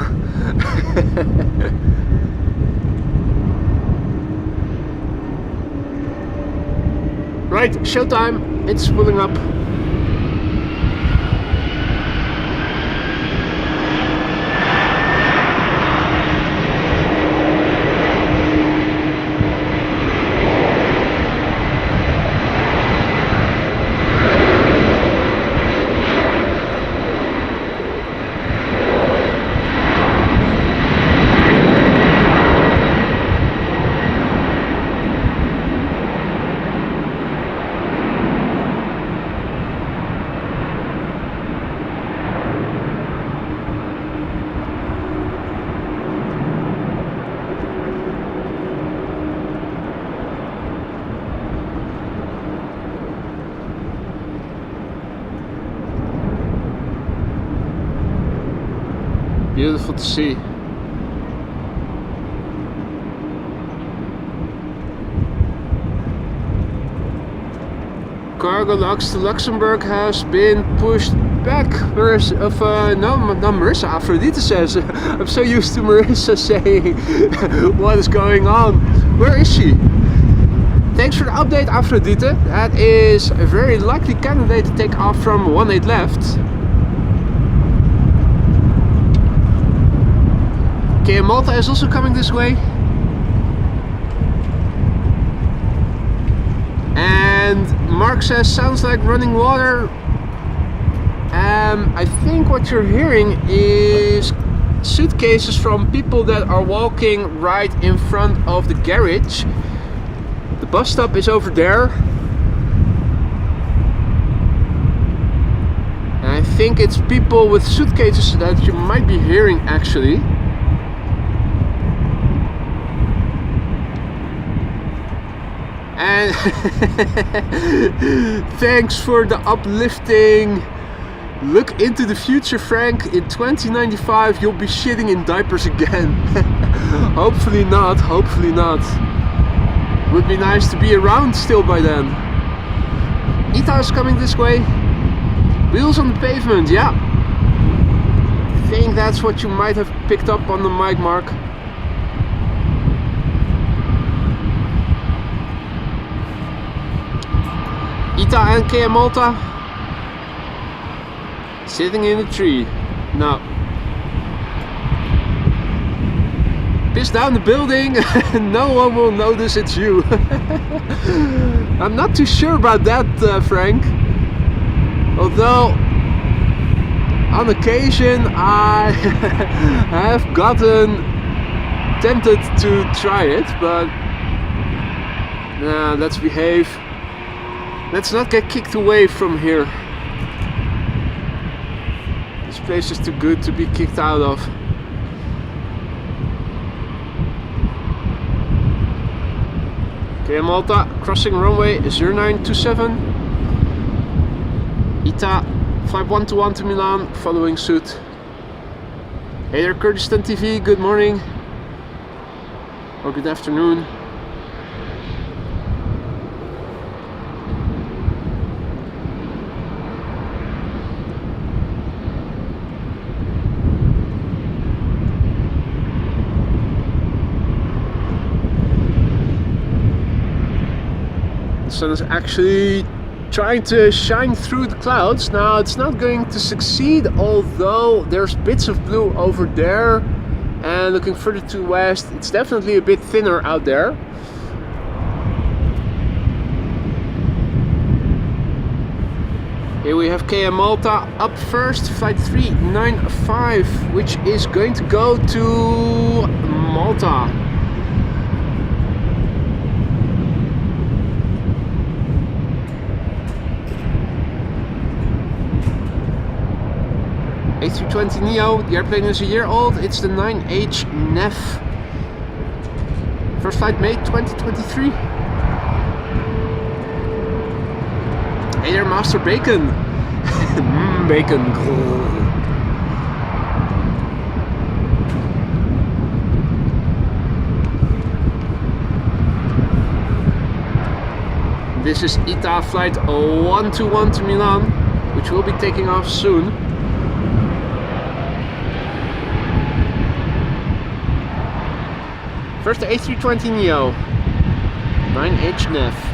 Right, showtime. It's pulling up. Beautiful to see. Cargo locks to Luxembourg has been pushed back. Marissa, Aphrodite says. I'm so used to Marissa saying what is going on. Where is she? Thanks for the update, Aphrodite. That is a very likely candidate to take off from 18 left. Okay, Malta is also coming this way. And Mark says, sounds like running water. I think what you're hearing is suitcases from people that are walking right in front of the garage. The bus stop is over there. And I think it's people with suitcases that you might be hearing actually. And thanks for the uplifting look into the future, Frank. In 2095 you'll be shitting in diapers again. Hopefully not, hopefully not. Would be nice to be around still by then. Ita is coming this way. Wheels on the pavement, yeah. I think that's what you might have picked up on the mic, Mark. Ita and KM Malta sitting in a tree. No. Piss down the building. No one will notice it's you. I'm not too sure about that, Frank. Although on occasion I have gotten tempted to try it, but nah, let's behave. Let's not get kicked away from here. This place is too good to be kicked out of. Okay, Malta, crossing runway 0927. Ita, flight 121 to Milan, following suit. Hey there, Kurdistan TV, good morning. Or good afternoon. The sun is actually trying to shine through the clouds. Now it's not going to succeed, although there's bits of blue over there, and looking further to the west it's definitely a bit thinner out there. Here we have KM Malta up first, flight 395, which is going to go to Malta. A320neo, the airplane is a year old, it's the 9H NEF. First flight May 2023. Hey there, Master Bacon. Bacon. This is ITA flight 121 to Milan, which will be taking off soon. First the A320neo, 9H NEF.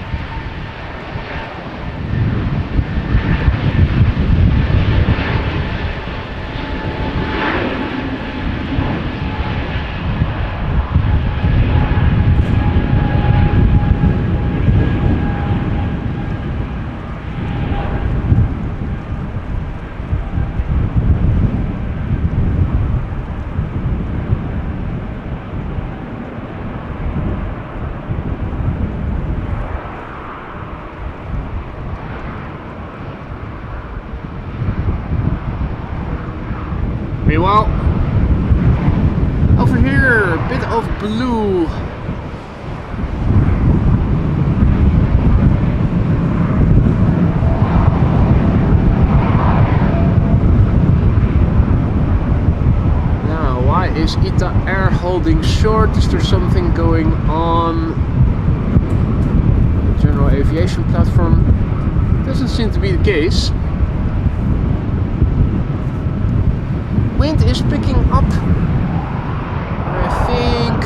Meanwhile, over here, a bit of blue. Now, Why is ITA Air holding short? Is there something going on? General aviation platform? Doesn't seem to be the case. Wind is picking up. I think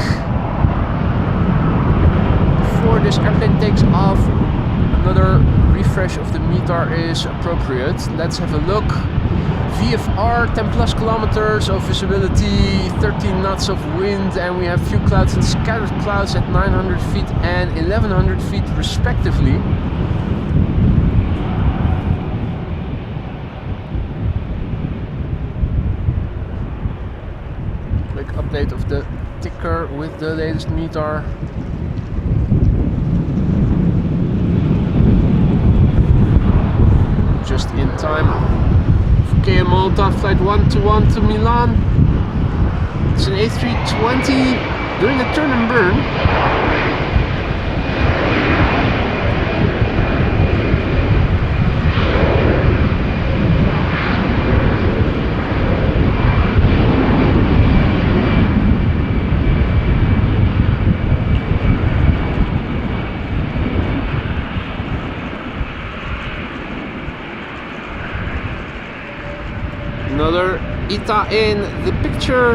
before this airplane takes off, another refresh of the METAR is appropriate. Let's have a look. VFR 10 plus kilometers of visibility, 13 knots of wind, and we have few clouds and scattered clouds at 900 feet and 1100 feet respectively. Quick update of the ticker with the latest METAR. Just in time. KM Malta flight 121 to Milan. It's an A320 doing a turn and burn. Another ITA in the picture,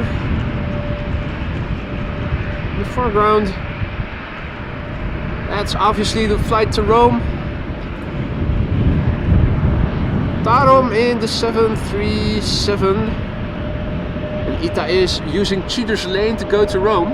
in the foreground. That's obviously the flight to Rome. Tarom in the 737. And ITA is using Cheater's Lane to go to Rome.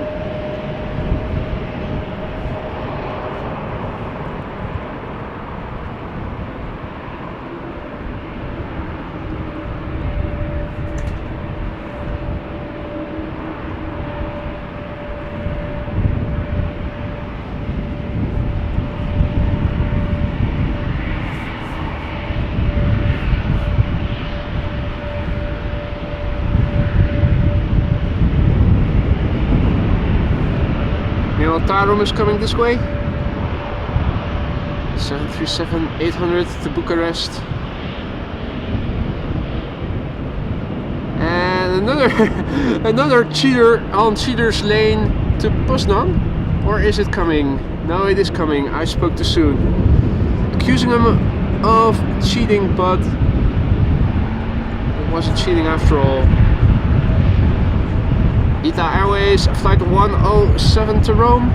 Tarom is coming this way. 737-800 to Bucharest. And another cheater on Cheater's Lane to Poznan. Or is it coming? No, it is coming. I spoke too soon. Accusing him of cheating, but it wasn't cheating after all. ITA Airways flight 107 to Rome.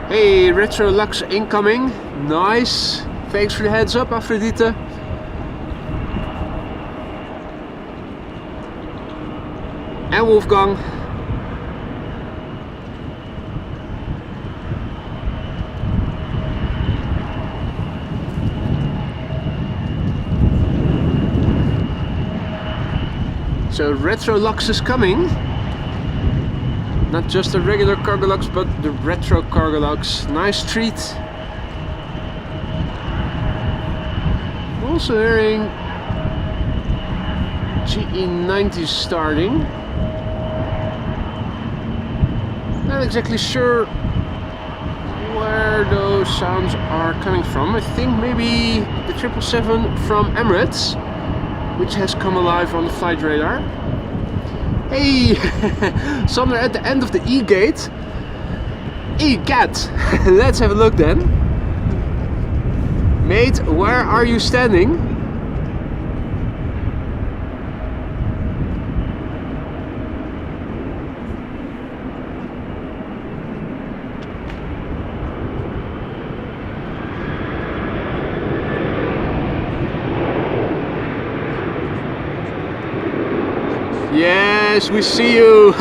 Hey, Retro Lux incoming. Nice. Thanks for the heads up, Aphrodite. And Wolfgang. So Retro Lux is coming. Not just the regular Cargo Lux, but the Retro Cargo Lux. Nice treat. Also hearing GE90 starting. Not exactly sure where those sounds are coming from. I think maybe the 777 from Emirates, which has come alive on the flight radar. Hey, somewhere at the end of the E gate. E-cat. Let's have a look then. Mate, where are you standing? Yes, we see you.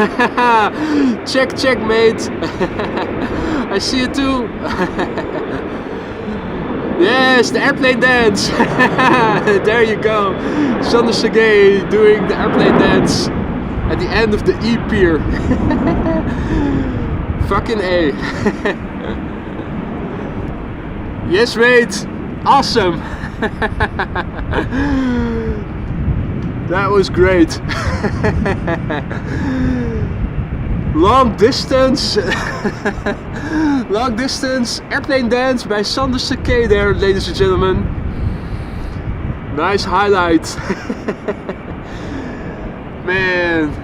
Check, check, mate. I see you too. Yes, the airplane dance. There you go. Sander Sergey doing the airplane dance at the end of the E pier. Fucking A. Yes, mate. Awesome. That was great. Long distance. Long distance airplane dance by Sander Sake there, ladies and gentlemen. Nice highlight. Man.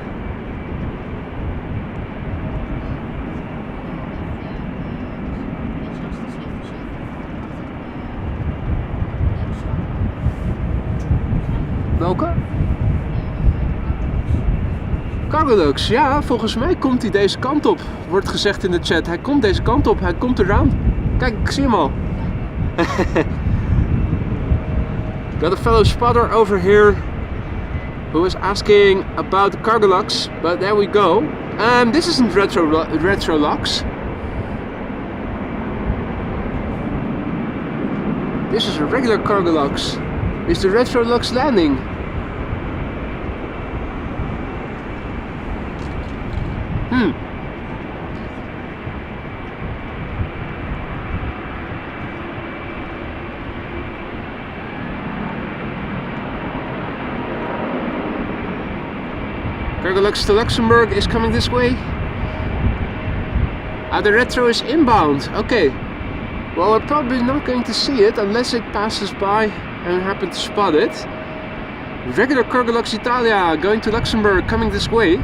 Welke? Cargolux, ja, volgens mij komt hij deze kant op. Wordt gezegd in de chat. Hij komt deze kant op, hij komt eraan. Kijk, ik zie hem al. Got a fellow spotter over here who was asking about the Cargolux, but there we go. This isn't Retrolux. This is a regular Cargolux. Is the Retrolux landing? Cargolux to Luxembourg is coming this way. The Retro is inbound. Okay. Well, we're probably not going to see it unless it passes by and happen to spot it. Regular Cargolux Italia going to Luxembourg, coming this way.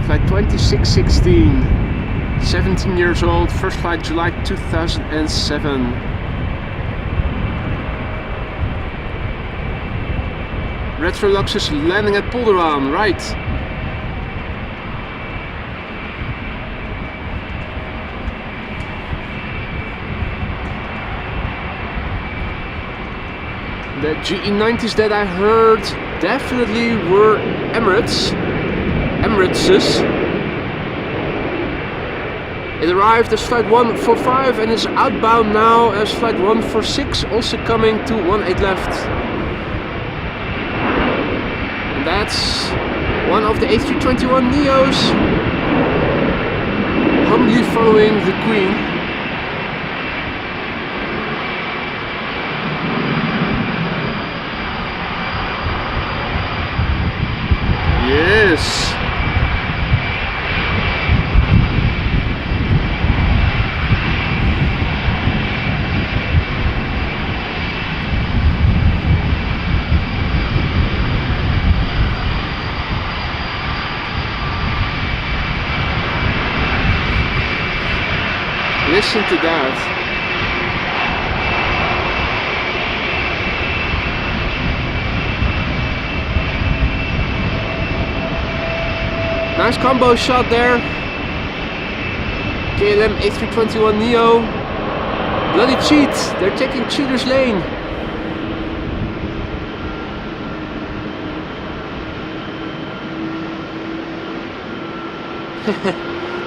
Flight 2616. 17 years old, first flight July 2007. Retrolux is landing at Polderaan, right. The GE90s that I heard definitely were Emirates. It arrived as flight 145 and is outbound now as flight 146, also coming to 18 left. And that's one of the A321neos humbly following the Queen. Yes. Listen to that. Nice combo shot there. KLM A321neo. Bloody cheat. They're taking cheater's lane.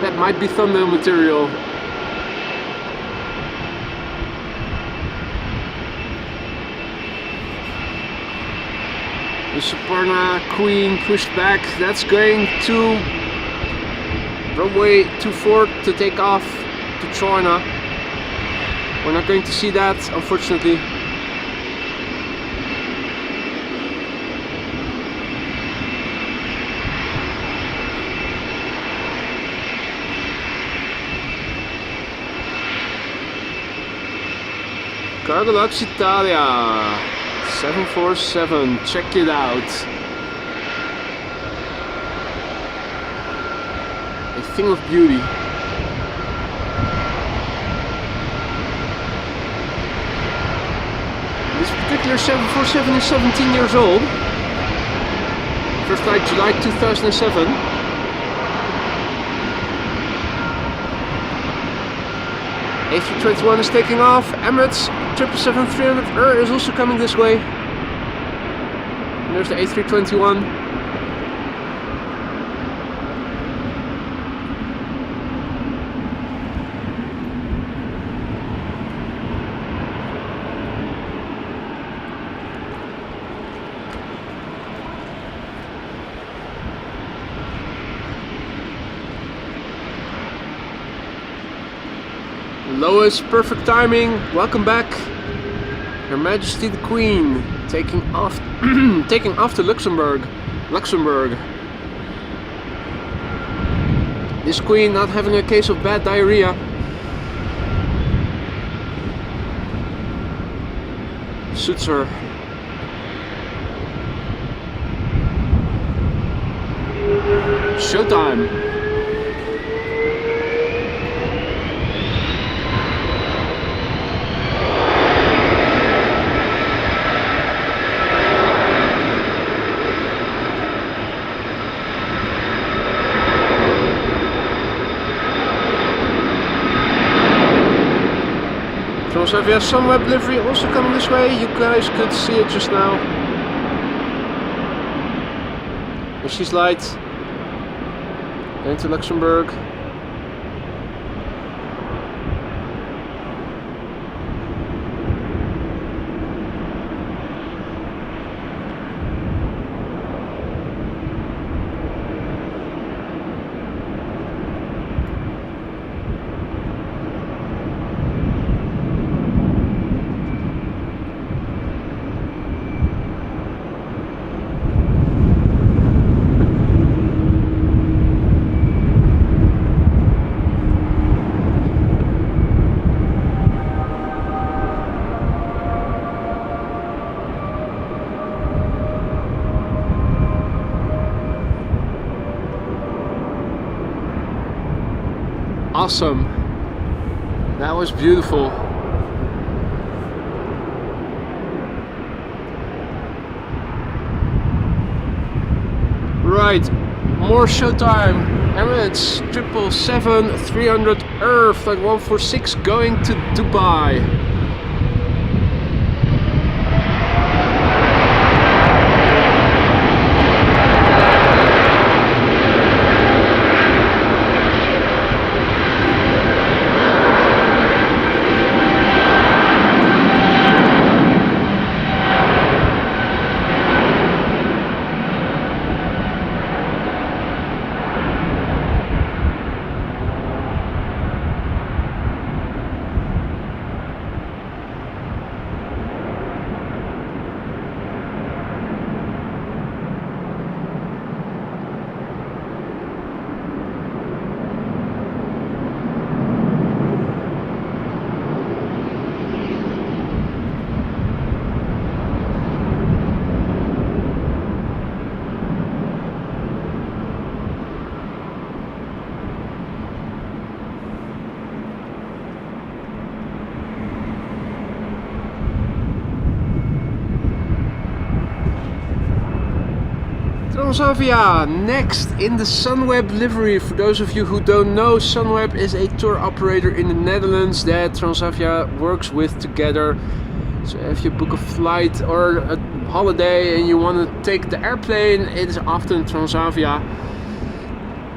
That might be thumbnail material. The Suparna Queen pushed back. That's going to runway 24 to take off to China. We're not going to see that, unfortunately. Cargolux Italia 747, check it out. A thing of beauty. This particular 747 is 17 years old. First flight July 2007. A321 is taking off. Emirates 777-300 is also coming this way. And there's the A321. Lois, perfect timing. Welcome back. Her Majesty the Queen taking off to Luxembourg. This queen not having a case of bad diarrhea. Suits her. Showtime. Transavia Sunweb livery also coming this way. You guys could see it just now. And she's light. Going to Luxembourg. Awesome. That was beautiful. Right, more showtime. Emirates 777-300 flight 146 going to Dubai. Transavia next in the Sunweb livery. For those of you who don't know, Sunweb is a tour operator in the Netherlands that Transavia works with together. So if you book a flight or a holiday and you want to take the airplane, it is often Transavia.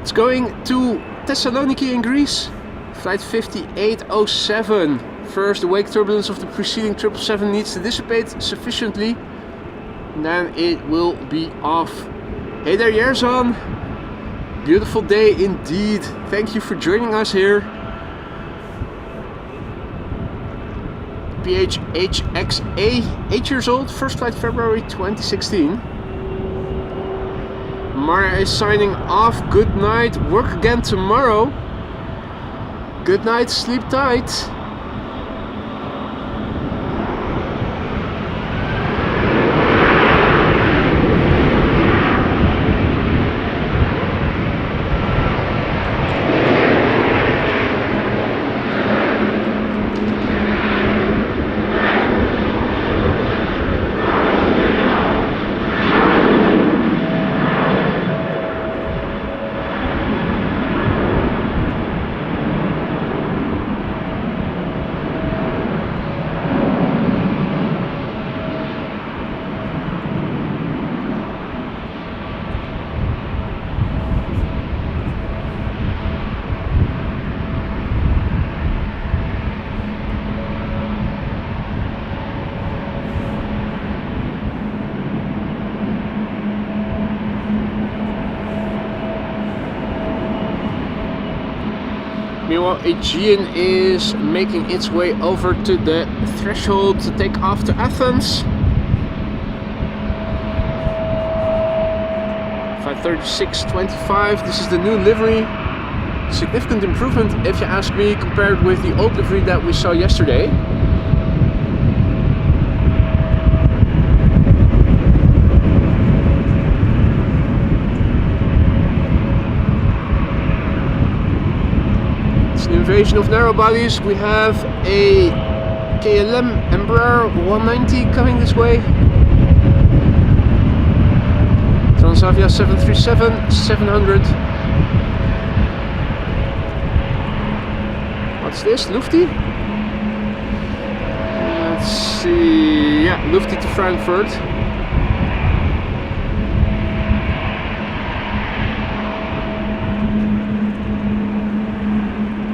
It's going to Thessaloniki in Greece, flight 5807. First, the wake turbulence of the preceding 777 needs to dissipate sufficiently, and then it will be off. Hey there, Yerzan. Beautiful day indeed. Thank you for joining us here. PHHXA, 8 years old, first flight February 2016. Mara is signing off. Good night. Work again tomorrow. Good night. Sleep tight. Meanwhile, Aegean is making its way over to the threshold to take off to Athens. 5:36:25. This is the new livery. Significant improvement, if you ask me, compared with the old livery that we saw yesterday. It's an invasion of narrow bodies. We have a KLM Embraer 190 coming this way. Transavia 737-700. What's this? Lufty? Let's see. Yeah, Lufty to Frankfurt.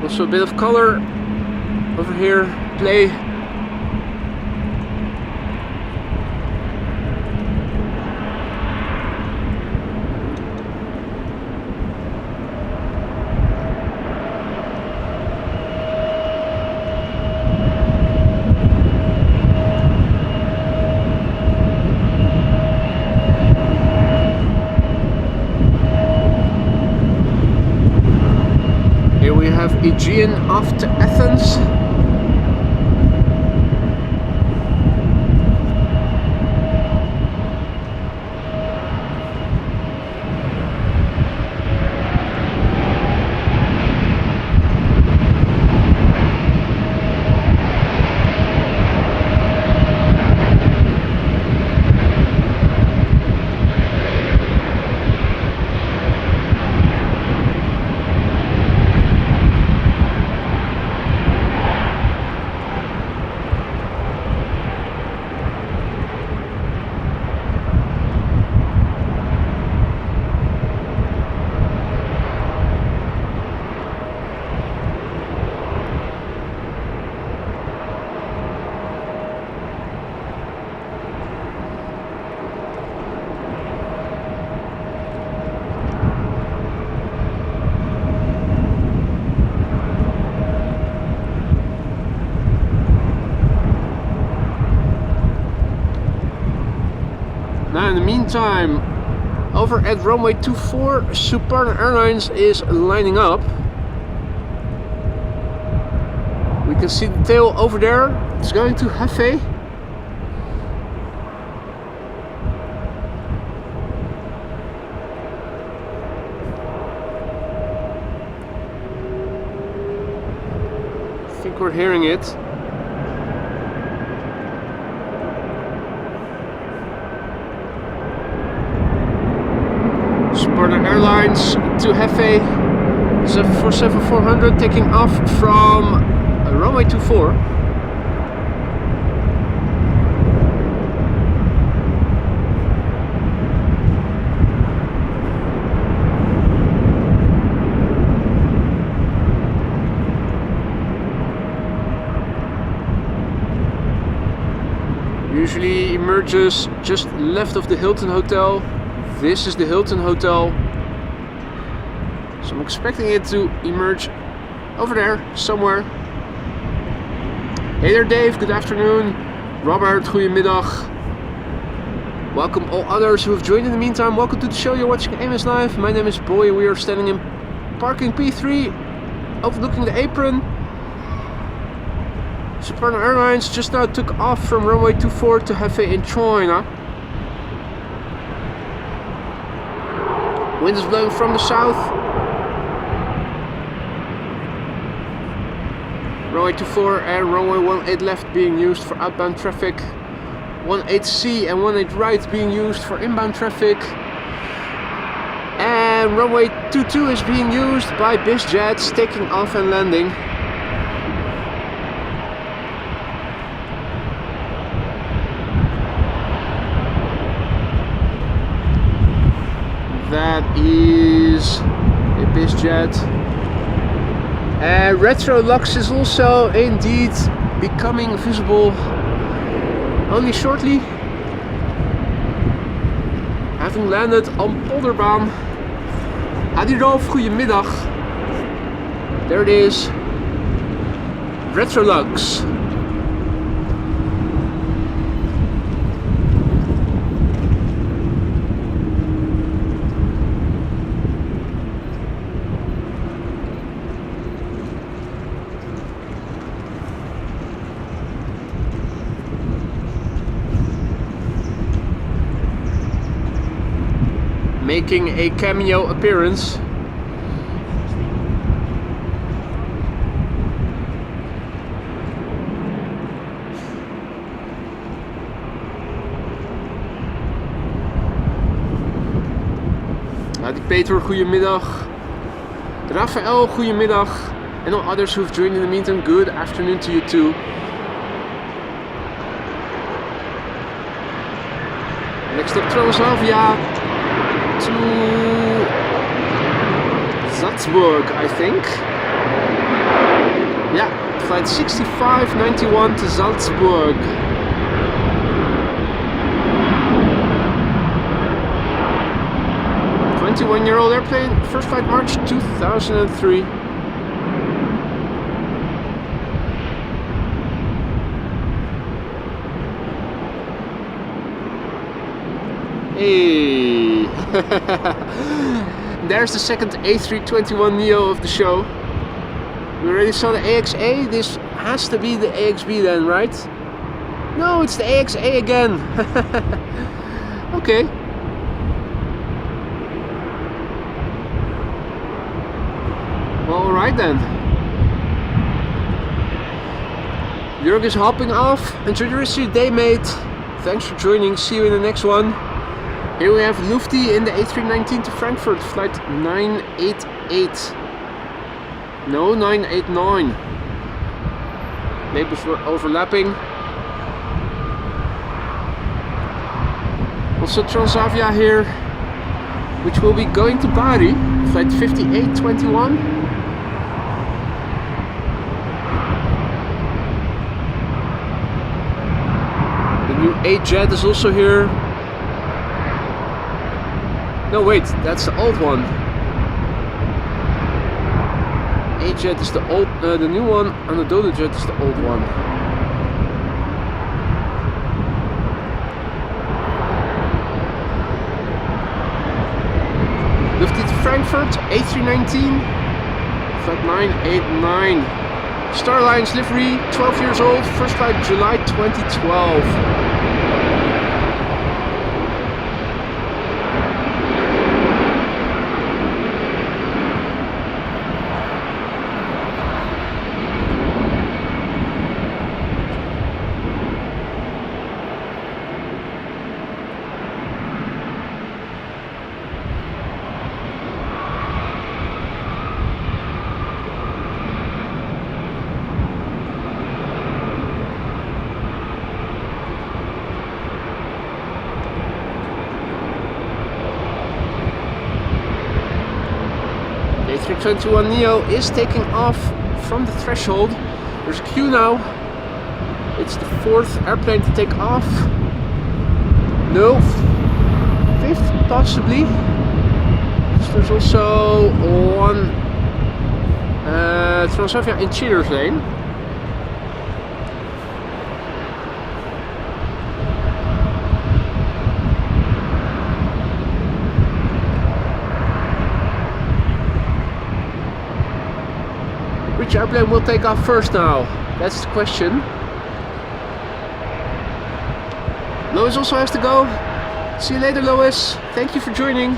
Also a bit of color over here. Play. Aegean off to Athens. Now in the meantime, over at runway 24, Suparna Airlines is lining up. We can see the tail over there. It's going to Hefei. I think we're hearing it. Suparna Airlines to Hefei, 747-400 taking off from runway 24. Usually emerges just left of the Hilton Hotel. This is the Hilton Hotel, so I'm expecting it to emerge over there somewhere. Hey there Dave, good afternoon. Robert, goedemiddag. Welcome all others who have joined in the meantime. Welcome to the show, you're watching AMS Live. My name is Boy and we are standing in parking P3 overlooking the apron. Suparna Airlines just now took off from runway 24 to Hefei in China. Wind is blowing from the south. Runway 24 and runway 18 left being used for outbound traffic. 18C and 18 right being used for inbound traffic. And runway 22 is being used by BizJets taking off and landing. That is a BizJet. And Retrolux is also indeed becoming visible only shortly. Having landed on Polderbaan. Adirolf, goedemiddag. There it is. Retrolux. Making a cameo appearance. Peter, goedemiddag. Rafael, goedemiddag. And all others who've joined in the meantime, good afternoon to you too. Next up, Transavia to Salzburg, I think. Yeah, flight 6591 to Salzburg. One-year-old airplane, first flight March 2003. Hey! There's the second A321neo of the show. We already saw the AXA. This has to be the AXB then, right? No, it's the AXA again. Okay. Alright then. Jörg is hopping off. Enjoy the rest of your day, mate. Thanks for joining. See you in the next one. Here we have Lufti in the A319 to Frankfurt, flight 988. No, 989. Labels were overlapping. Also Transavia here, which will be going to Bari, flight 5821. A-Jet is also here. No, wait, that's the old one. A-Jet is the old, the new one, and the Dodo Jet is the old one. Lifted to Frankfurt, A319, flight 989. Starlines livery, 12 years old, first flight July 2012. A321neo is taking off from the threshold. There's a queue now. It's the fourth airplane to take off. No, fifth possibly. So there's also one Transavia in cheaters lane. Which airplane will take off first now? That's the question. Lois also has to go. See you later, Lois. Thank you for joining.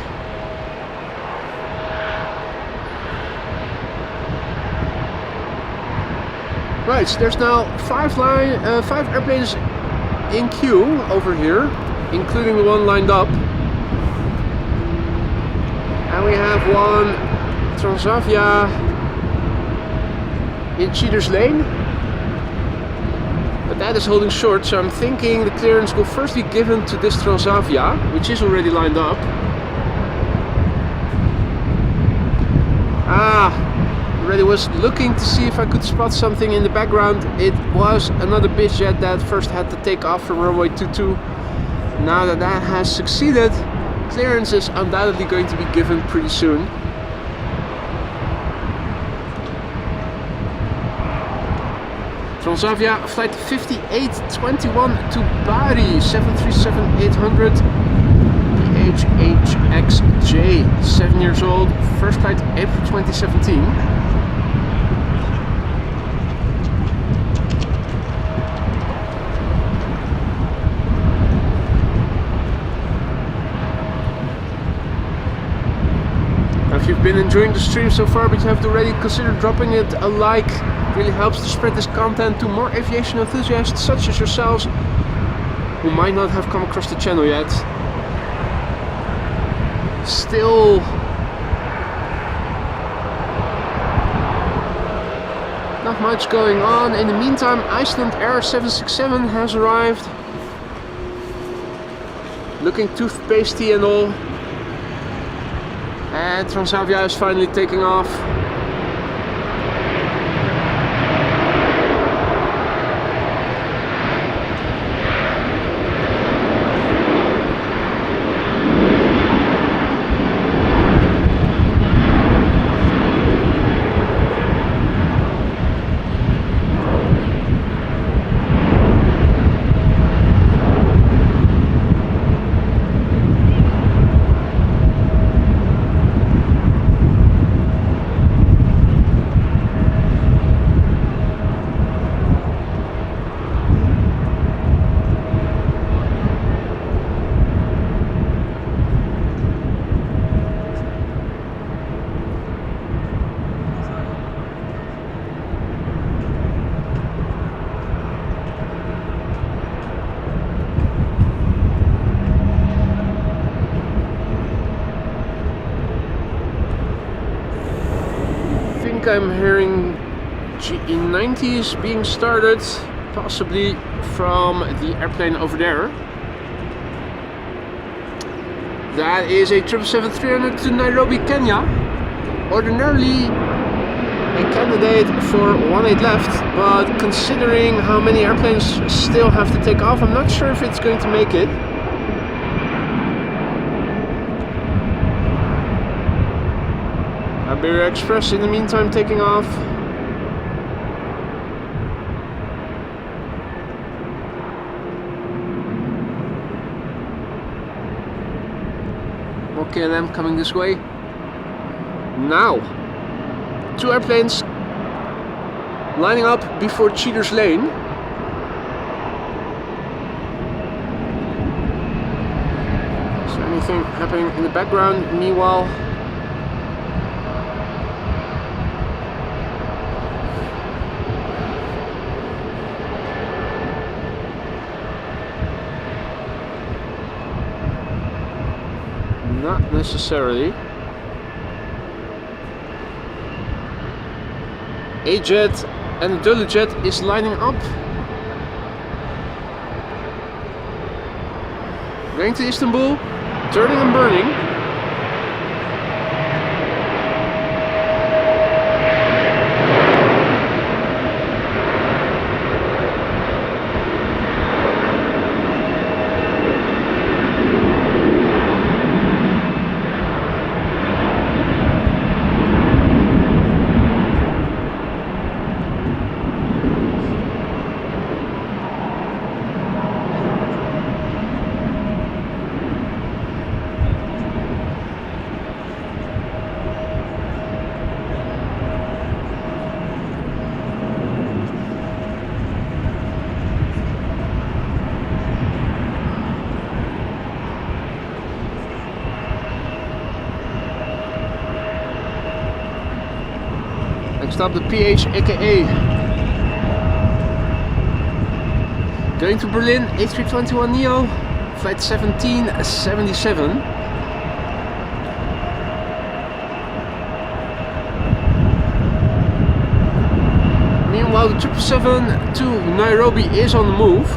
Right, so there's now five airplanes in queue over here, including the one lined up. And we have one Transavia in cheaters lane, but that is holding short, so I'm thinking the clearance will first be given to this Transavia, which is already lined up. Already was looking to see if I could spot something in the background. It was another bizjet that first had to take off from runway 22. Now that that has succeeded, clearance is undoubtedly going to be given pretty soon. Transavia flight 5821 to Bari, 737-800 PHHXJ, 7 years old, first flight April 2017. If you've been enjoying the stream so far but you haven't already, consider dropping it a like. It really helps to spread this content to more aviation enthusiasts such as yourselves who might not have come across the channel yet. Still not much going on. In the meantime, Iceland Air 767 has arrived, looking toothpastey and all. And Transavia is finally taking off. I'm hearing GE90s being started, possibly from the airplane over there. That is a 777-300 to Nairobi, Kenya. Ordinarily a candidate for 18 left, but considering how many airplanes still have to take off, I'm not sure if it's going to make it. Iberia Express in the meantime taking off. KLM coming this way. Now, 2 airplanes lining up before Cheaters Lane. Is there anything happening in the background? Meanwhile, not necessarily. A jet and a Dulles jet is lining up. Going to Istanbul, turning and burning. Next up, the PH aka going to Berlin, A321neo, flight 1777. Meanwhile, the 777 to Nairobi is on the move.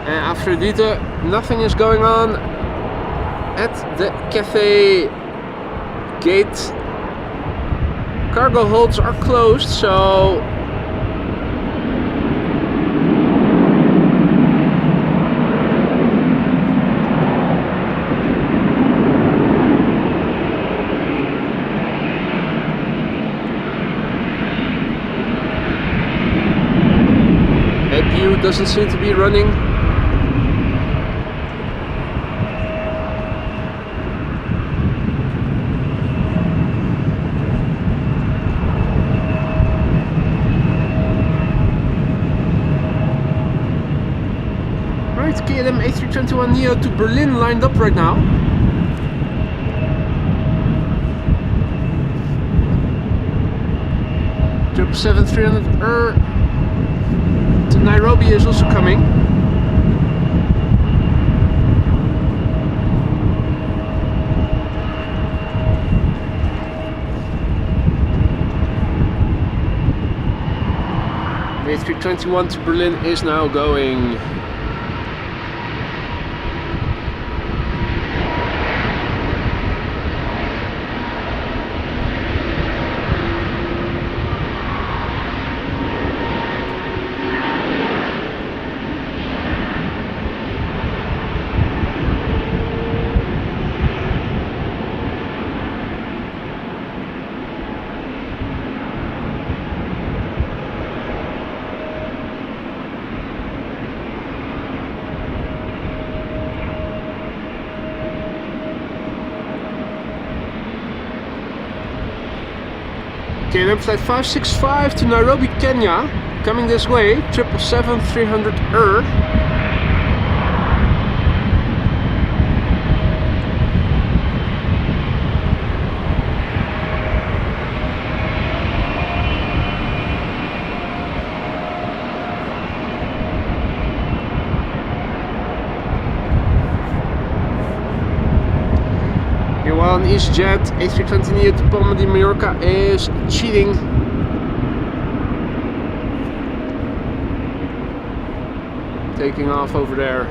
And after Aphrodite, nothing is going on at the cafe gate. Cargo holds are closed, so view doesn't seem to be running. Right, KLM A321neo to Berlin lined up right now. Triple 7300 to Nairobi is also coming. The A321 to Berlin is now going. KLM flight 565 to Nairobi, Kenya, coming this way, 777-300 While an EasyJet A320neo to Palma de Mallorca is cheating. Taking off over there.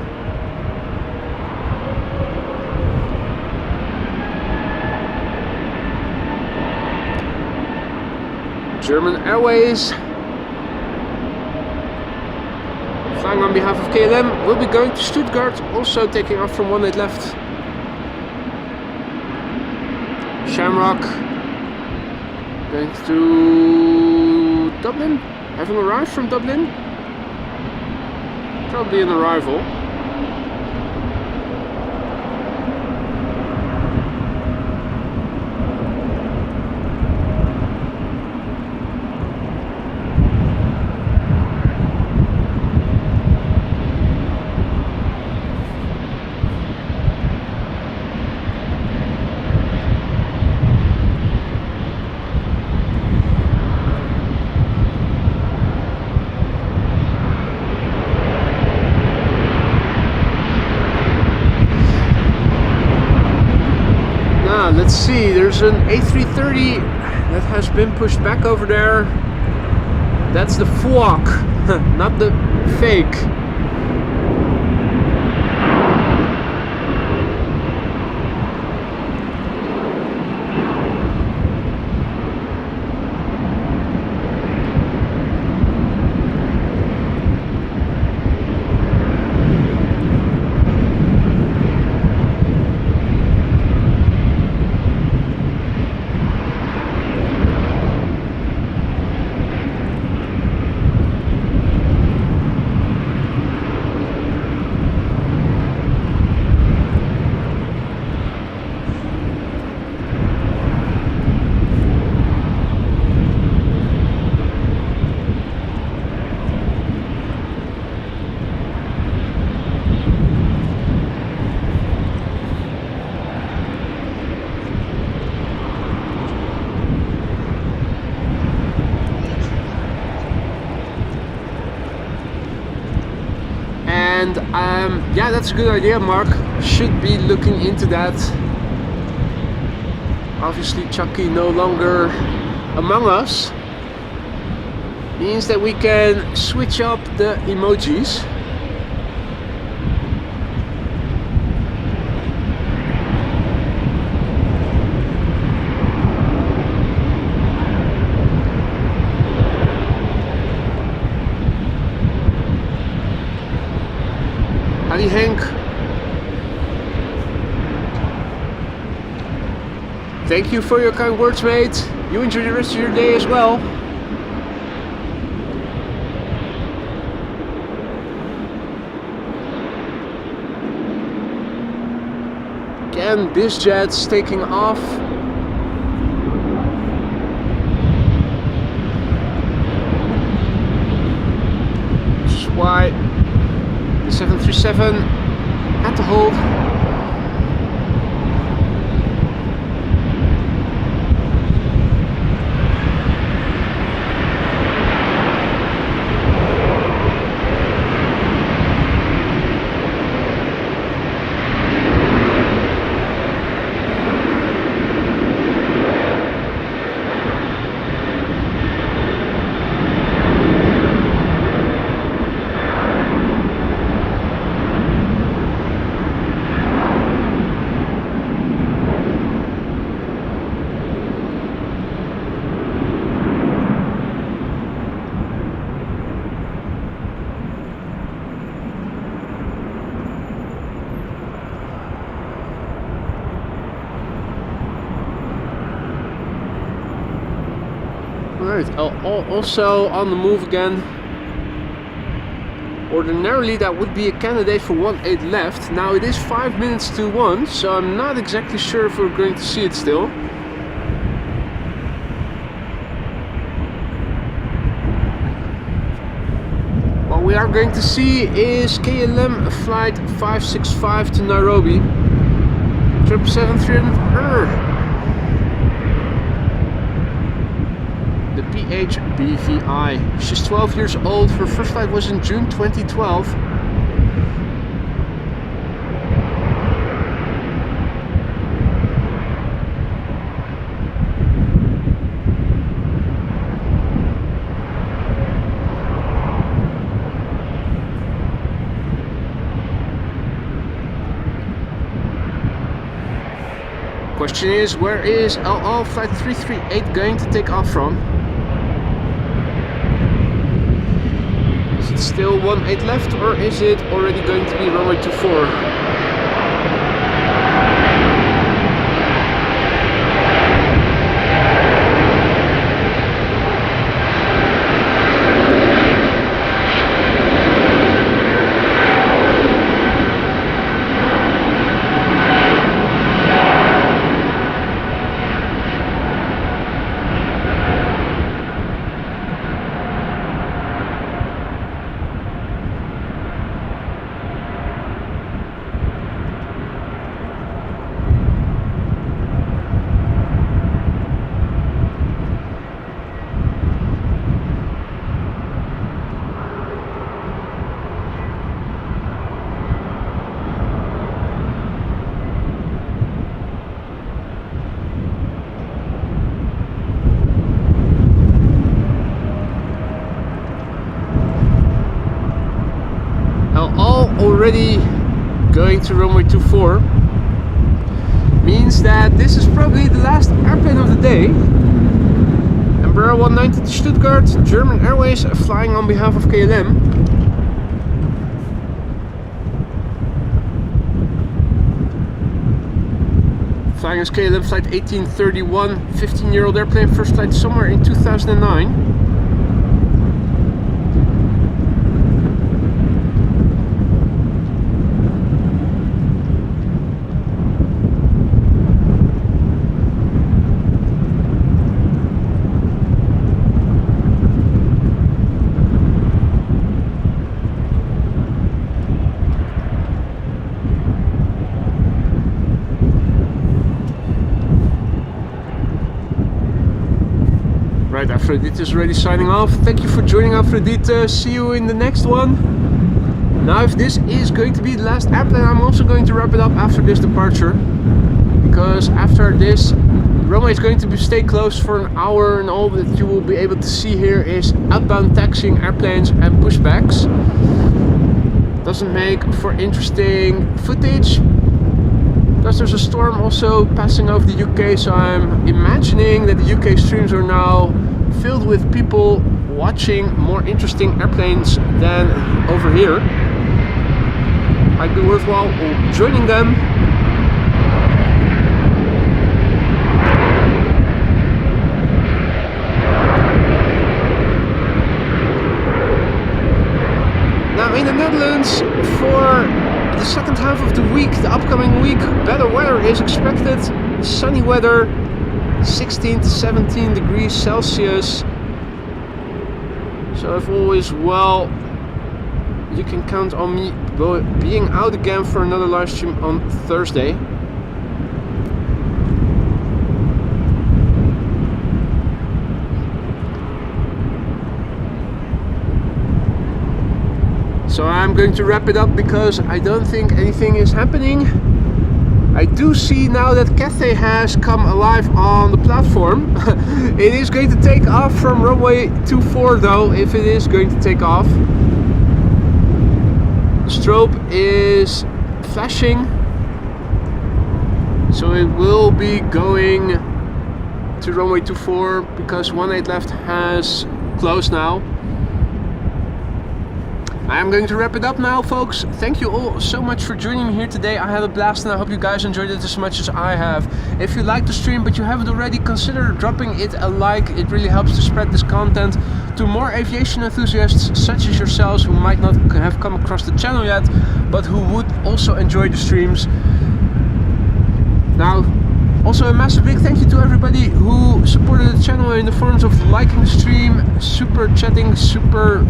German Airways, flying on behalf of KLM, will be going to Stuttgart, also taking off from 18 left. Shamrock going to Dublin, having arrived from Dublin, probably an arrival. Let's see, there's an A330 that has been pushed back over there. That's the FWOC, not the fake. Yeah, that's a good idea. Mark should be looking into that. Obviously Chucky no longer among us means that we can switch up the emojis. Howdy Henk. Thank you for your kind words, mate. You enjoy the rest of your day as well. again, BizJet's taking off. Which is why the 737 had to hold. Right, also on the move again. Ordinarily that would be a candidate for 1-8 left. Now it is 5 minutes to 1, so I'm not exactly sure if we're going to see it still. What we are going to see is KLM flight 565 to Nairobi. 777-300. The PHBVI. She's 12 years old. Her first flight was in June 2012. Question is, where is LL flight 338 going to take off from? Is it still 1-8 left, or is it already going to be runway 24? Already going to runway 24 means that this is probably the last airplane of the day. Embraer 190 to Stuttgart, German Airways flying on behalf of KLM. Flying as KLM flight 1831, 15-year-old airplane, first flight somewhere in 2009. Right, Aphrodite is already signing off. Thank you for joining, Aphrodite. See you in the next one. Now, if this is going to be the last airplane, I'm also going to wrap it up after this departure. Because after this, runway is going to stay closed for an hour, and all that you will be able to see here is outbound taxiing airplanes and pushbacks. Doesn't make for interesting footage. Plus there's a storm also passing over the UK, so I'm imagining that the UK streams are now filled with people watching more interesting airplanes than over here. Might be worthwhile joining them. Now in the Netherlands, for the second half of the week, the upcoming week, better weather is expected. Sunny weather, 16 to 17 degrees Celsius. So if all is well, you can count on me being out again for another live stream on Thursday. So I'm going to wrap it up because I don't think anything is happening. I do see now that Cathay has come alive on the platform. It is going to take off from runway 24 though, if it is going to take off. The strobe is flashing. So it will be going to runway 24 because 18 left has closed now. I'm going to wrap it up now, folks. Thank you all so much for joining me here today. I had a blast and I hope you guys enjoyed it as much as I have. If you liked the stream but you haven't already, consider dropping it a like. It really helps to spread this content to more aviation enthusiasts such as yourselves who might not have come across the channel yet, but who would also enjoy the streams. Now, also a massive big thank you to everybody who supported the channel in the forms of liking the stream, super chatting, super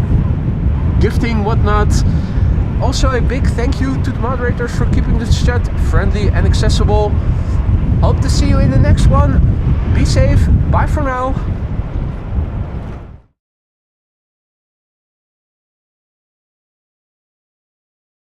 gifting, whatnot. Also a big thank you to the moderators for keeping this chat friendly and accessible. Hope to see you in the next one. Be safe. Bye for now.